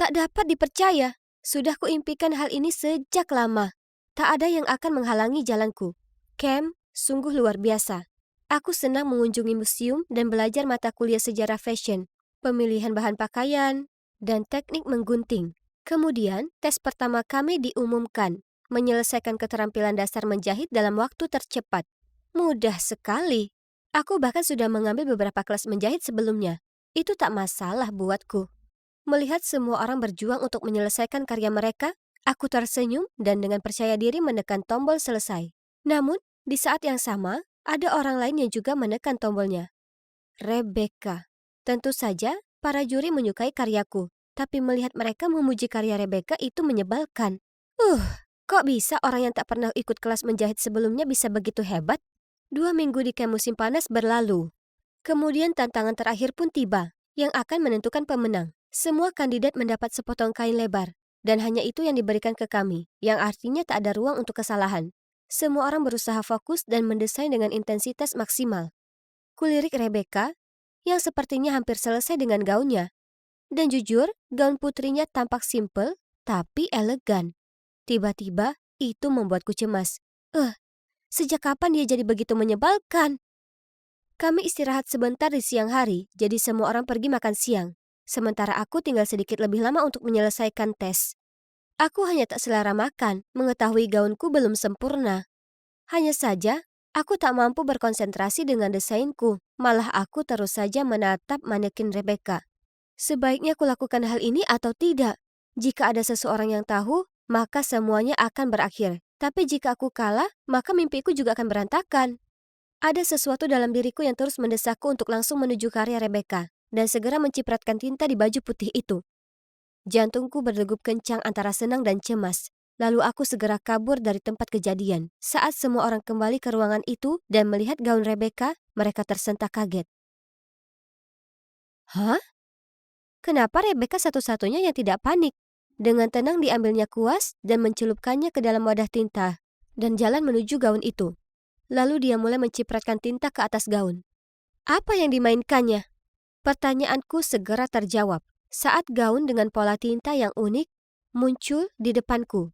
Tak dapat dipercaya. Sudah kuimpikan hal ini sejak lama. Tak ada yang akan menghalangi jalanku. Camp sungguh luar biasa. Aku senang mengunjungi museum dan belajar mata kuliah sejarah fashion, pemilihan bahan pakaian, dan teknik menggunting. Kemudian, tes pertama kami diumumkan, menyelesaikan keterampilan dasar menjahit dalam waktu tercepat. Mudah sekali. Aku bahkan sudah mengambil beberapa kelas menjahit sebelumnya. Itu tak masalah buatku. Melihat semua orang berjuang untuk menyelesaikan karya mereka, aku tersenyum dan dengan percaya diri menekan tombol selesai. Namun, di saat yang sama, ada orang lain yang juga menekan tombolnya. Rebecca. Tentu saja, para juri menyukai karyaku. Tapi melihat mereka memuji karya Rebecca itu menyebalkan. Kok bisa orang yang tak pernah ikut kelas menjahit sebelumnya bisa begitu hebat? 2 minggu di camp musim panas berlalu. Kemudian tantangan terakhir pun tiba, yang akan menentukan pemenang. Semua kandidat mendapat sepotong kain lebar, dan hanya itu yang diberikan ke kami, yang artinya tak ada ruang untuk kesalahan. Semua orang berusaha fokus dan mendesain dengan intensitas maksimal. Kulirik Rebecca, yang sepertinya hampir selesai dengan gaunnya. Dan jujur, gaun putrinya tampak simpel, tapi elegan. Tiba-tiba, itu membuatku cemas. Sejak kapan dia jadi begitu menyebalkan? Kami istirahat sebentar di siang hari, jadi semua orang pergi makan siang. Sementara aku tinggal sedikit lebih lama untuk menyelesaikan tes. Aku hanya tak selera makan, mengetahui gaunku belum sempurna. Hanya saja, aku tak mampu berkonsentrasi dengan desainku. Malah aku terus saja menatap manekin Rebecca. Sebaiknya kulakukan hal ini atau tidak? Jika ada seseorang yang tahu, maka semuanya akan berakhir. Tapi jika aku kalah, maka mimpiku juga akan berantakan. Ada sesuatu dalam diriku yang terus mendesakku untuk langsung menuju karya Rebecca dan segera mencipratkan tinta di baju putih itu. Jantungku berdegup kencang antara senang dan cemas. Lalu aku segera kabur dari tempat kejadian. Saat semua orang kembali ke ruangan itu dan melihat gaun Rebecca, mereka tersentak kaget. Hah? Kenapa Rebecca satu-satunya yang tidak panik? Dengan tenang diambilnya kuas dan mencelupkannya ke dalam wadah tinta dan jalan menuju gaun itu. Lalu dia mulai mencipratkan tinta ke atas gaun. Apa yang dimainkannya? Pertanyaanku segera terjawab saat gaun dengan pola tinta yang unik muncul di depanku.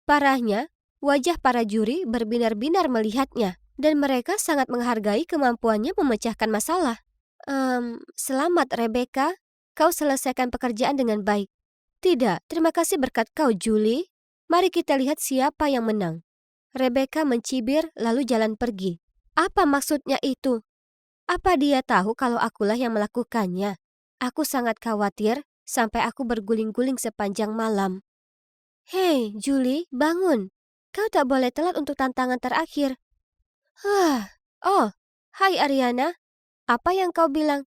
Parahnya, wajah para juri berbinar-binar melihatnya dan mereka sangat menghargai kemampuannya memecahkan masalah. Selamat Rebecca, kau selesaikan pekerjaan dengan baik. Tidak, terima kasih berkat kau Julie. Mari kita lihat siapa yang menang. Rebecca mencibir lalu jalan pergi. Apa maksudnya itu? Apa dia tahu kalau akulah yang melakukannya? Aku sangat khawatir sampai aku berguling-guling sepanjang malam. Hei, Julie, bangun. Kau tak boleh telat untuk tantangan terakhir. Oh, hai Ariana. Apa yang kau bilang?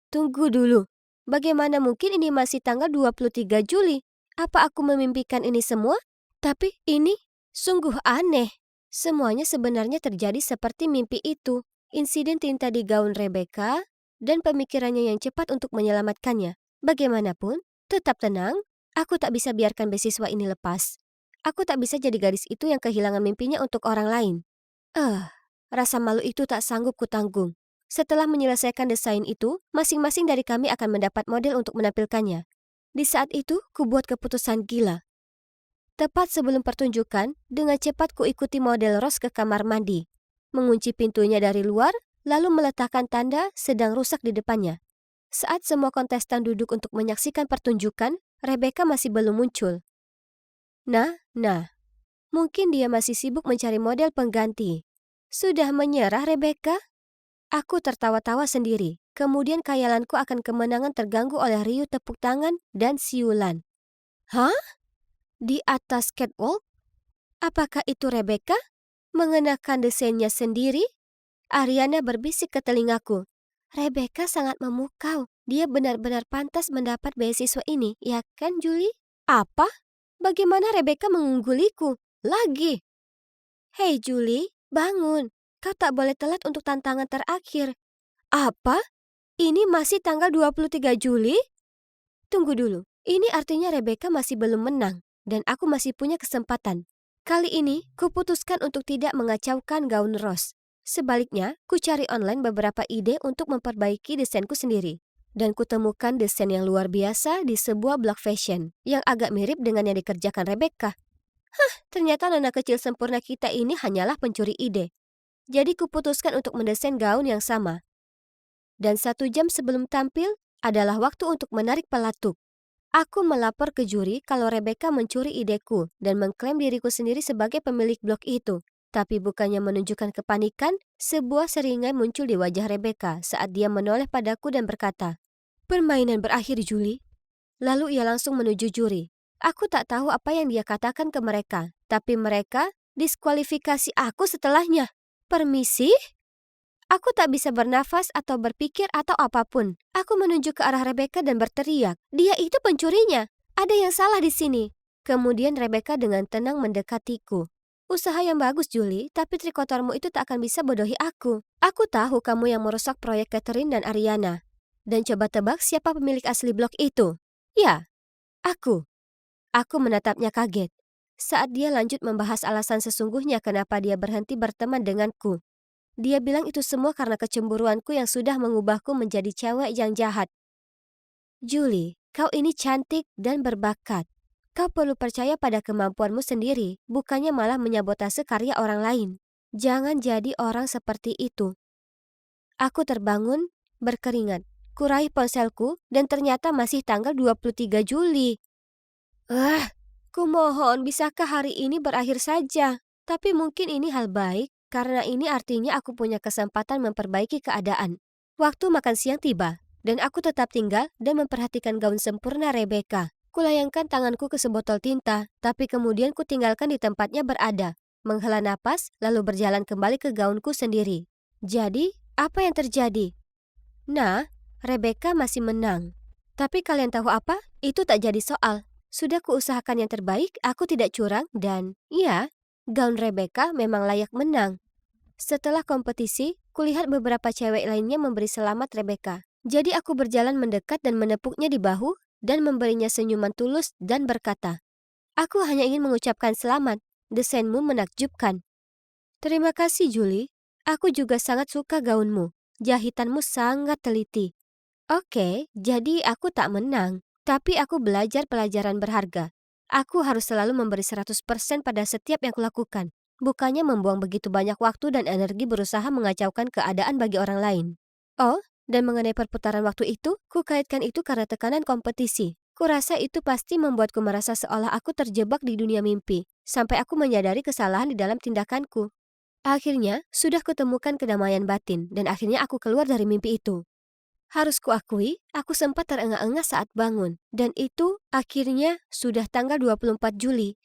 Tunggu dulu. Bagaimana mungkin ini masih tanggal 23 Juli? Apa aku memimpikan ini semua? Tapi ini sungguh aneh. Semuanya sebenarnya terjadi seperti mimpi itu. Insiden tinta di gaun Rebecca, dan pemikirannya yang cepat untuk menyelamatkannya. Bagaimanapun, tetap tenang, aku tak bisa biarkan beasiswa ini lepas. Aku tak bisa jadi gadis itu yang kehilangan mimpinya untuk orang lain. Rasa malu itu tak sanggup kutanggung. Setelah menyelesaikan desain itu, masing-masing dari kami akan mendapat model untuk menampilkannya. Di saat itu, kubuat keputusan gila. Tepat sebelum pertunjukan, dengan cepat kuikuti model Rose ke kamar mandi. Mengunci pintunya dari luar, lalu meletakkan tanda sedang rusak di depannya. Saat semua kontestan duduk untuk menyaksikan pertunjukan, Rebecca masih belum muncul. Nah, mungkin dia masih sibuk mencari model pengganti. Sudah menyerah, Rebecca? Aku tertawa-tawa sendiri. Kemudian khayalanku akan kemenangan terganggu oleh riuh tepuk tangan dan siulan. Hah? Di atas catwalk? Apakah itu Rebecca? Mengenakan desainnya sendiri? Ariana berbisik ke telingaku. Rebecca sangat memukau. Dia benar-benar pantas mendapat beasiswa ini, ya kan, Julie? Apa? Bagaimana Rebecca mengungguliku? Lagi. Hei Julie, bangun. Kau tak boleh telat untuk tantangan terakhir. Apa? Ini masih tanggal 23 Juli? Tunggu dulu. Ini artinya Rebecca masih belum menang. Dan aku masih punya kesempatan. Kali ini, kuputuskan untuk tidak mengacaukan gaun Rose. Sebaliknya, ku cari online beberapa ide untuk memperbaiki desainku sendiri. Dan kutemukan desain yang luar biasa di sebuah blog fashion yang agak mirip dengan yang dikerjakan Rebecca. Ternyata nona kecil sempurna kita ini hanyalah pencuri ide. Jadi kuputuskan untuk mendesain gaun yang sama. Dan 1 jam sebelum tampil adalah waktu untuk menarik pelatuk. Aku melapor ke juri kalau Rebecca mencuri ideku dan mengklaim diriku sendiri sebagai pemilik blog itu. Tapi bukannya menunjukkan kepanikan, sebuah seringai muncul di wajah Rebecca saat dia menoleh padaku dan berkata, "Permainan berakhir, Julie." Lalu ia langsung menuju juri. Aku tak tahu apa yang dia katakan ke mereka, tapi mereka diskualifikasi aku setelahnya. Permisi? Aku tak bisa bernafas atau berpikir atau apapun. Aku menunjuk ke arah Rebecca dan berteriak, "Dia itu pencurinya! Ada yang salah di sini!" Kemudian Rebecca dengan tenang mendekatiku. "Usaha yang bagus, Julie, tapi trik kotormu itu tak akan bisa bodohi aku. Aku tahu kamu yang merusak proyek Catherine dan Ariana. Dan coba tebak siapa pemilik asli blog itu?" "Ya, aku." Aku menatapnya kaget. Saat dia lanjut membahas alasan sesungguhnya kenapa dia berhenti berteman denganku. Dia bilang itu semua karena kecemburuanku yang sudah mengubahku menjadi cewek yang jahat. "Julie, kau ini cantik dan berbakat. Kau perlu percaya pada kemampuanmu sendiri, bukannya malah menyabotase karya orang lain. Jangan jadi orang seperti itu." Aku terbangun, berkeringat. Kuraih ponselku dan ternyata masih tanggal 23 Juli. Kumohon bisakah hari ini berakhir saja? Tapi mungkin ini hal baik. Karena ini artinya aku punya kesempatan memperbaiki keadaan. Waktu makan siang tiba, dan aku tetap tinggal dan memperhatikan gaun sempurna Rebecca. Kulayangkan tanganku ke sebotol tinta, tapi kemudian kutinggalkan di tempatnya berada, menghela napas, lalu berjalan kembali ke gaunku sendiri. Jadi, apa yang terjadi? Nah, Rebecca masih menang. Tapi kalian tahu apa? Itu tak jadi soal. Sudah kuusahakan yang terbaik, aku tidak curang, dan ya, gaun Rebecca memang layak menang. Setelah kompetisi, kulihat beberapa cewek lainnya memberi selamat Rebecca. Jadi aku berjalan mendekat dan menepuknya di bahu dan memberinya senyuman tulus dan berkata, "Aku hanya ingin mengucapkan selamat, desainmu menakjubkan." "Terima kasih, Julie. Aku juga sangat suka gaunmu. Jahitanmu sangat teliti." "Oke, jadi aku tak menang, tapi aku belajar pelajaran berharga. Aku harus selalu memberi 100% pada setiap yang kulakukan. Bukannya membuang begitu banyak waktu dan energi berusaha mengacaukan keadaan bagi orang lain." Oh, dan mengenai perputaran waktu itu, kukaitkan itu karena tekanan kompetisi. Kurasa itu pasti membuatku merasa seolah aku terjebak di dunia mimpi, sampai aku menyadari kesalahan di dalam tindakanku. Akhirnya, sudah kutemukan kedamaian batin, dan akhirnya aku keluar dari mimpi itu. Harus kuakui, aku sempat terengah-engah saat bangun, dan itu akhirnya sudah tanggal 24 Juli.